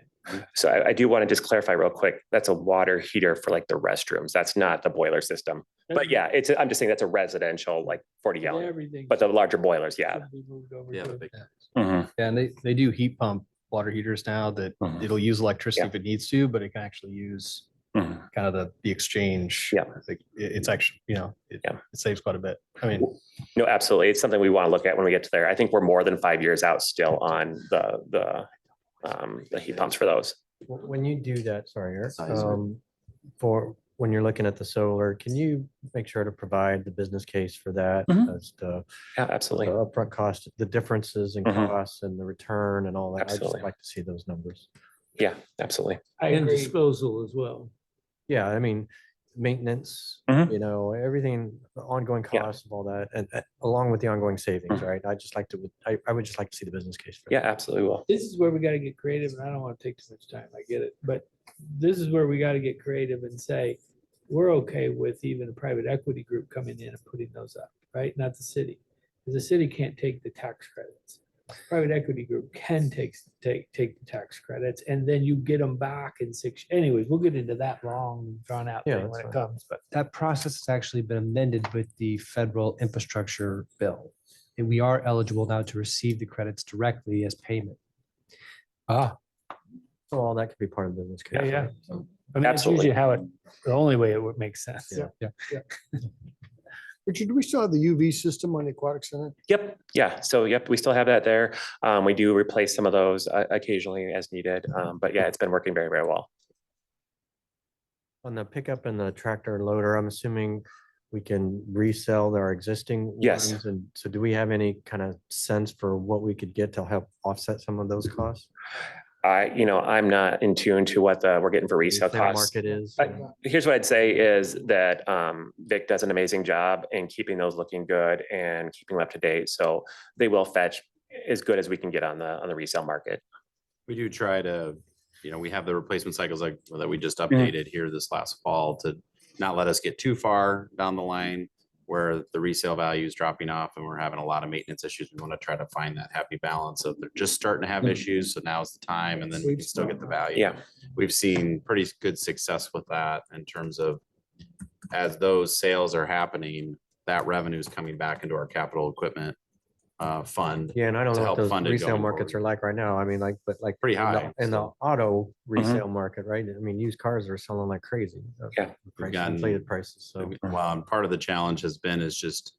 So I do want to just clarify real quick. That's a water heater for like the restrooms. That's not the boiler system. But yeah, I'm just saying that's a residential, like 40 gallon, Everything. but the larger boilers, yeah. should be moved over Yeah, to the big. Mhm. Yeah, and they do heat pump water heaters now that Mhm. it'll use electricity Yeah. if it needs to, but it can actually use Mhm. kind of the exchange. Yeah. Like, it's actually, it Yeah. saves quite a bit. I mean, No, absolutely. It's something we want to look at when we get to there. I think we're more than 5 years out still on the heat pumps for those. When you do that, sorry, Eric, Size. for when you're looking at the solar, can you make sure to provide the business case for that Mhm. as to Yeah, the absolutely. upfront cost, the differences in Mhm. costs and the return and all that? I'd just Absolutely. like to see those numbers. Yeah, absolutely. I And agree. disposal as well. Yeah, I mean, maintenance, Mhm. you know, everything, the ongoing Yeah. costs of all that, and along with the ongoing savings, right? I just like to, I would just like to see the business case. for Yeah, that. absolutely will. This is where we gotta get creative, and I don't wanna take too much time, I get it, but this is where we gotta get creative and say, we're okay with even a private equity group coming in and putting those up, right? Not the city, because the city can't take the tax credits. Private equity group can take the tax credits, and then you get them back in 6, anyways, we'll get into that long, drawn out Yeah, thing that's when it fine. comes, but That process has actually been amended with the federal infrastructure bill. And we are eligible now to receive the credits directly as payment. ah, So all that could be part of the business case. yeah, yeah. right? So, I mean, it's Absolutely. usually how it, the only way it would make sense. Yeah. Richard, do we still have the UV system on the aquatic center? Yep, yeah, so yep, we still have that there. We do replace some of those occasionally as needed, but yeah, it's been working very, very well. On the pickup and the tractor and loader, I'm assuming we can resell our existing Yes. ones. And so do we have any kind of sense for what we could get to help offset some of those costs? I'm not in tune to what we're getting for resale costs. Market is. Here's what I'd say is that Vic does an amazing job in keeping those looking good and keeping them up to date. So they will fetch as good as we can get on the resale market. We do try to, we have the replacement cycles like that we just updated here this last fall to not let us get too far down the line where the resale value is dropping off and we're having a lot of maintenance issues. We want to try to find that happy balance of they're just starting to have issues. So now's the time and then we can still get the value. Yeah. We've seen pretty good success with that in terms of as those sales are happening, that revenue is coming back into our capital equipment fund. Yeah, and I don't to know what help those fund it resale going markets are like right now. I mean, like, but like Pretty in the- high, in the so. auto resale market, right? I mean, used cars are selling like crazy. Yeah. We've gotten- Inflated prices. So Well, and part of the challenge has been is just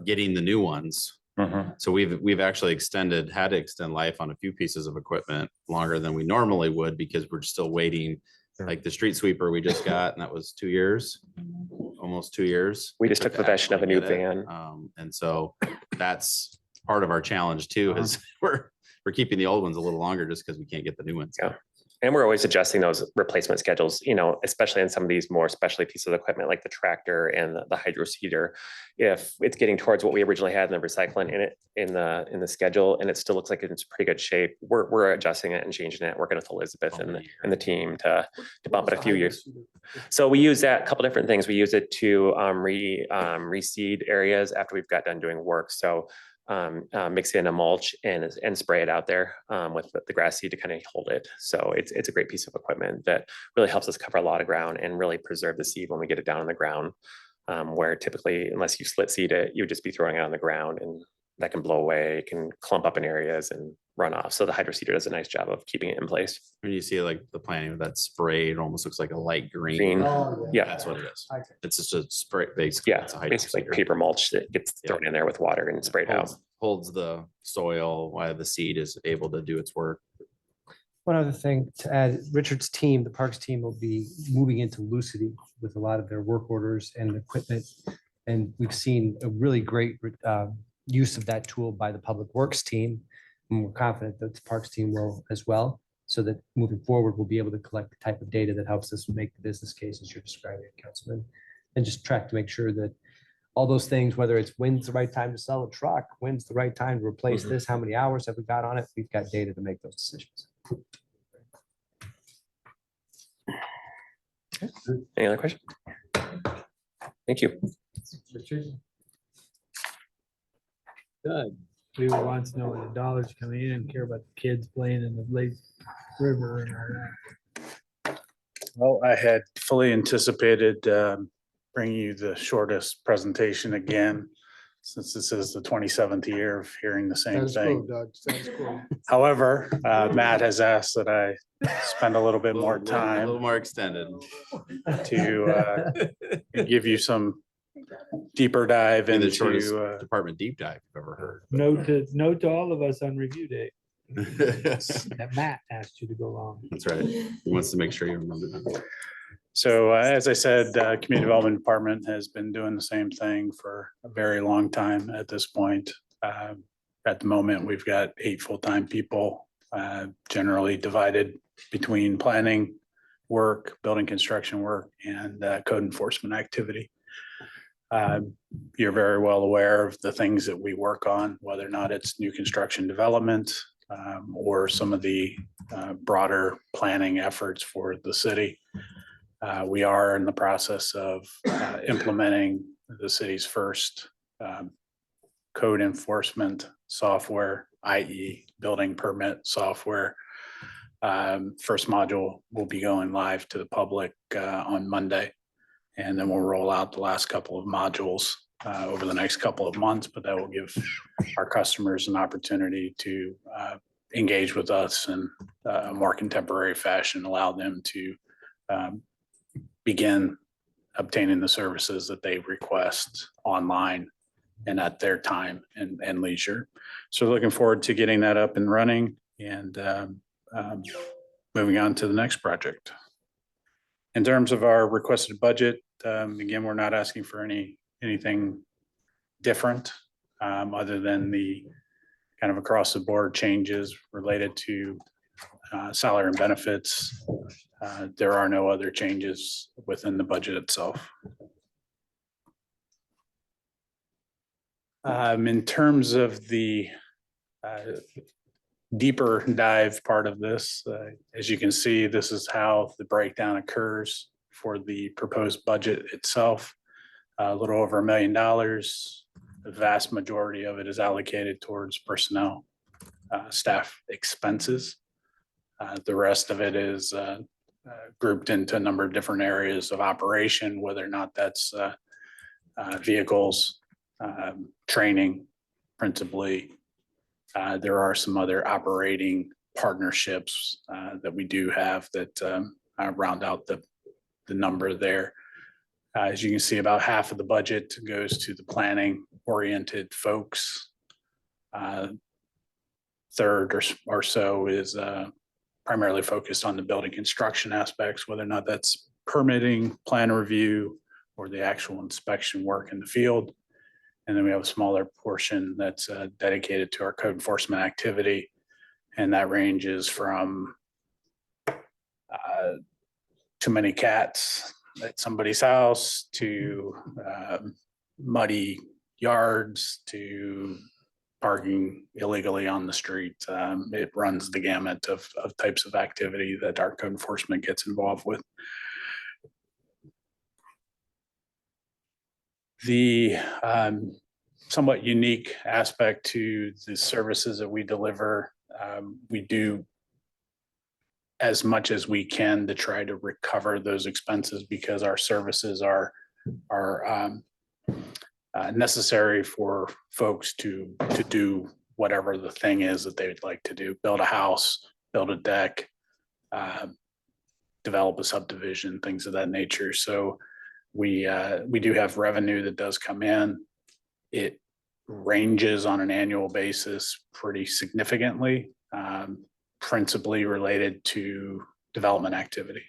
getting the new ones. Mhm. So we've actually had to extend life on a few pieces of equipment longer than we normally would because we're still waiting. Like the street sweeper we just got, and that was 2 years, almost 2 years. We just took to possession of a actually new get it. van. And so that's part of our challenge too, is we're keeping the old ones a little longer just because we can't get the new ones. Yeah. And we're always adjusting those replacement schedules, especially in some of these more specialty pieces of equipment like the tractor and the hydro seeder. If it's getting towards what we originally had in the recycling in the schedule and it still looks like it's pretty good shape, we're adjusting it and changing it, working with Elizabeth and the team to bump it a few years. So we use that, a couple different things. We use it to reseed areas after we've got done doing work. So mix in a mulch and spray it out there with the grass seed to kind of hold it. So it's a great piece of equipment that really helps us cover a lot of ground and really preserve the seed when we get it down on the ground. Where typically, unless you split seed it, you would just be throwing it on the ground and that can blow away, it can clump up in areas and run off. So the hydro seeder does a nice job of keeping it in place. When you see like the planting of that spray, it almost looks like a light green. Green. Yeah, that's what it is. It's just a spray, basically. Yeah, It's a hydro basically seeder. paper mulch that gets thrown in there with water and sprayed out. Holds the soil while the seed is able to do its work. One other thing to add, Richard's team, the Parks team will be moving into Lucity with a lot of their work orders and equipment. And we've seen a really great use of that tool by the Public Works team. And we're confident that the Parks team will as well, so that moving forward, we'll be able to collect the type of data that helps us make the business cases you're describing, Councilman, and just track to make sure that all those things, whether it's when's the right time to sell a truck, when's the right time to replace this, how many hours have we got on it? We've got data to make those decisions. Any other questions? Thank you. Good. We wants to know when the dollars coming in and care about the kids playing in the lake river and all that. Well, I had fully anticipated bringing you the shortest presentation again, since this is the 27th year of hearing the same Status quo, thing. Doug, status quo. However, Matt has asked that I spend a little bit more A time little more extended. to give you some deeper dive Be the shortest into department deep dive you've ever heard. Note to all of us on review day that Matt asked you to go along. That's right. He wants to make sure you remember that. So as I said, Community Development Department has been doing the same thing for a very long time at this point. At the moment, we've got 8 full-time people, generally divided between planning, work, building construction work, and code enforcement activity. You're very well aware of the things that we work on, whether or not it's new construction development or some of the broader planning efforts for the city. We are in the process of implementing the city's first code enforcement software, i.e. building permit software. First module will be going live to the public on Monday. And then we'll roll out the last couple of modules over the next couple of months, but that will give our customers an opportunity to engage with us in a more contemporary fashion, allow them to begin obtaining the services that they request online and at their time and leisure. So looking forward to getting that up and running and moving on to the next project. In terms of our requested budget, again, we're not asking for anything different other than the kind of across the board changes related to salary and benefits. There are no other changes within the budget itself. In terms of the deeper dive part of this, as you can see, this is how the breakdown occurs for the proposed budget itself. A little over $1 million. The vast majority of it is allocated towards personnel, staff expenses. The rest of it is grouped into a number of different areas of operation, whether or not that's vehicles, training, principally. There are some other operating partnerships that we do have that round out the number there. As you can see, about half of the budget goes to the planning oriented folks. Third or so is primarily focused on the building construction aspects, whether or not that's permitting, plan review, or the actual inspection work in the field. And then we have a smaller portion that's dedicated to our code enforcement activity. And that ranges from too many cats at somebody's house to muddy yards to parking illegally on the street. It runs the gamut of types of activity that our code enforcement gets involved with. The somewhat unique aspect to the services that we deliver, we do as much as we can to try to recover those expenses because our services are necessary for folks to do whatever the thing is that they'd like to do. Build a house, build a deck, develop a subdivision, things of that nature. So we do have revenue that does come in. It ranges on an annual basis pretty significantly, principally related to development activity.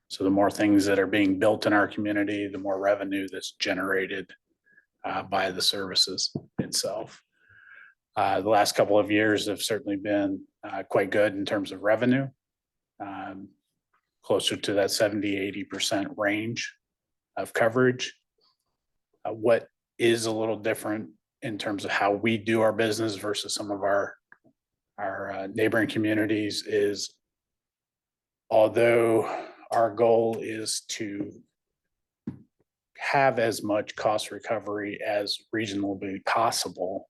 So the more things that are being built in our community, the more revenue that's generated by the services itself. The last couple of years have certainly been quite good in terms of revenue, closer to that 70–80% range of coverage. What is a little different in terms of how we do our business versus some of our neighboring communities is, although our goal is to have as much cost recovery as reasonably possible,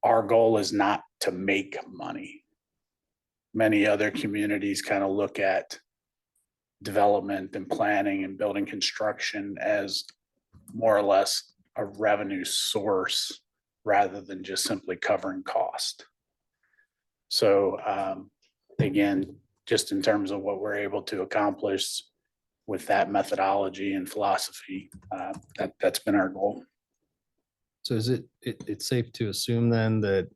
our goal is not to make money. Many other communities kind of look at development and planning and building construction as more or less a revenue source rather than just simply covering cost. So again, just in terms of what we're able to accomplish with that methodology and philosophy, that's been our goal. So is it's safe to assume then that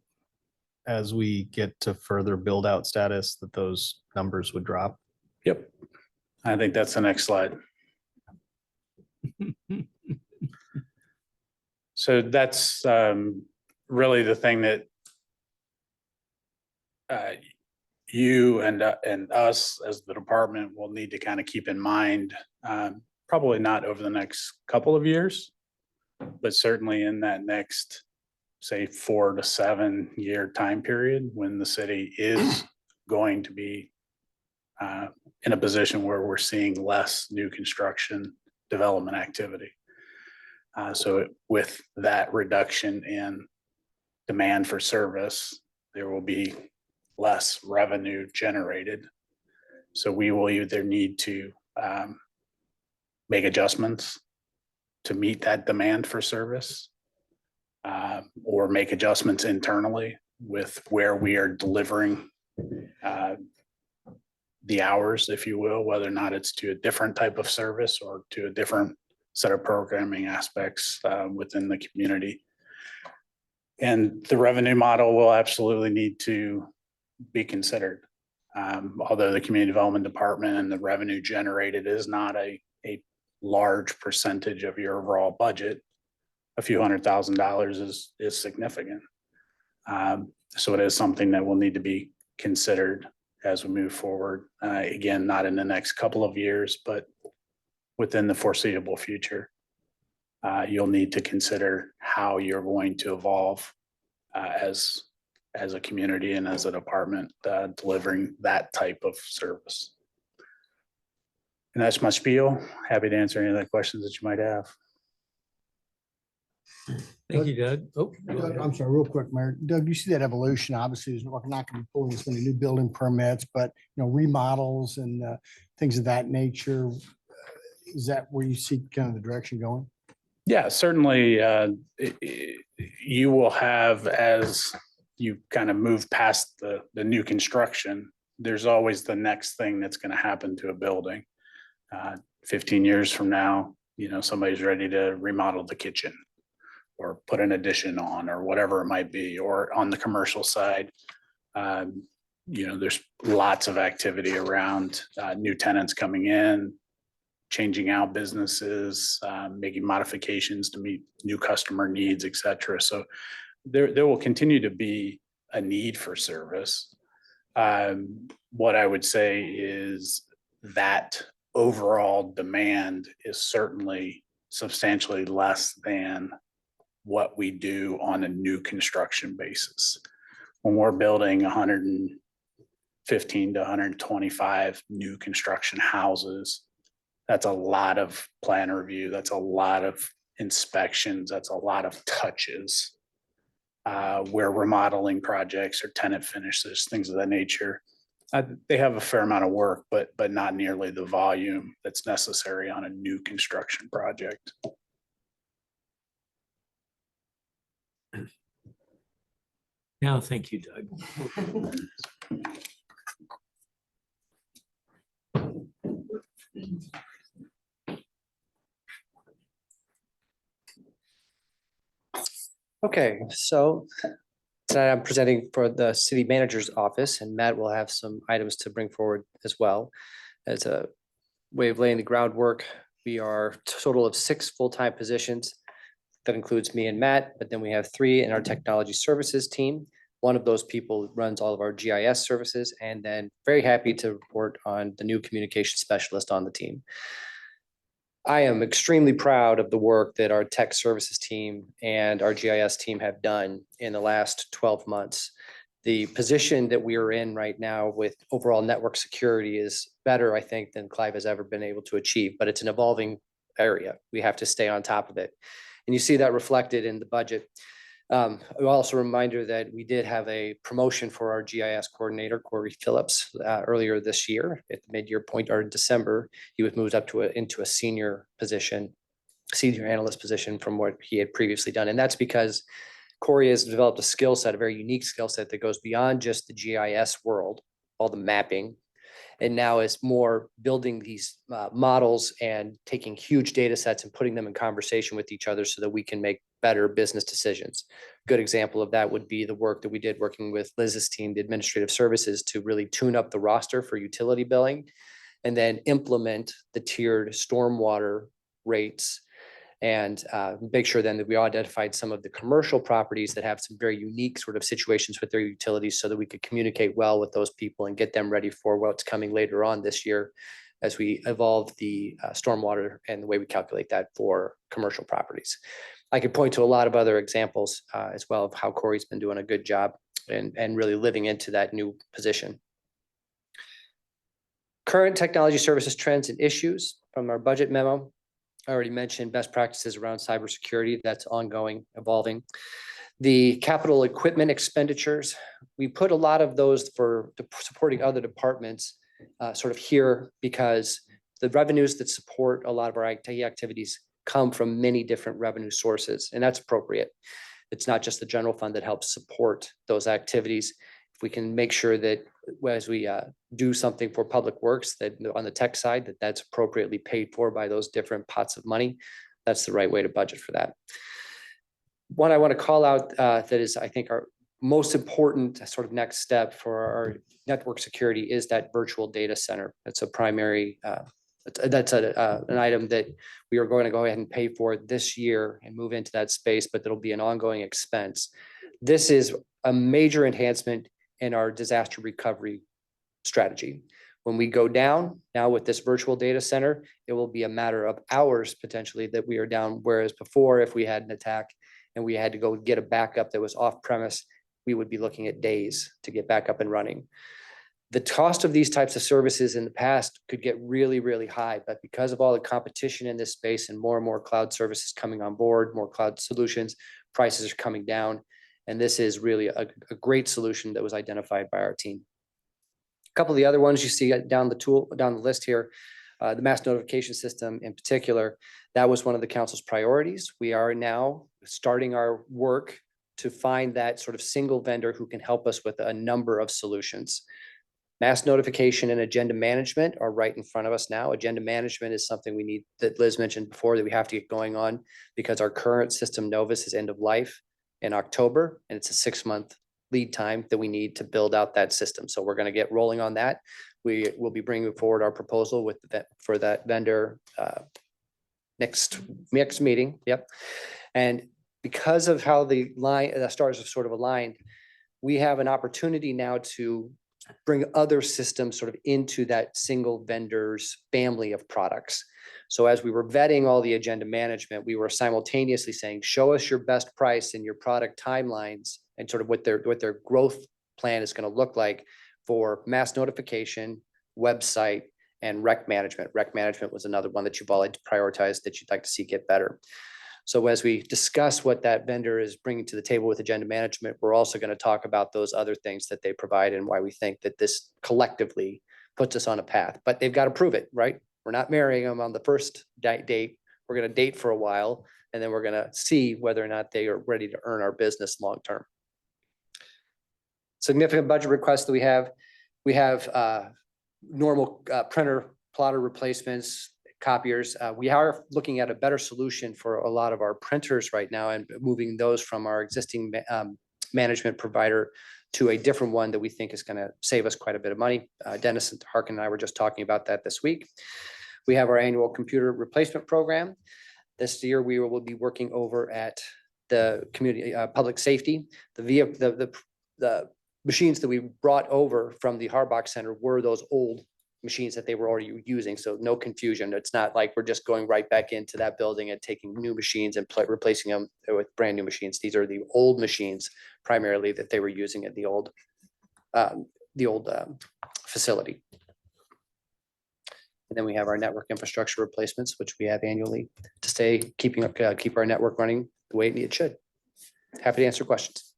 as we get to further build out status, that those numbers would drop? Yep. I think that's the next slide. So that's really the thing that you and us as the department will need to kind of keep in mind, probably not over the next couple of years, but certainly in that next, say, 4 to 7 year time period when the city is going to be in a position where we're seeing less new construction development activity. So with that reduction in demand for service, there will be less revenue generated. So we will either need to make adjustments to meet that demand for service, or make adjustments internally with where we are delivering the hours, if you will, whether or not it's to a different type of service or to a different set of programming aspects within the community. And the revenue model will absolutely need to be considered. Although the community development department and the revenue generated is not a large percentage of your overall budget, a few $100,000 is significant. So it is something that will need to be considered as we move forward. Again, not in the next couple of years, but within the foreseeable future. You'll need to consider how you're going to evolve as a community and as a department delivering that type of service. And that's my spiel. Happy to answer any other questions that you might have. Thank you, Doug. Oh, go Doug, ahead. I'm sorry, real quick, Mayor. Doug, you see that evolution? Obviously, we're not going to be pulling as many new building permits, but remodels and things of that nature. Is that where you see kind of the direction going? Yeah, certainly. You will have, as you kind of move past the new construction, there's always the next thing that's going to happen to a building. 15 years from now, somebody's ready to remodel the kitchen or put an addition on or whatever it might be, or on the commercial side. There's lots of activity around new tenants coming in, changing out businesses, making modifications to meet new customer needs, et cetera. So there will continue to be a need for service. What I would say is that overall demand is certainly substantially less than what we do on a new construction basis. When we're building 115 to 125 new construction houses, that's a lot of plan review. That's a lot of inspections. That's a lot of touches. Where remodeling projects or tenant finishes, things of that nature, they have a fair amount of work, but not nearly the volume that's necessary on a new construction project. Now, thank you, Doug. Okay, so tonight I'm presenting for the city manager's office, and Matt will have some items to bring forward as well. As a way of laying the groundwork, we are a total of 6 full-time positions. That includes me and Matt, but then we have 3 in our technology services team. One of those people runs all of our GIS services, and then very happy to report on the new communication specialist on the team. I am extremely proud of the work that our tech services team and our GIS team have done in the last 12 months. The position that we are in right now with overall network security is better, I think, than Clive has ever been able to achieve, but it's an evolving area. We have to stay on top of it. And you see that reflected in the budget. Also a reminder that we did have a promotion for our GIS coordinator, Corey Phillips, earlier this year at the mid-year point, or in December. He was moved up into a senior position, senior analyst position from what he had previously done. And that's because Corey has developed a skill set, a very unique skill set that goes beyond just the GIS world, all the mapping. And now is more building these models and taking huge data sets and putting them in conversation with each other so that we can make better business decisions. Good example of that would be the work that we did working with Liz's team, the administrative services, to really tune up the roster for utility billing and then implement the tiered stormwater rates And make sure then that we identified some of the commercial properties that have some very unique sort of situations with their utilities so that we could communicate well with those people and get them ready for what's coming later on this year as we evolve the stormwater and the way we calculate that for commercial properties. I could point to a lot of other examples as well of how Corey's been doing a good job and really living into that new position. Current technology services trends and issues from our budget memo. I already mentioned best practices around cybersecurity. That's ongoing, evolving. The capital equipment expenditures, we put a lot of those for supporting other departments sort of here because the revenues that support a lot of our IT activities come from many different revenue sources, and that's appropriate. It's not just the general fund that helps support those activities. If we can make sure that as we do something for public works, that on the tech side, that that's appropriately paid for by those different pots of money, that's the right way to budget for that. One I want to call out that is, I think, our most important sort of next step for our network security is that virtual data center. That's a primary, that's an item that we are going to go ahead and pay for this year and move into that space, but there'll be an ongoing expense. This is a major enhancement in our disaster recovery strategy. When we go down now with this virtual data center, it will be a matter of hours potentially that we are down. Whereas before, if we had an attack and we had to go get a backup that was off premise, we would be looking at days to get back up and running. The cost of these types of services in the past could get really, really high, but because of all the competition in this space and more cloud services coming on board, more cloud solutions, prices are coming down. And this is really a great solution that was identified by our team. A couple of the other ones you see down the list here, the mass notification system in particular, that was one of the council's priorities. We are now starting our work to find that sort of single vendor who can help us with a number of solutions. Mass notification and agenda management are right in front of us now. Agenda management is something we need, that Liz mentioned before, that we have to get going on because our current system Novus is end of life in October, and it's a 6-month lead time that we need to build out that system. So we're going to get rolling on that. We will be bringing forward our proposal for that vendor next meeting. Yep. And because of how the stars have sort of aligned, we have an opportunity now to bring other systems sort of into that single vendor's family of products. So as we were vetting all the agenda management, we were simultaneously saying, show us your best price and your product timelines and sort of what their growth plan is going to look like for mass notification, website, and rec management. Rec management was another one that you've all prioritized that you'd like to see get better. So as we discuss what that vendor is bringing to the table with agenda management, we're also going to talk about those other things that they provide and why we think that this collectively puts us on a path. But they've got to prove it, right? We're not marrying them on the first date. We're going to date for a while, and then we're going to see whether or not they are ready to earn our business long term. Significant budget requests that we have. We have normal printer plotter replacements, copiers. We are looking at a better solution for a lot of our printers right now and moving those from our existing management provider to a different one that we think is going to save us quite a bit of money. Dennis and Harkin and I were just talking about that this week. We have our annual computer replacement program. This year, we will be working over at the community public safety. The machines that we brought over from the Harbach Center were those old machines that they were already using. So no confusion. It's not like we're just going right back into that building and taking new machines and replacing them with brand new machines. These are the old machines primarily that they were using at the old facility. And then we have our network infrastructure replacements, which we have annually to keep our network running the way it should. Happy to answer questions.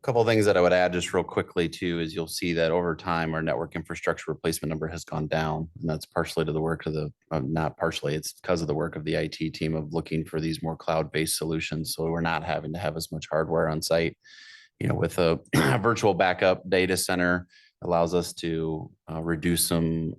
Couple of things that I would add just real quickly too, is you'll see that over time, our network infrastructure replacement number has gone down. And that's partially to the work of not partially, it's because of the work of the IT team of looking for these more cloud-based solutions. So we're not having to have as much hardware on site. You know, with a virtual backup data center allows us to reduce some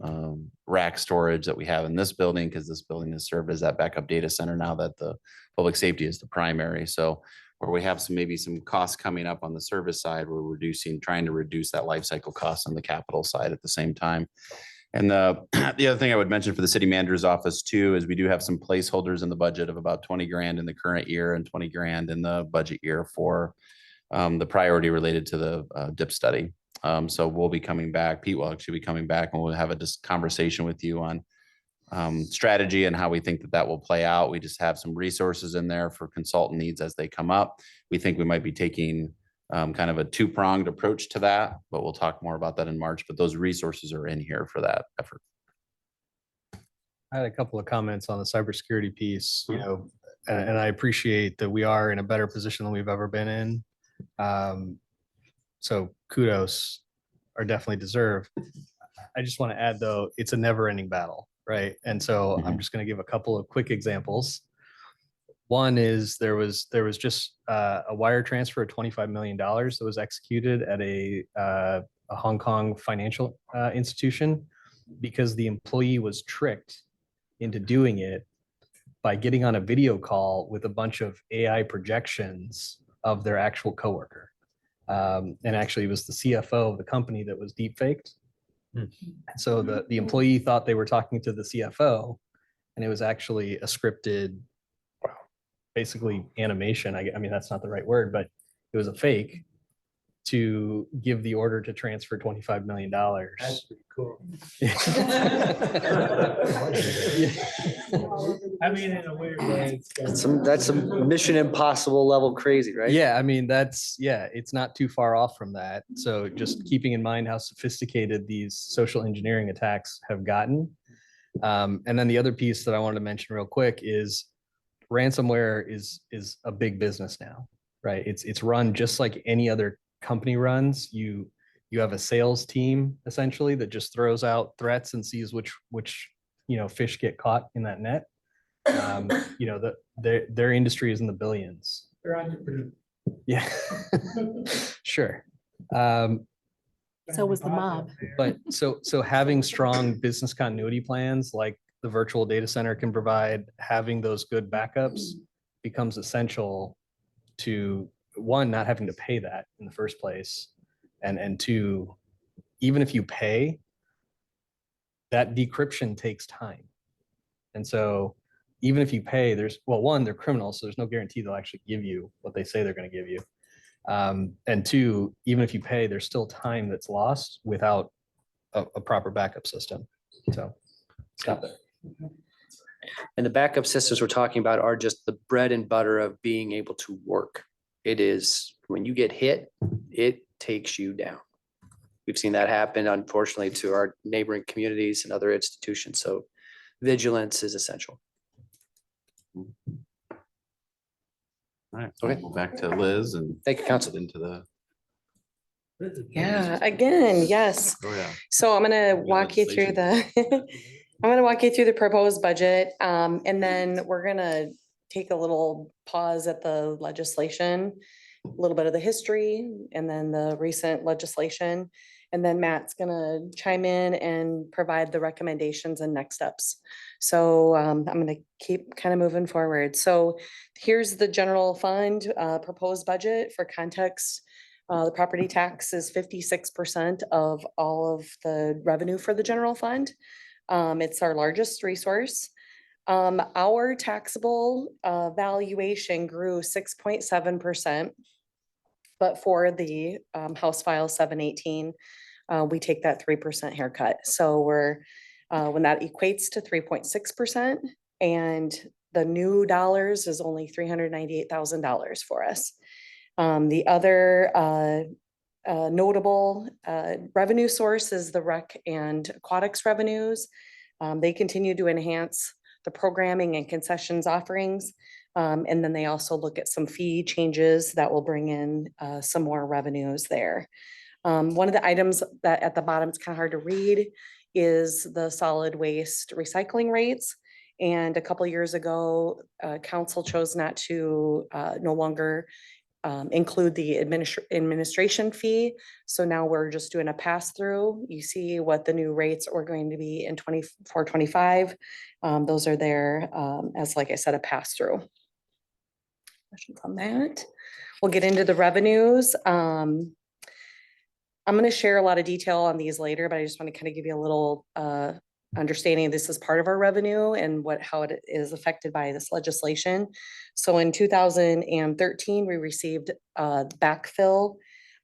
rack storage that we have in this building, because this building is served as that backup data center now that the public safety is the primary. So where we have maybe some costs coming up on the service side, we're trying to reduce that life cycle cost on the capital side at the same time. And the other thing I would mention for the city manager's office too, is we do have some placeholders in the budget of about 20 grand in the current year and 20 grand in the budget year for the priority related to the DIP study. So we'll be coming back. Pete will actually be coming back and we'll have a conversation with you on strategy and how we think that that will play out. We just have some resources in there for consultant needs as they come up. We think we might be taking kind of a two-pronged approach to that, but we'll talk more about that in March. But those resources are in here for that effort. I had a couple of comments on the cybersecurity piece, and I appreciate that we are in a better position than we've ever been in. So kudos are definitely deserved. I just want to add though, it's a never ending battle, right? And so I'm just going to give a couple of quick examples. One is there was just a wire transfer of $25 million that was executed at a Hong Kong financial institution because the employee was tricked into doing it by getting on a video call with a bunch of AI projections of their actual coworker. And actually it was the CFO of the company that was deep faked. So the employee thought they were talking to the CFO and it was actually a scripted, basically animation. I mean, that's not the right word, but it was a fake to give the order to transfer $25 million. That's pretty cool. I mean, in a weird way. That's some Mission Impossible level crazy, right? Yeah, I mean, it's not too far off from that. So just keeping in mind how sophisticated these social engineering attacks have gotten. And then the other piece that I wanted to mention real quick is ransomware is a big business now, right? It's run just like any other company runs. You have a sales team essentially that just throws out threats and sees which fish get caught in that net. Their industry is in the billions. They're entrepreneurs. Yeah, sure. So was the mob. But so having strong business continuity plans like the virtual data center can provide, having those good backups becomes essential to one, not having to pay that in the first place. And two, even if you pay, that decryption takes time. And so even if you pay, one, they're criminals, so there's no guarantee they'll actually give you what they say they're going to give you. And two, even if you pay, there's still time that's lost without a proper backup system. So stop there. And the backup systems we're talking about are just the bread and butter of being able to work. It is, when you get hit, it takes you down. We've seen that happen, unfortunately, to our neighboring communities and other institutions. So vigilance is essential. All right, okay, back to Liz and thank you, Council. Into the Yeah, again, yes. Oh, yeah. So I'm gonna walk you through the proposed budget, and then we're gonna take a little pause at the legislation, a little bit of the history, and then the recent legislation. And then Matt's gonna chime in and provide the recommendations and next steps. So I'm gonna keep kind of moving forward. So here's the general fund proposed budget. For context, the property tax is 56% of all of the revenue for the general fund. It's our largest resource. Our taxable valuation grew 6.7%. But for the House File 718, we take that 3% haircut. So when that equates to 3.6%, and the new dollars is only $398,000 for us. The other notable revenue source is the rec and aquatics revenues. They continue to enhance the programming and concessions offerings. And then they also look at some fee changes that will bring in some more revenues there. One of the items that at the bottom, it's kind of hard to read, is the solid waste recycling rates. And a couple of years ago, council chose not to no longer include the administration fee. So now we're just doing a pass through. You see what the new rates are going to be in 24-25. Those are there as, like I said, a pass through. Questions on that? We'll get into the revenues. I'm going to share a lot of detail on these later, but I just want to kind of give you a little understanding. This is part of our revenue and how it is affected by this legislation. So in 2013, we received backfill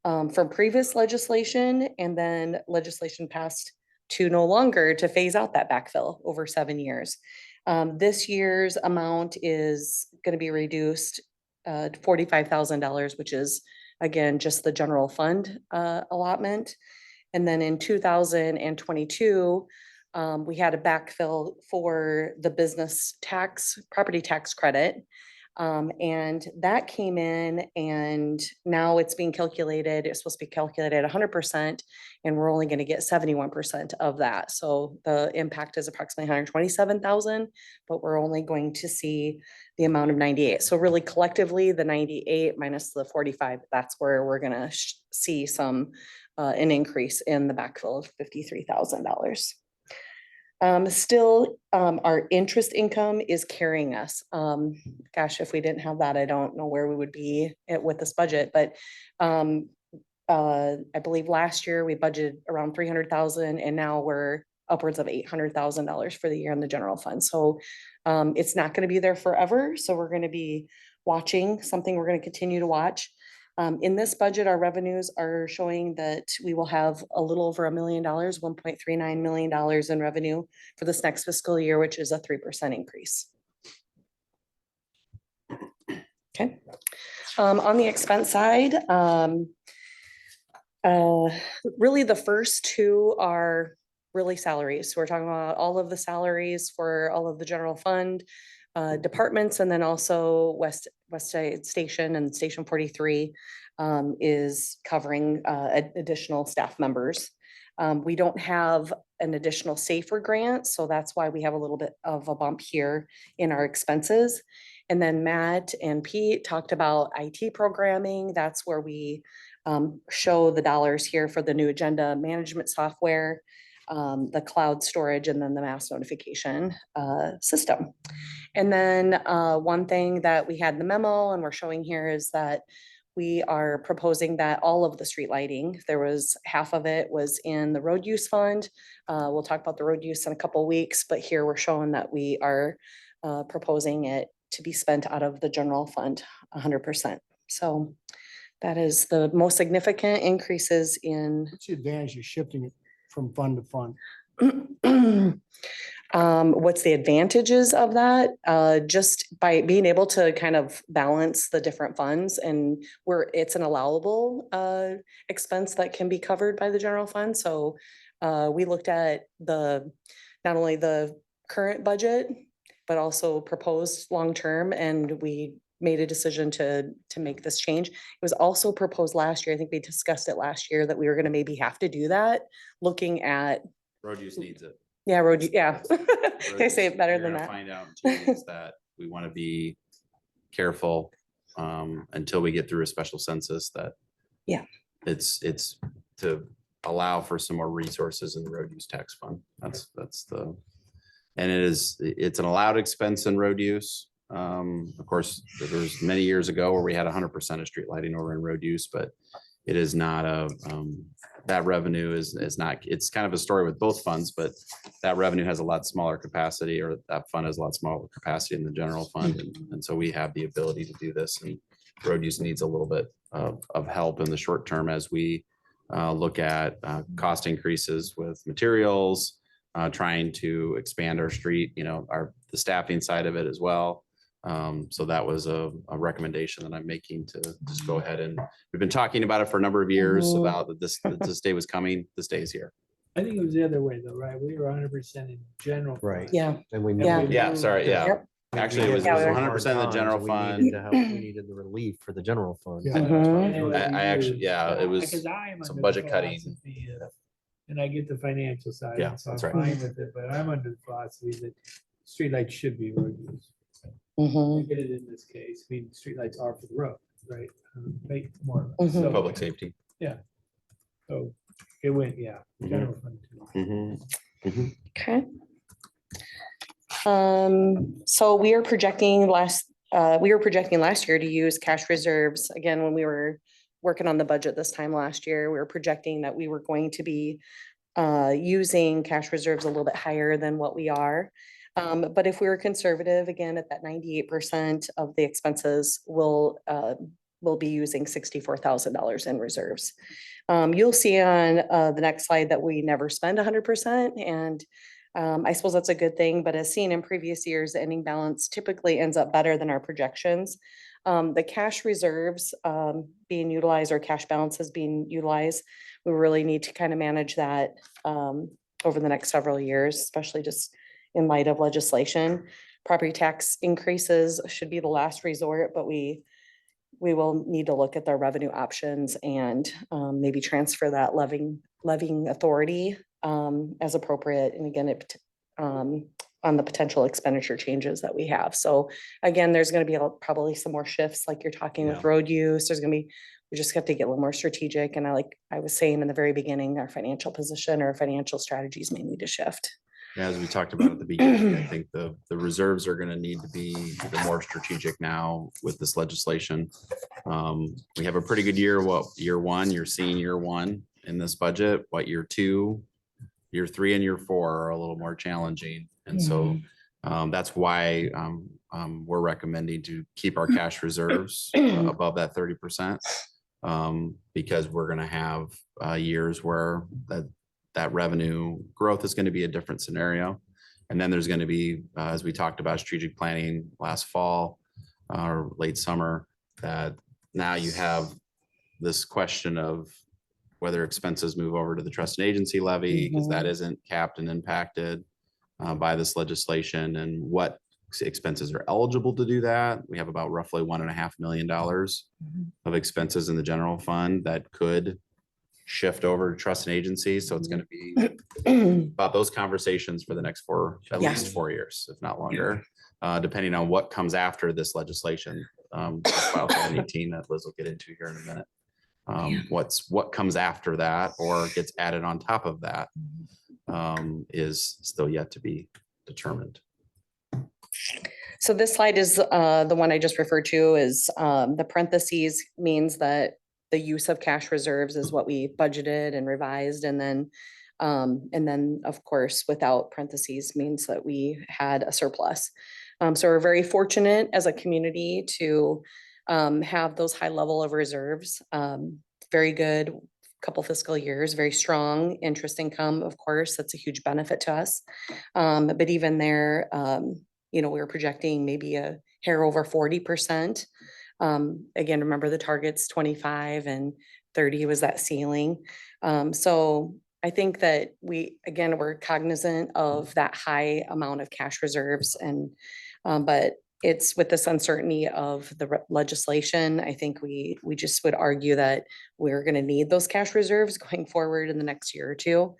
from previous legislation, and then legislation passed to no longer to phase out that backfill over 7 years. This year's amount is going to be reduced to $45,000, which is again just the general fund allotment. And then in 2022, we had a backfill for the business tax, property tax credit. And that came in, and now it's being calculated. It's supposed to be calculated at 100%, and we're only going to get 71% of that. So the impact is approximately 127,000, but we're only going to see the amount of 98. So really collectively, the 98 minus the 45, that's where we're going to see an increase in the backfill of $53,000. Still, our interest income is carrying us. Gosh, if we didn't have that, I don't know where we would be with this budget, but I believe last year we budgeted around 300,000, and now we're upwards of $800,000 for the year in the general fund. So it's not going to be there forever. So we're going to be watching, something we're going to continue to watch. In this budget, our revenues are showing that we will have a little over $1 million, $1.39 million in revenue for this next fiscal year, which is a 3% increase. Okay. On the expense side, really the first two are really salaries. So we're talking about all of the salaries for all of the general fund departments, and then also West Side Station and Station 43 is covering additional staff members. We don't have an additional SAFER grant, so that's why we have a little bit of a bump here in our expenses. And then Matt and Pete talked about IT programming. That's where we show the dollars here for the new agenda management software, the cloud storage, and then the mass notification system. And then one thing that we had in the memo and we're showing here is that we are proposing that all of the street lighting, there was half of it was in the road use fund. We'll talk about the road use in a couple of weeks, but here we're showing that we are proposing it to be spent out of the general fund 100%. So that is the most significant increases in. What's the advantage of shifting it from fund to fund? What's the advantages of that? Just by being able to kind of balance the different funds, and where it's an allowable expense that can be covered by the general fund. So we looked at not only the current budget, but also proposed long-term, and we made a decision to make this change. It was also proposed last year. I think we discussed it last year that we were going to maybe have to do that, looking at Road use needs it. yeah, yeah. Can I say it better than that? Find out in 2 weeks that we want to be careful until we get through a special census that it's to allow for some more resources in the road use tax fund. That's the, and it's an allowed expense in road use. Of course, there was many years ago where we had 100% of street lighting over in road use, but it is not that revenue is not, it's kind of a story with both funds, but that revenue has a lot smaller capacity, or that fund has a lot smaller capacity in the general fund. And so we have the ability to do this, and road use needs a little bit of help in the short term as we look at cost increases with materials, trying to expand our street, the staffing side of it as well. So that was a recommendation that I'm making to just go ahead, and we've been talking about it for a number of years about that this day was coming. This day is here. I think it was the other way though, right? We were 100% in general. Right. Yeah. And we Sorry. Yeah. Yep. Actually, it was 100% of the general fund. We needed the relief for the general fund. Yeah. I actually, it was Because I am some under budget the cutting. philosophy of- and I get the financial side. Yeah, so that's I'm right. fine with it, but I'm under the philosophy that streetlights should be road use. Mhm. I get it in this case. I mean, streetlights are for the road, right? Make more. Mhm. Public safety. Yeah. So it went, general fund too. Okay. So we are projecting last year to use cash reserves again when we were working on the budget this time last year, we were projecting that we were going to be using cash reserves a little bit higher than what we are. But if we were conservative, again, at that 98% of the expenses, we'll be using $64,000 in reserves. You'll see on the next slide that we never spend 100%, and I suppose that's a good thing, but as seen in previous years, the ending balance typically ends up better than our projections. The cash reserves being utilized or cash balances being utilized, we really need to kind of manage that over the next several years, especially just in light of legislation. Property tax increases should be the last resort, but we will need to look at their revenue options and maybe transfer that levying authority as appropriate. And again, on the potential expenditure changes that we have. So again, there's going to be probably some more shifts like you're talking with road use. There's going to be, we just have to get a little more strategic. And like I was saying in the very beginning, our financial position or financial strategies may need to shift. Yeah, as we talked about at the beginning, I think the reserves are going to need to be even more strategic now with this legislation. We have a pretty good year. Year one, you're seeing year one in this budget. What year two, year three, and year four are a little more challenging. And so that's why we're recommending to keep our cash reserves above that 30%, because we're going to have years where that revenue growth is going to be a different scenario. And then there's going to be, as we talked about strategic planning last fall or late summer, that now you have this question of whether expenses move over to the trust and agency levy, because that isn't capped and impacted by this legislation, and what expenses are eligible to do that. We have about roughly $1.5 million of expenses in the general fund that could shift over to trust and agency. So it's going to be about those conversations for the next at least 4 years, if not longer, depending on what comes after this legislation. File 718 that Liz will get into here in a minute. What comes after that or gets added on top of that is still yet to be determined. So this slide is the one I just referred to. Is the parentheses means that the use of cash reserves is what we budgeted and revised, and then of course without parentheses means that we had a surplus. So we're very fortunate as a community to have those high level of reserves. Very good couple fiscal years, very strong interest income, of course, that's a huge benefit to us. But even there, we were projecting maybe a hair over 40%. Again, remember the target's 25 and 30 was that ceiling. So I think that we're cognizant of that high amount of cash reserves, and but it's with this uncertainty of the legislation. I think we just would argue that we're going to need those cash reserves going forward in the next year or two.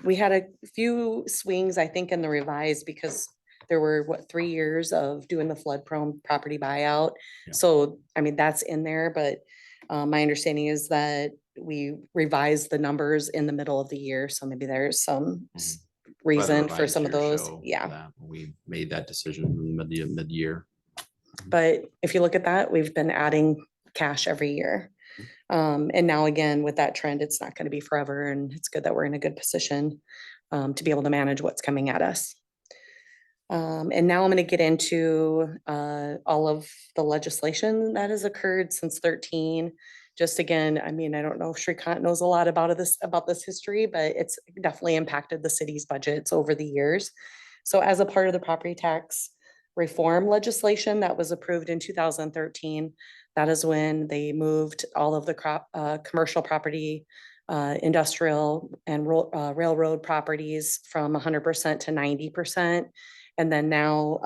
We had a few swings, I think, in the revised because there were 3 years of doing the flood prone property buyout. So, I mean, that's in there, but my understanding is that we revised the numbers in the middle of the year. So maybe there's some reason for some of those. Yeah. We made that decision mid-year. But if you look at that, we've been adding cash every year. And now again, with that trend, it's not going to be forever. And it's good that we're in a good position to be able to manage what's coming at us. And now I'm going to get into all of the legislation that has occurred since 13. Just again, I mean, I don't know if Shrikant knows a lot about this history, but it's definitely impacted the city's budgets over the years. So as a part of the property tax reform legislation that was approved in 2013, that is when they moved all of the commercial property, industrial and railroad properties from 100% to 90%. And then now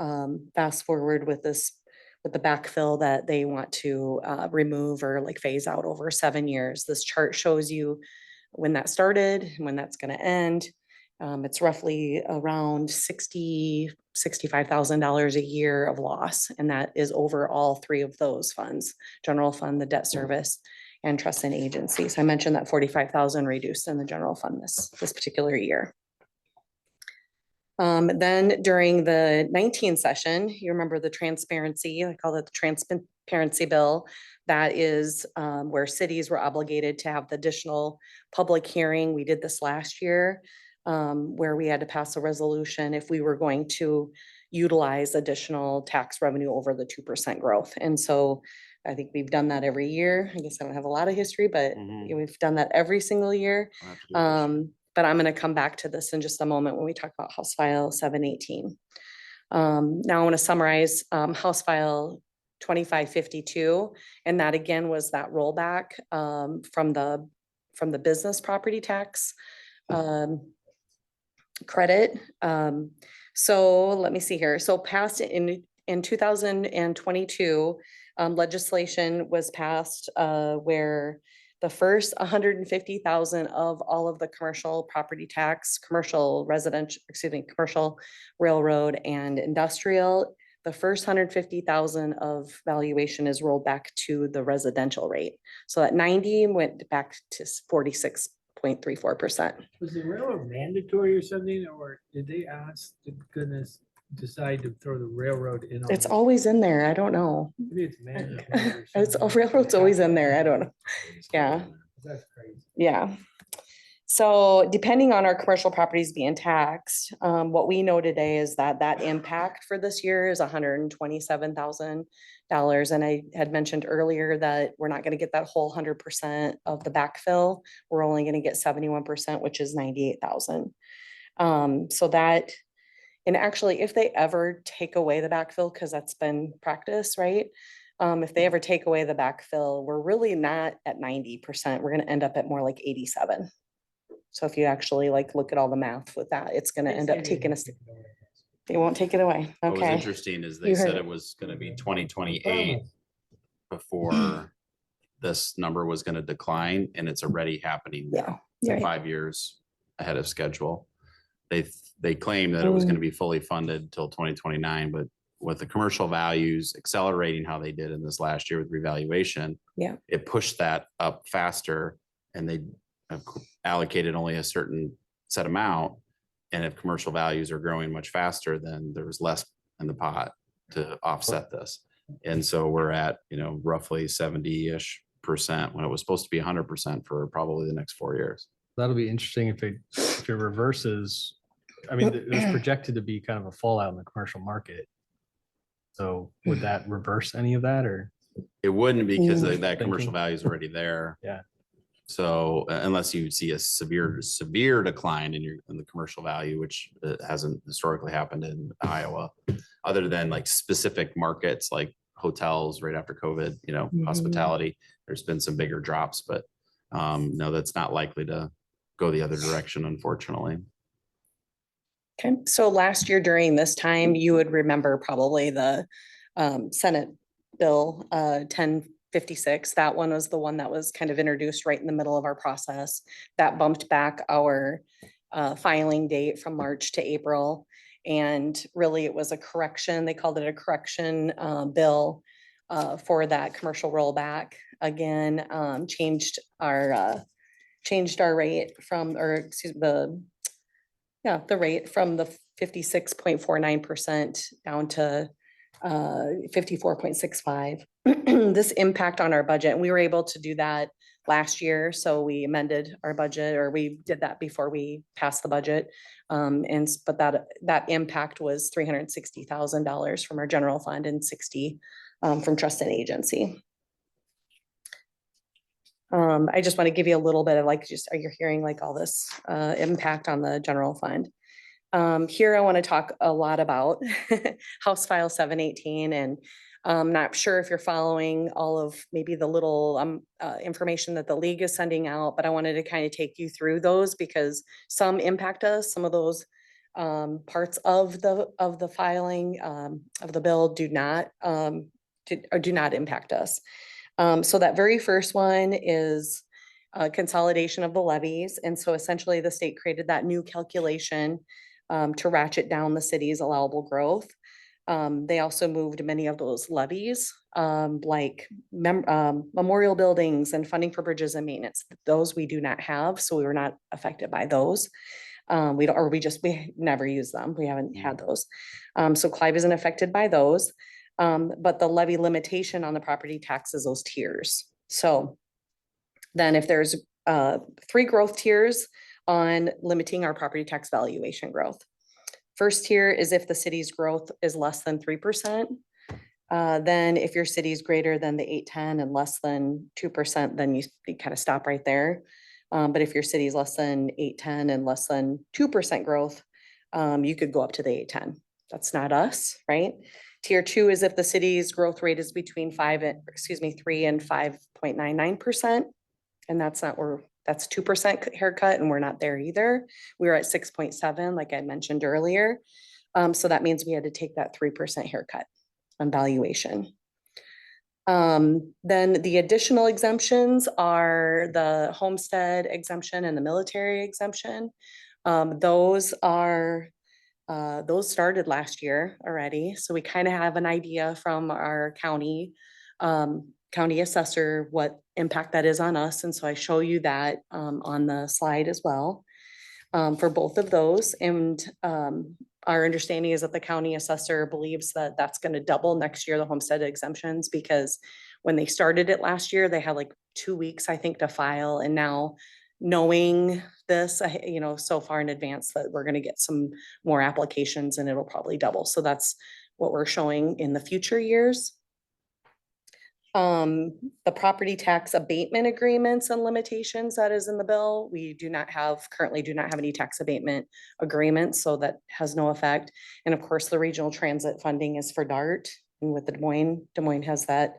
fast forward with the backfill that they want to remove or like phase out over 7 years. This chart shows you when that started, when that's going to end. It's roughly around $65,000 a year of loss. And that is over all 3 of those funds: general fund, the debt service, and trust and agency. So I mentioned that 45,000 reduced in the general fund this particular year. Then during the 19 session, you remember the transparency, I call it the transparency bill. That is where cities were obligated to have the additional public hearing. We did this last year where we had to pass a resolution if we were going to utilize additional tax revenue over the 2% growth. And so I think we've done that every year. I guess I don't have a lot of history, but we've done that every single year. But I'm going to come back to this in just a moment when we talk about House File 718. Now I want to summarize House File 2552, and that again was that rollback from the business property tax credit. So let me see here. So passed in 2022, legislation was passed where the first 150,000 of all of the commercial property tax, commercial residential, commercial railroad and industrial, the first 150,000 of valuation is rolled back to the residential rate. So that 90 went back to 46.34%. Was the railroad mandatory or something, or did they ask to goodness decide to throw the railroad in? It's always in there. I don't know. Maybe it's mandatory or It's something. railroad's always in there. I don't know. Yeah. That's crazy. Yeah. So depending on our commercial properties being taxed, what we know today is that that impact for this year is $127,000. And I had mentioned earlier that we're not going to get that whole 100% of the backfill. We're only going to get 71%, which is 98,000. So that, and actually, if they ever take away the backfill, because that's been practice, right? If they ever take away the backfill, we're really not at 90%. We're going to end up at more like 87. So if you actually like look at all the math with that, it's going to end up taking us. They won't take it away. What was Okay. interesting is they You heard said it. it was going to be 2028 before this number was going to decline, and it's already happening now. Yeah, right. 5 years ahead of schedule. They claimed that it was going to be fully funded till 2029, but with the commercial values accelerating how they did in this last year with revaluation, it pushed that up faster, and they have allocated only a certain set amount. And if commercial values are growing much faster, then there's less in the pot to offset this. And so we're at, roughly 70-ish% when it was supposed to be 100% for probably the next 4 years. That'll be interesting if it reverses. I mean, there's projected to be kind of a fallout in the commercial market. So would that reverse any of that, or? It wouldn't, because that commercial value is already there. Yeah. So unless you see a severe decline in the commercial value, which hasn't historically happened in Iowa, other than like specific markets like hotels right after COVID, hospitality, there's been some bigger drops, but no, that's not likely to go the other direction, unfortunately. Okay, so last year during this time, you would remember probably the Senate Bill 1056. That one was the one that was kind of introduced right in the middle of our process. That bumped back our filing date from March to April. And really it was a correction. They called it a correction bill for that commercial rollback. Again, changed our rate from, or excuse me, the rate from the 56.49% down to 54.65. This impact on our budget, and we were able to do that last year. So we amended our budget, or we did that before we passed the budget. But that impact was $360,000 from our general fund and 60 from trust and agency. I just want to give you a little bit of like, are you hearing like all this impact on the general fund? Here I want to talk a lot about House File 718, and I'm not sure if you're following all of maybe the little information that the league is sending out, but I wanted to kind of take you through those because some impact us. Some of those parts of the filing of the bill do not impact us. So that very first one is consolidation of the levies. And so essentially the state created that new calculation to ratchet down the city's allowable growth. They also moved many of those levies, like memorial buildings and funding for bridges and maintenance. Those we do not have, so we were not affected by those. We don't, or we never use them. We haven't had those. So Clive isn't affected by those. But the levy limitation on the property tax is those tiers. So then if there's 3 growth tiers on limiting our property tax valuation growth. First tier is if the city's growth is less than 3%. Then if your city is greater than the 810 and less than 2%, then you kind of stop right there. But if your city is less than 810 and less than 2% growth, you could go up to the 810. That's not us, right? Tier 2 is if the city's growth rate is between 3 and 5.99%. And that's 2% haircut, and we're not there either. We were at 6.7, like I mentioned earlier. So that means we had to take that 3% haircut on valuation. Then the additional exemptions are the homestead exemption and the military exemption. Those started last year already. So we kind of have an idea from our county assessor what impact that is on us. And so I show you that on the slide as well for both of those. And our understanding is that the county assessor believes that that's going to double next year, the homestead exemptions, because when they started it last year, they had like 2 weeks, I think, to file. And now knowing this, so far in advance that we're going to get some more applications and it'll probably double. So that's what we're showing in the future years. The property tax abatement agreements and limitations that is in the bill. We currently do not have any tax abatement agreements, so that has no effect. And of course, the regional transit funding is for DART, and with the Des Moines has that,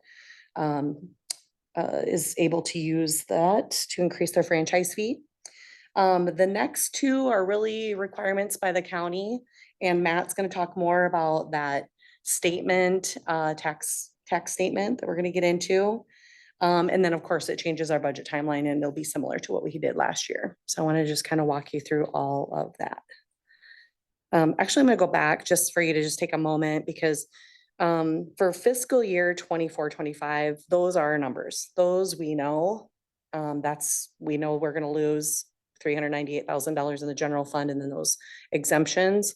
is able to use that to increase their franchise fee. The next 2 are really requirements by the county, and Matt's going to talk more about that statement, tax statement that we're going to get into. And then of course it changes our budget timeline, and it'll be similar to what we did last year. So I want to just kind of walk you through all of that. Actually, I'm going to go back just for you to just take a moment, because for fiscal year 24-25, those are our numbers. Those we know, we know we're going to lose $398,000 in the general fund, and then those exemptions.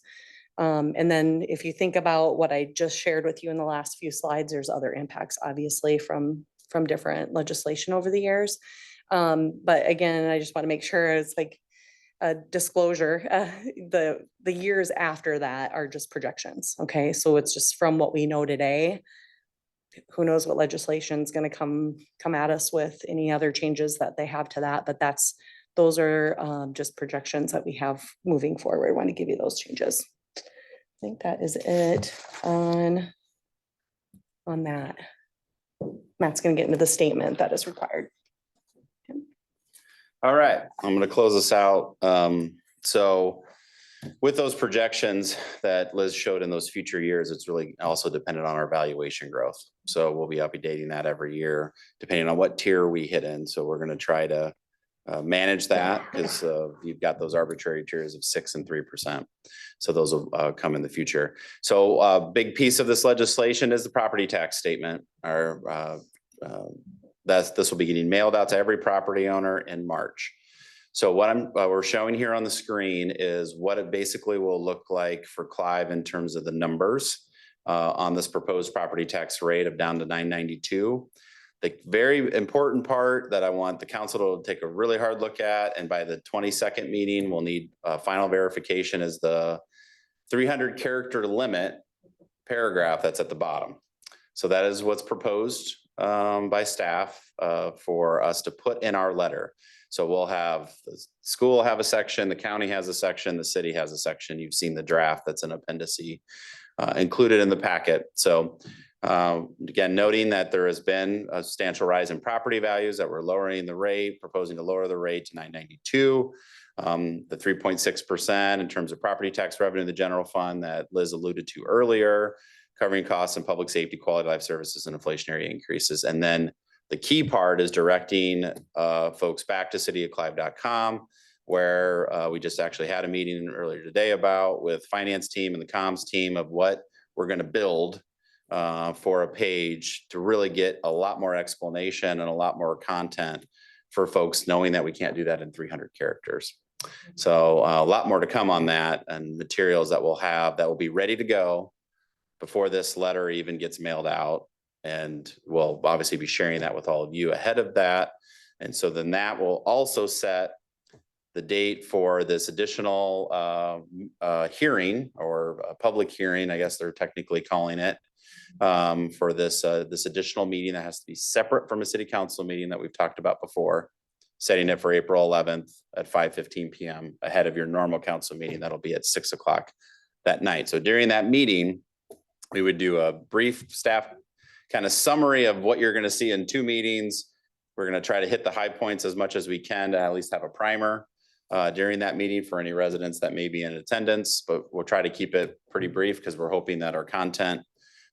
And then if you think about what I just shared with you in the last few slides, there's other impacts, obviously, from different legislation over the years. But again, I just want to make sure it's like a disclosure. The years after that are just projections. Okay, so it's just from what we know today. Who knows what legislation is going to come at us with any other changes that they have to that, but those are just projections that we have moving forward. I want to give you those changes. I think that is it on that. Matt's going to get into the statement that is required. All right, I'm going to close this out. So with those projections that Liz showed in those future years, it's really also dependent on our valuation growth. So we'll be updating that every year, depending on what tier we hit in. So we're going to try to manage that, because you've got those arbitrary tiers of 6% and 3%. So those will come in the future. So a big piece of this legislation is the property tax statement. This will be getting mailed out to every property owner in March. So what we're showing here on the screen is what it basically will look like for Clive in terms of the numbers on this proposed property tax rate of down to $992. The very important part that I want the council to take a really hard look at, and by the 22nd meeting, we'll need final verification, is the 300 character limit paragraph that's at the bottom. So that is what's proposed by staff for us to put in our letter. So we'll have, the school will have a section, the county has a section, the city has a section. You've seen the draft that's an appendix included in the packet. So again, noting that there has been a substantial rise in property values, that we're lowering the rate, proposing to lower the rate to $992. The 3.6% in terms of property tax revenue in the general fund that Liz alluded to earlier, covering costs in public safety, quality of life services, and inflationary increases. And then the key part is directing folks back to cityofclive.com, where we just actually had a meeting earlier today with finance team and the comms team of what we're going to build for a page to really get a lot more explanation and a lot more content for folks, knowing that we can't do that in 300 characters. So a lot more to come on that, and materials that we'll have that will be ready to go before this letter even gets mailed out. And we'll obviously be sharing that with all of you ahead of that. And so then that will also set the date for this additional hearing, or a public hearing, I guess they're technically calling it, for this additional meeting that has to be separate from a city council meeting that we've talked about before, setting it for April 11th at 5:15 p.m. ahead of your normal council meeting. That'll be at 6 o'clock that night. So during that meeting, we would do a brief staff kind of summary of what you're going to see in 2 meetings. We're going to try to hit the high points as much as we can to at least have a primer during that meeting for any residents that may be in attendance, but we'll try to keep it pretty brief because we're hoping that our content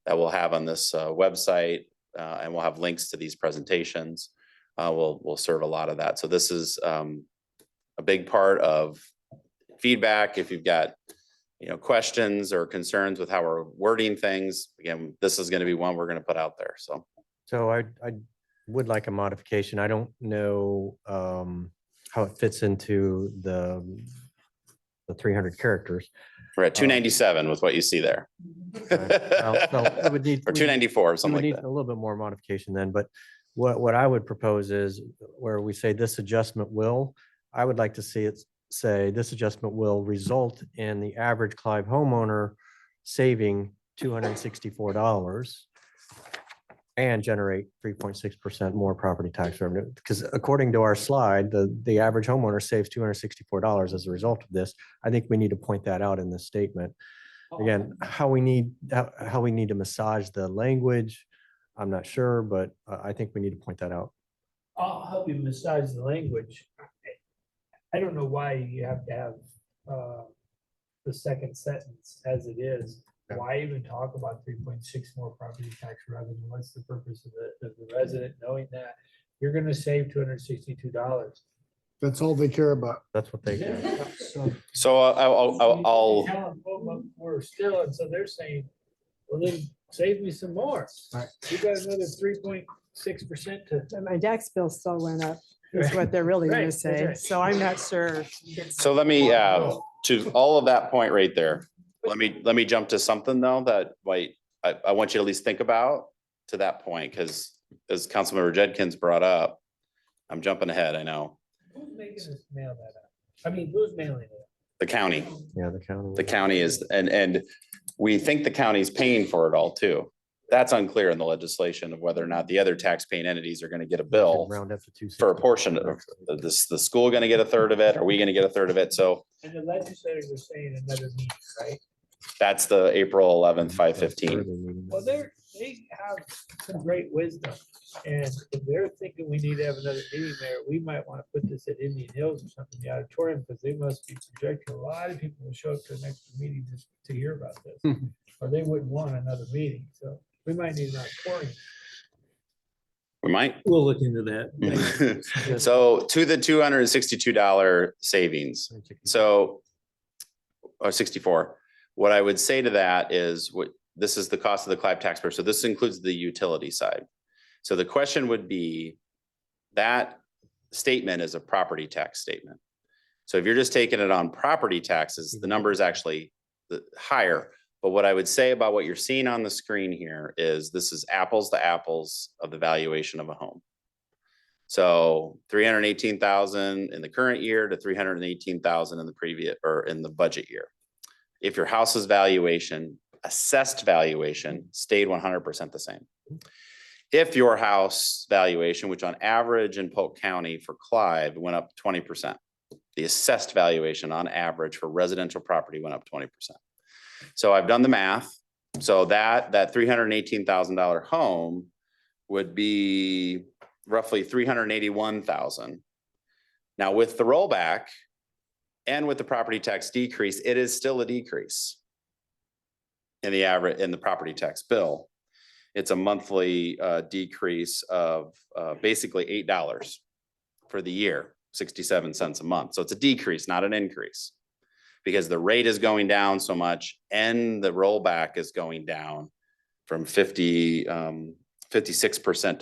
that we'll have on this website, and we'll have links to these presentations, will serve a lot of that. So this is a big part of feedback. If you've got questions or concerns with how we're wording things, again, this is going to be one we're going to put out there. So I would like a modification. I don't know how it fits into the 300 characters. We're at 297 with what you see there. It would need, or 294 or something like that. A little bit more modification then, but what I would propose is where we say this adjustment will, I would like to see it say this adjustment will result in the average Clive homeowner saving $264 and generate 3.6% more property tax revenue. Because according to our slide, the average homeowner saves $264 as a result of this. I think we need to point that out in this statement. Again, how we need to massage the language, I'm not sure, but I think we need to point that out. I'll help you massage the language. I don't know why you have to have the second sentence as it is. Why even talk about 3.6 more property tax revenue? What's the purpose of the resident knowing that you're going to save $262? That's all they care about. That's what they Yeah. So I'll We're still, and so they're saying, well, then save me some more. You got another 3.6% to. And my tax bill still went up, is what they're really gonna Right, that's say. right. So I'm not sure. So let me, to all of that point right there, let me jump to something though that I want you to at least think about to that point, because as Councilmember Judkins brought up, I'm jumping ahead, I know. Who's making us mail that out? I mean, who's mailing it? The county. Yeah, the county. The county is, and we think the county's paying for it all too. That's unclear in the legislation of whether or not the other tax-paying entities are going to get a bill Round up to for a portion of this. The school going to get a third of it? Are we going to get a third of it? So And the legislators are saying another meeting, right? that's the April 11th, 5:15. Well, they have some great wisdom. And if they're thinking we need to have another meeting there, we might want to put this at Indian Hills or something, the auditorium, because they must be projecting. A lot of people will show up to the next meeting just to hear about this. Or they wouldn't want another meeting. So we might need an auditorium. We might. We'll look into that. So to the $262 savings. So, or 64. What I would say to that is this is the cost of the Clive taxpayer. So this includes the utility side. So the question would be, that statement is a property tax statement. So if you're just taking it on property taxes, the number is actually higher. But what I would say about what you're seeing on the screen here is this is apples to apples of the valuation of a home. So 318,000 in the current year to 318,000 in the previous, or in the budget year. If your house's valuation, assessed valuation, stayed 100% the same. If your house valuation, which on average in Polk County for Clive went up 20%, the assessed valuation on average for residential property went up 20%. So I've done the math. So that $318,000 home would be roughly $381,000. Now with the rollback and with the property tax decrease, it is still a decrease in the average, in the property tax bill. It's a monthly decrease of basically $8 for the year, 67 cents a month. So it's a decrease, not an increase, because the rate is going down so much and the rollback is going down from 56% to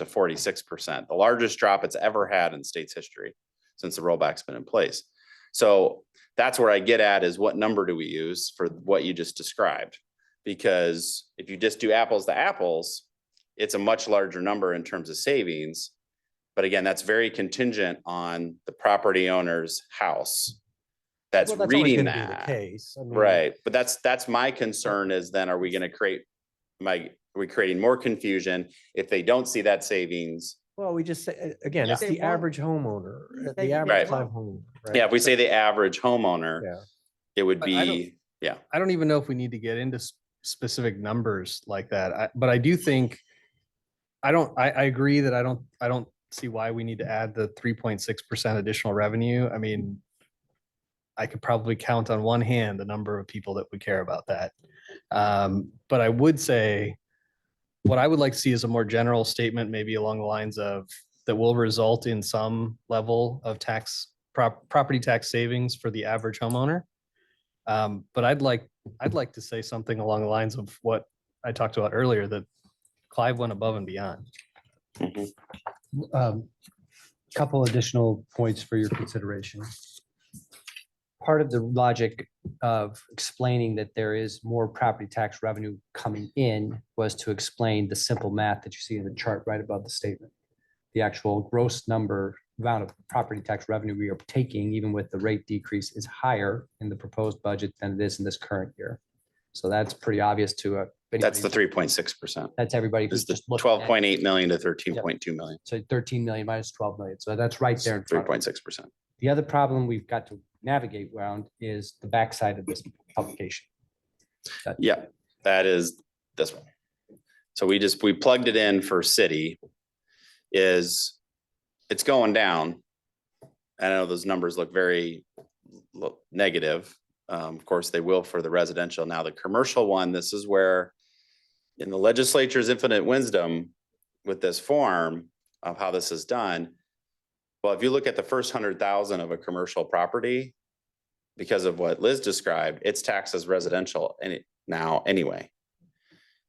46%, the largest drop it's ever had in state's history since the rollback's been in place. So that's where I get at is what number do we use for what you just described? Because if you just do apples to apples, it's a much larger number in terms of savings. But again, that's very contingent on the property owner's house that's Well, that's always reading gonna be the that. case. I mean, Right, but that's my concern is then are we gonna create, are we creating more confusion if they don't see that savings? Well, we just say, again, it's They the won't. average homeowner, They- the average Right. Clive homeowner. right? Yeah, if we say the average homeowner, Yeah. it would But I don't- be, yeah. I don't even know if we need to get into specific numbers like that. But I do think, I agree that I don't see why we need to add the 3.6% additional revenue. I mean, I could probably count on one hand the number of people that would care about that. But I would say, what I would like to see is a more general statement, maybe along the lines of that will result in some level of property tax savings for the average homeowner. But I'd like to say something along the lines of what I talked about earlier, that Clive went above and beyond. Couple additional points for your consideration. Part of the logic of explaining that there is more property tax revenue coming in was to explain the simple math that you see in the chart right above the statement. The actual gross amount of property tax revenue we are taking, even with the rate decrease, is higher in the proposed budget than it is in this current year. So that's pretty obvious to That's the 3.6%. That's everybody who's It's the just looking at it. 12.8 million to 13.2 million, So 13 million minus 12 million. So that's right there in front of us. 3.6%. The other problem we've got to navigate around is the backside of this publication. Yeah, that is this one. So we plugged it in for city is it's going down. I know those numbers look very negative. Of course, they will for the residential. Now, the commercial one, this is where in the legislature's infinite wisdom with this form of how this is done. Well, if you look at the first 100,000 of a commercial property, because of what Liz described, it's taxed as residential now anyway.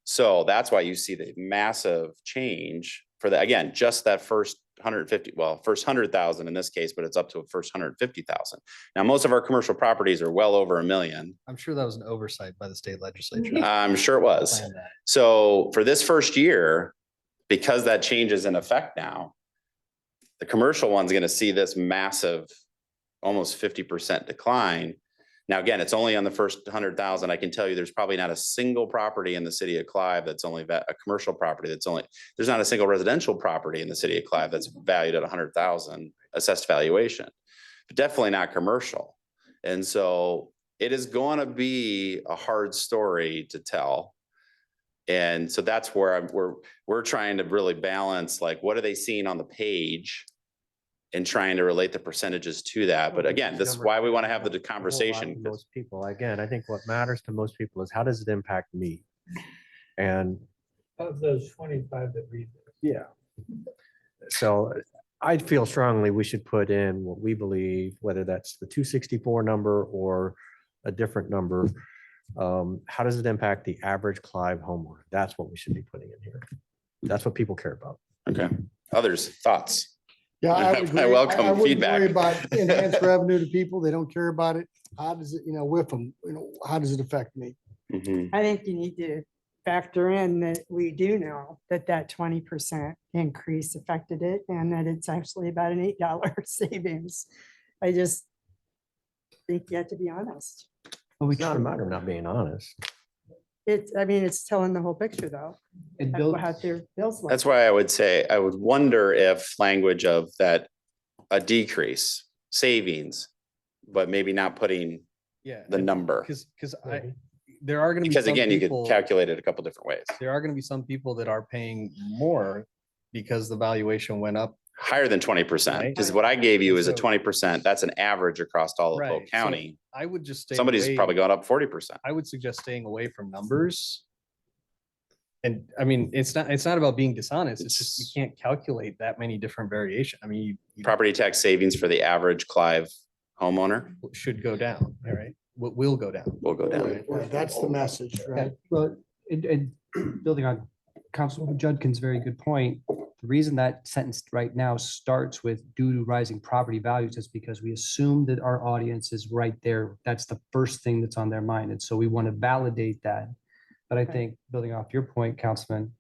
So that's why you see the massive change for that. Again, just that first 150, well, first 100,000 in this case, but it's up to a first 150,000. Now, most of our commercial properties are well over $1 million. I'm sure that was an oversight by the state legislature. I'm sure it was. Planned that. So for this first year, because that change is in effect now, the commercial one's going to see this massive, almost 50% decline. Now, again, it's only on the first 100,000. I can tell you there's probably not a single property in the city of Clive that's only a commercial property there's not a single residential property in the city of Clive that's valued at 100,000 assessed valuation, but definitely not commercial. And so it is going to be a hard story to tell. And so that's where we're trying to really balance, like, what are they seeing on the page and trying to relate the percentages to that. But again, this is why we want to have the conversation. Most people, again, I think what matters to most people is how does it impact me? And Of those 25 that read this. yeah. So I feel strongly we should put in what we believe, whether that's the 264 number or a different number. How does it impact the average Clive homeowner? That's what we should be putting in here. That's what people care about. Okay. Others, thoughts? Yeah, I would agree. I welcome wouldn't feedback. worry about enhanced revenue to people. They don't care about it. How does it, with them, how does it affect me? Mhm. I think you need to factor in that we do know that 20% increase affected it and that it's actually about an $8 savings. I just think you have to be honest. It's not a matter of not being honest. It's telling the whole picture though. And of how their bills look. That's why I would say, I would wonder if language of that, a decrease, savings, but maybe not putting Yeah. the number. Because there are going to be Because some again, you could people- calculate it a couple different ways. There are going to be some people that are paying more because the valuation went up. Higher than 20%, Right. because what I gave you is a So- 20%. That's an average across all of Polk Right, so County. I would just stay Somebody's away- probably going up 40%. I would suggest staying away from numbers. And I mean, it's not about being dishonest. It's just you can't calculate that many different variations. I mean, you Property tax savings for the average Clive homeowner should go down, all right? What will go down? will go down. Yeah, that's the message, right? Well, and building on Councilwoman Judkins' very good point, the reason that sentence right now starts with due to rising property values is because we assume that our audience is right there. That's the first thing that's on their mind. And so we want to validate that. But I think building off your point, Councilman,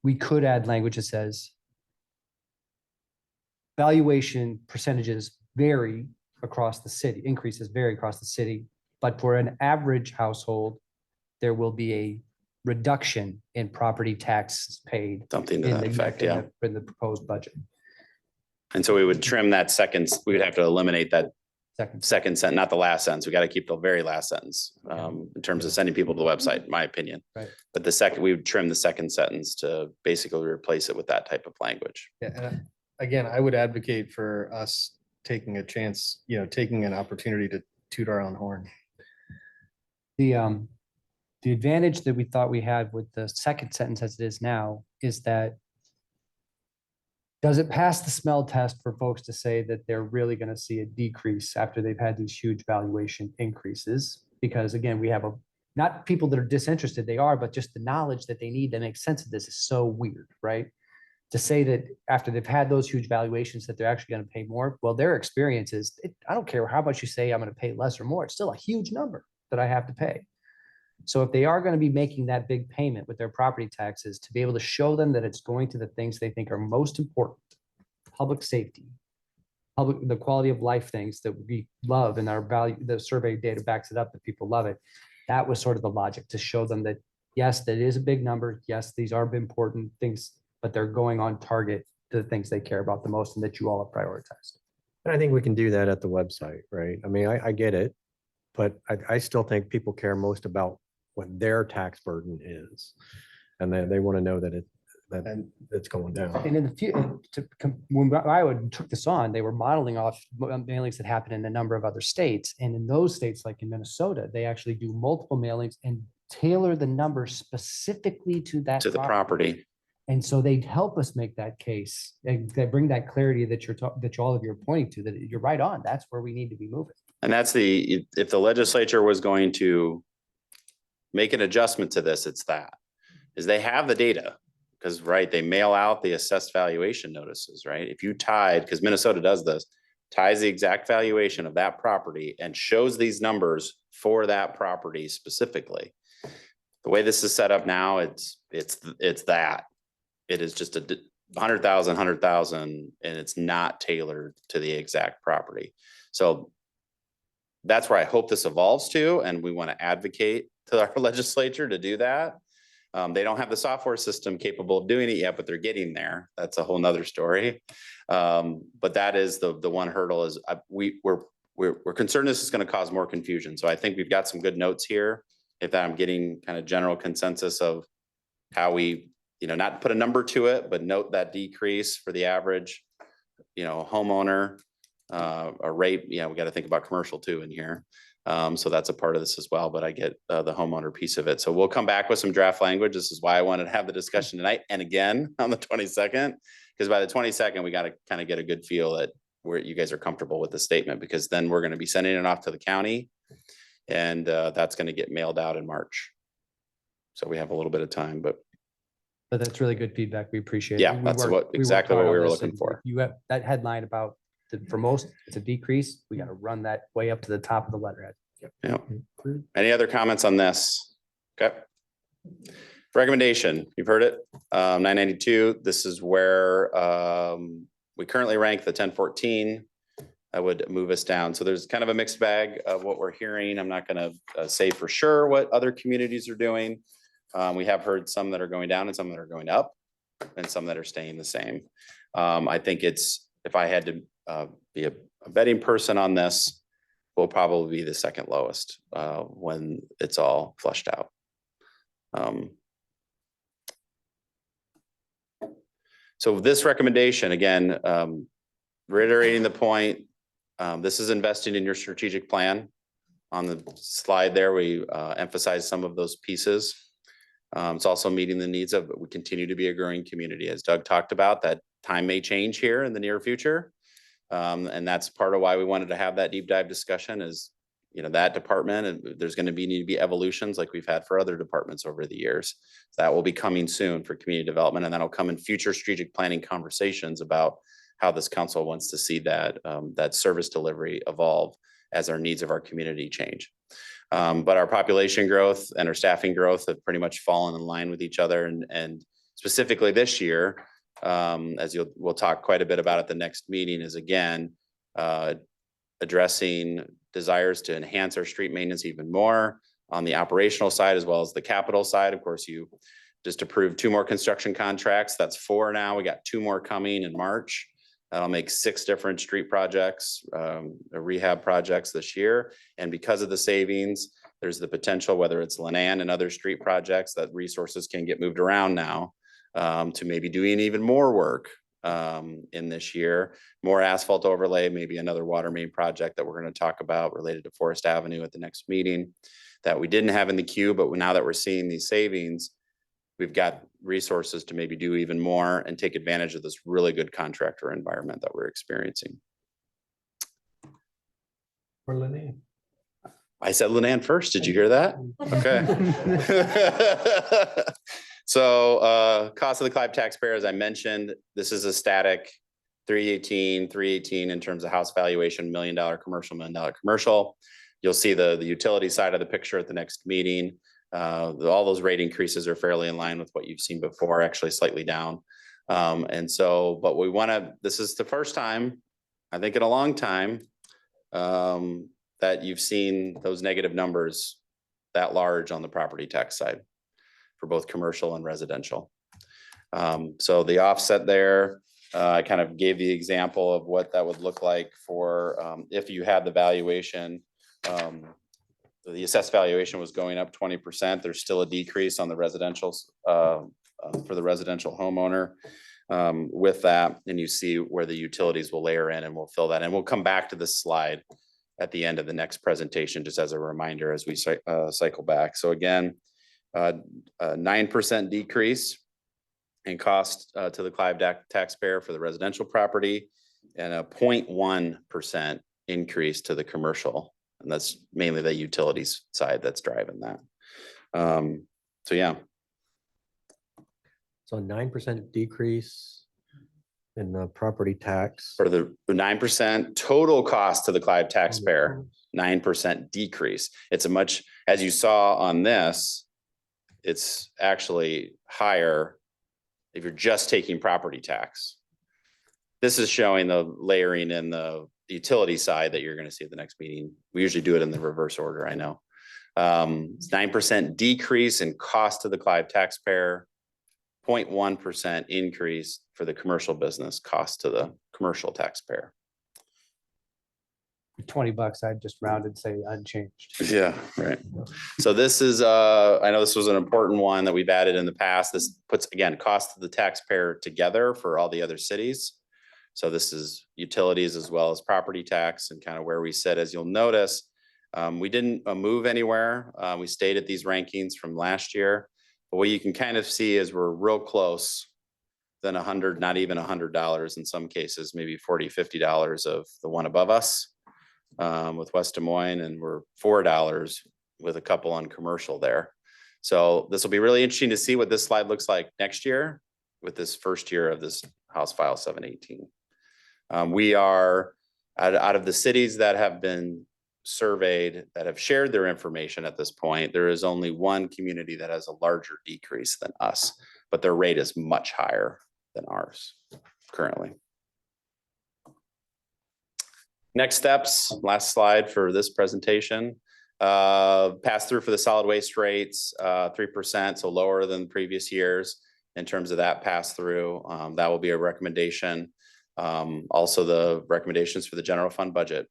we could add language that says valuation percentages vary across the city, increases vary across the city, but for an average household, there will be a reduction in property tax paid. Something to in that the- effect, in yeah. the- In the proposed budget. And so we would trim that second, we would have to eliminate that second sentence, not the last sentence. We got to keep the very last sentence in terms of sending people to the website, in my opinion. Right. But the second, we would trim the second sentence to basically replace it with that type of language. Yeah, and again, I would advocate for us taking a chance, taking an opportunity to toot our own horn. The advantage that we thought we had with the second sentence as it is now is that does it pass the smell test for folks to say that they're really going to see a decrease after they've had these huge valuation increases? Because again, we have not people that are disinterested, they are, but just the knowledge that they need to make sense of this is so weird, right? To say that after they've had those huge valuations that they're actually going to pay more, well, their experience is, I don't care how much you say I'm going to pay less or more, it's still a huge number that I have to pay. So if they are going to be making that big payment with their property taxes, to be able to show them that it's going to the things they think are most important, public safety, the quality of life things that we love and our value, the survey data backs it up that people love it. That was sort of the logic to show them that, yes, that is a big number. Yes, these are important things, but they're going on target to the things they care about the most and that you all have prioritized. And I think we can do that at the website, right? I mean, I get it, but I still think people care most about what their tax burden is. And then they want to know that it's going down. And in the future, when Iowa took this on, they were modeling off mailings that happen in a number of other states. And in those states, like in Minnesota, they actually do multiple mailings and tailor the numbers specifically to that. To the property. And so they help us make that case and they bring that clarity that that all of you are pointing to, that you're right on. That's where we need to be moving. And that's if the legislature was going to make an adjustment to this, it's that, is they have the data. Because, right, they mail out the assessed valuation notices, right? If you tied, because Minnesota does this, ties the exact valuation of that property and shows these numbers for that property specifically. The way this is set up now, it's that. It is just 100,000, and it's not tailored to the exact property. So that's where I hope this evolves to, and we want to advocate to our legislature to do that. They don't have the software system capable of doing it yet, but they're getting there. That's a whole nother story. But that is the one hurdle is we're concerned this is going to cause more confusion. So I think we've got some good notes here. If I'm getting kind of general consensus of how we, not put a number to it, but note that decrease for the average, homeowner, a rate. We got to think about commercial too in here. So that's a part of this as well, but I get the homeowner piece of it. So we'll come back with some draft language. This is why I wanted to have the discussion tonight and again on the 22nd, because by the 22nd, we got to kind of get a good feel that where you guys are comfortable with the statement, because then we're going to be sending it off to the county and that's going to get mailed out in March. So we have a little bit of time, but that's really good feedback. We appreciate it. Yeah, that's exactly what we were looking for. You have that headline about for most, it's a decrease. We got to run that way up to the top of the letterhead. Yeah. Any other comments on this? Okay. Recommendation, you've heard it, 992. This is where we currently rank the 1014. I would move us down. So there's kind of a mixed bag of what we're hearing. I'm not going to say for sure what other communities are doing. We have heard some that are going down and some that are going up and some that are staying the same. I think if I had to be a betting person on this, will probably be the second lowest when it's all flushed out. So this recommendation, again, reiterating the point, this is investing in your strategic plan. On the slide there, we emphasize some of those pieces. It's also meeting the needs of, we continue to be a growing community. As Doug talked about, that time may change here in the near future. And that's part of why we wanted to have that deep dive discussion is, that department, and there's going to need to be evolutions like we've had for other departments over the years. That will be coming soon for community development, and that'll come in future strategic planning conversations about how this council wants to see that service delivery evolve as our needs of our community change. But our population growth and our staffing growth have pretty much fallen in line with each other, and specifically this year, as we'll talk quite a bit about at the next meeting, is again addressing desires to enhance our street maintenance even more on the operational side as well as the capital side. Of course, you just approved 2 more construction contracts. That's 4 now. We got 2 more coming in March. That'll make 6 different street projects, rehab projects this year. And because of the savings, there's the potential, whether it's Lenan and other street projects, that resources can get moved around now to maybe doing even more work in this year, more asphalt overlay, maybe another water main project that we're going to talk about related to Forest Avenue at the next meeting that we didn't have in the queue, but now that we're seeing these savings, we've got resources to maybe do even more and take advantage of this really good contractor environment that we're experiencing. For Lenan. I said Lenan first. Did you hear that? Okay. So cost of the Clive taxpayer, as I mentioned, this is a static 318 in terms of house valuation, $1 million commercial, $1 million commercial. You'll see the utility side of the picture at the next meeting. All those rate increases are fairly in line with what you've seen before, actually slightly down. And so, but this is the first time, I think in a long time, that you've seen those negative numbers that large on the property tax side for both commercial and residential. So the offset there, I kind of gave the example of what that would look like for if you had the valuation. The assessed valuation was going up 20%. There's still a decrease on the residentials for the residential homeowner with that. And you see where the utilities will layer in, and we'll fill that in. We'll come back to this slide at the end of the next presentation, just as a reminder as we cycle back. So again, 9% decrease in cost to the Clive taxpayer for the residential property, and a 0.1% increase to the commercial. And that's mainly the utilities side that's driving that. So yeah. So 9% decrease in the property tax. For the 9% total cost to the Clive taxpayer, 9% decrease. It's a much, as you saw on this, it's actually higher if you're just taking property tax. This is showing the layering in the utility side that you're going to see at the next meeting. We usually do it in the reverse order, I know. 9% decrease in cost to the Clive taxpayer, 0.1% increase for the commercial business cost to the commercial taxpayer. $20, I'd just rounded, say unchanged. Yeah, right. So this is, I know this was an important one that we've added in the past. This puts, again, cost to the taxpayer together for all the other cities. So this is utilities as well as property tax, and kind of where we sit. As you'll notice, we didn't move anywhere. We stayed at these rankings from last year. But what you can kind of see is we're real close than 100, not even $100 in some cases, maybe $40, $50 of the one above us with West Des Moines, and we're $4 with a couple on commercial there. So this will be really interesting to see what this slide looks like next year with this first year of this House File 718. We are out of the cities that have been surveyed that have shared their information at this point, there is only one community that has a larger decrease than us, but their rate is much higher than ours currently. Next steps, last slide for this presentation. Pass through for the solid waste rates, 3%, so lower than previous years in terms of that pass through. That will be a recommendation. Also the recommendations for the general fund budget,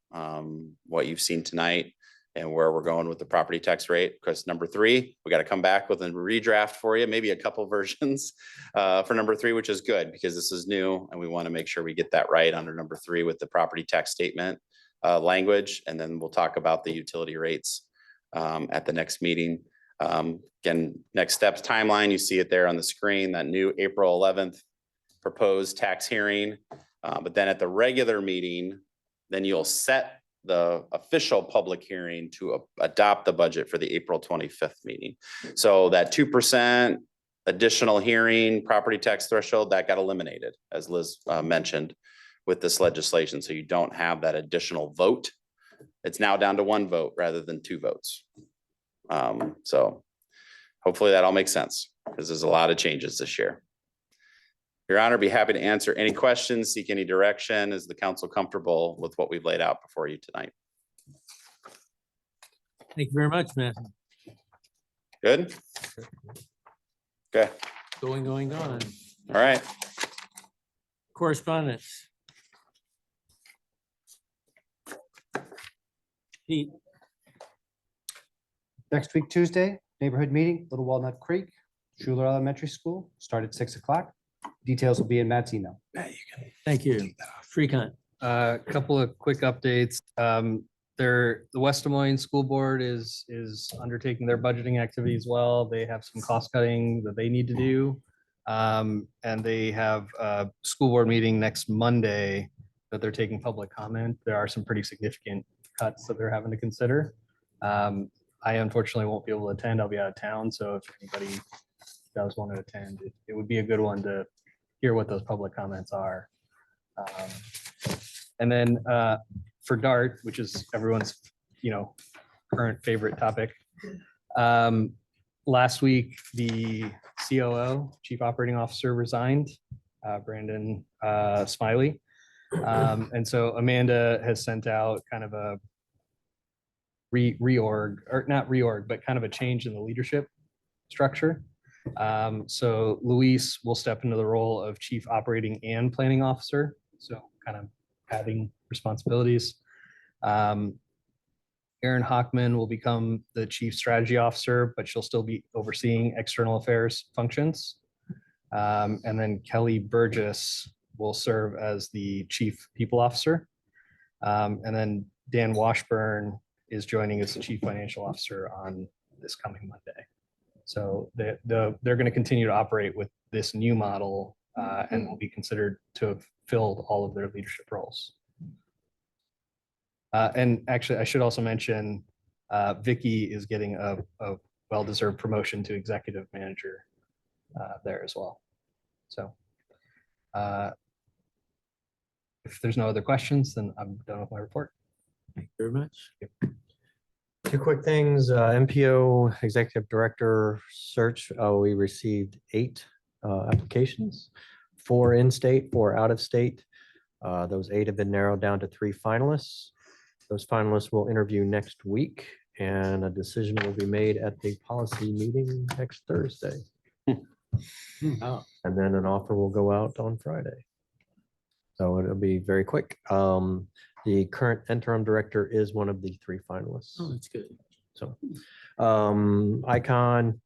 what you've seen tonight and where we're going with the property tax rate. Because number 3, we got to come back with a redraft for you, maybe a couple versions for number 3, which is good because this is new and we want to make sure we get that right under number 3 with the property tax statement language. And then we'll talk about the utility rates at the next meeting. Again, next steps timeline, you see it there on the screen, that new April 11th proposed tax hearing. But then at the regular meeting, then you'll set the official public hearing to adopt the budget for the April 25th meeting. So that 2% additional hearing, property tax threshold, that got eliminated, as Liz mentioned, with this legislation. So you don't have that additional vote. It's now down to 1 vote rather than 2 votes. So hopefully that all makes sense, because there's a lot of changes this year. Your Honor, be happy to answer any questions, seek any direction. Is the council comfortable with what we've laid out before you tonight? Thank you very much, Matthew. Good? Okay, Going on. all right. Correspondence. Pete, Next week, Tuesday, neighborhood meeting, Little Walnut Creek, Schuler Elementary School, start at 6 o'clock. Details will be in Matt's email. thank you. Freecon. A couple of quick updates. The West Des Moines School Board is undertaking their budgeting activity as well. They have some cost cutting that they need to do. And they have a school board meeting next Monday that they're taking public comment. There are some pretty significant cuts that they're having to consider. I unfortunately won't be able to attend. I'll be out of town. So if anybody does want to attend, it would be a good one to hear what those public comments are. And then for DART, which is everyone's, current favorite topic. Last week, the COO, Chief Operating Officer, resigned, Brandon Smiley. And so Amanda has sent out kind of a reorg, or not reorg, but kind of a change in the leadership structure. So Luis will step into the role of Chief Operating and Planning Officer. So kind of adding responsibilities. Erin Hockman will become the Chief Strategy Officer, but she'll still be overseeing external affairs functions. And then Kelly Burgess will serve as the Chief People Officer. And then Dan Washburn is joining as the Chief Financial Officer on this coming Monday. So they're going to continue to operate with this new model and will be considered to have filled all of their leadership roles. And actually, I should also mention, Vicky is getting a well-deserved promotion to executive manager there as well. So if there's no other questions, then I'm done with my report. Thank you very much. 2 quick things, MPO Executive Director search, we received 8 applications, 4 in-state, 4 out-of-state. Those 8 have been narrowed down to 3 finalists. Those finalists will interview next week, and a decision will be made at the policy meeting next Thursday. Oh, And then an offer will go out on Friday. So it'll be very quick. The current interim director is one of the 3 finalists. oh, that's good. So, Icon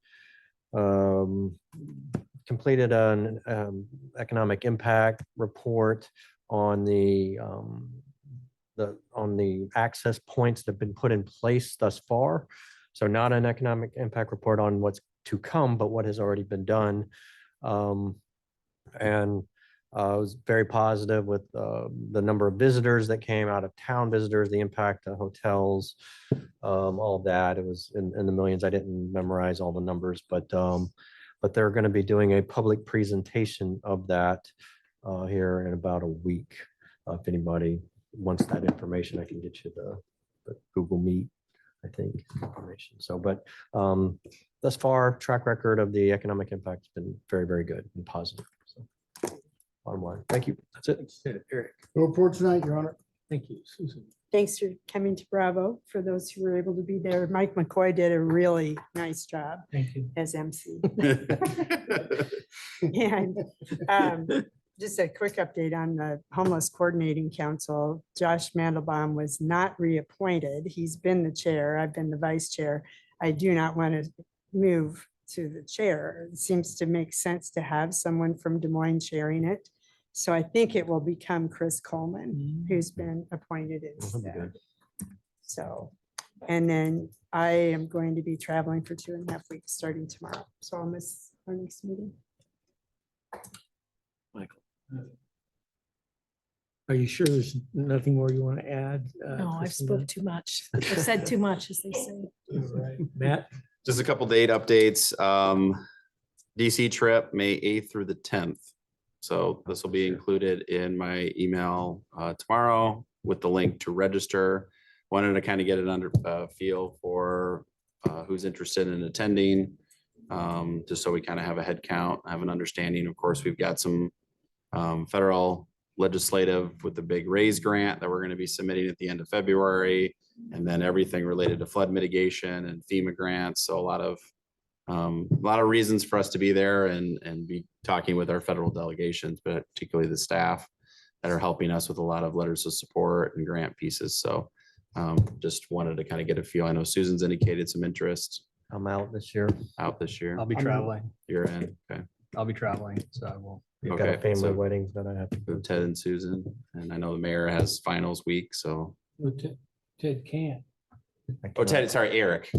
completed an economic impact report on the access points that have been put in place thus far. So not an economic impact report on what's to come, but what has already been done. And I was very positive with the number of visitors that came, out of town visitors, the impact of hotels, all of that. It was in the millions. I didn't memorize all the numbers, but they're going to be doing a public presentation of that here in about a week. If anybody wants that information, I can get you the Google Meet, I think, information. So, but thus far, track record of the economic impact has been very, very good and positive. So, bottom line, thank you. That's it. Eric, No report tonight, Your Honor. thank you. Susan. Thanks for coming to Bravo. For those who were able to be there, Mike McCoy did a really nice job Thank you. as MC. And just a quick update on the Homeless Coordinating Council. Josh Mandelbaum was not reappointed. He's been the chair. I've been the vice chair. I do not want to move to the chair. It seems to make sense to have someone from Des Moines chairing it. So I think it will become Chris Coleman, who's been appointed instead. So, and then I am going to be traveling for 2.5 weeks starting tomorrow. So I'll miss our next meeting. Michael. Are you sure there's nothing more you want to add? No, I've Christina? spoke too much. I've said too much, as they say. All right. Matt? Just a couple date updates. DC trip, May 8th through the 10th. So this will be included in my email tomorrow with the link to register. Wanted to kind of get an feel for who's interested in attending. Just so we kind of have a head count, have an understanding. Of course, we've got some federal legislative with the big raise grant that we're going to be submitting at the end of February, and then everything related to flood mitigation and FEMA grants. So a lot of reasons for us to be there and be talking with our federal delegations, but particularly the staff that are helping us with a lot of letters of support and grant pieces. So just wanted to kind of get a feel. I know Susan's indicated some interest. I'm out this year. Out this year. I'll be traveling. You're in. Okay. I'll be traveling, so I will. You've got a Okay, family so- weddings that I have to go Ted to. and Susan, and I know the mayor has finals week, so. Well, Ted can't. Oh, Ted, sorry, Eric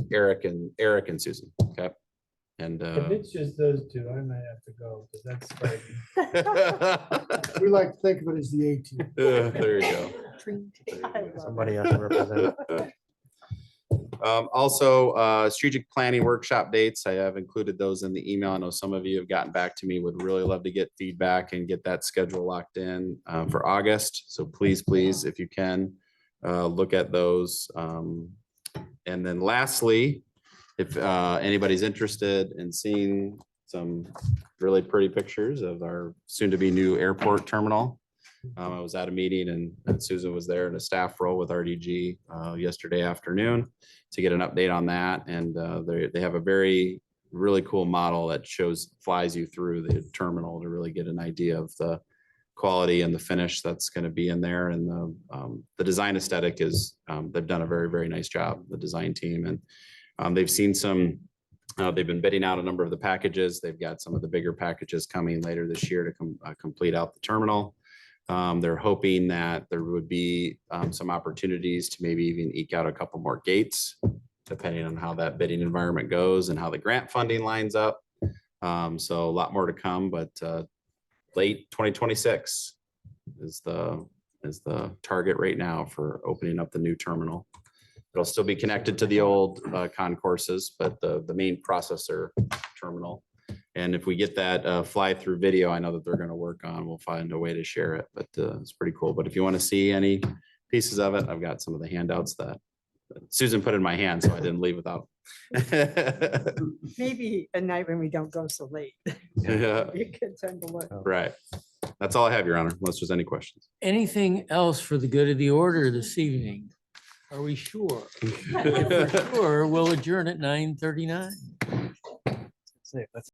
and Susan. Okay. And If it's just those two, I might have to go, because that's. We like to think of it as the 18th. there you go. Somebody has to represent. Also, strategic planning workshop dates. I have included those in the email. I know some of you have gotten back to me, would really love to get feedback and get that schedule locked in for August. So please, if you can, look at those. And then lastly, if anybody's interested in seeing some really pretty pictures of our soon-to-be new airport terminal. I was at a meeting and Susan was there in a staff role with RDG yesterday afternoon to get an update on that. And they have a really cool model that flies you through the terminal to really get an idea of the quality and the finish that's going to be in there. And the design aesthetic is, they've done a very, very nice job, the design team. And they've seen they've been bidding out a number of the packages. They've got some of the bigger packages coming later this year to complete out the terminal. They're hoping that there would be some opportunities to maybe even eke out a couple more gates, depending on how that bidding environment goes and how the grant funding lines up. So a lot more to come, but late 2026 is the target right now for opening up the new terminal. It'll still be connected to the old concourses, but the main processor terminal. And if we get that fly through video, I know that they're going to work on, we'll find a way to share it, but it's pretty cool. But if you want to see any pieces of it, I've got some of the handouts that Susan put in my hand, so I didn't leave without. Maybe a night when we don't go so late. Yeah. Be a good time to look. Right. That's all I have, Your Honor, unless there's any questions. Anything else for the good of the order this evening? Are we sure? If we're sure, we'll adjourn at 9:39. That's it. That's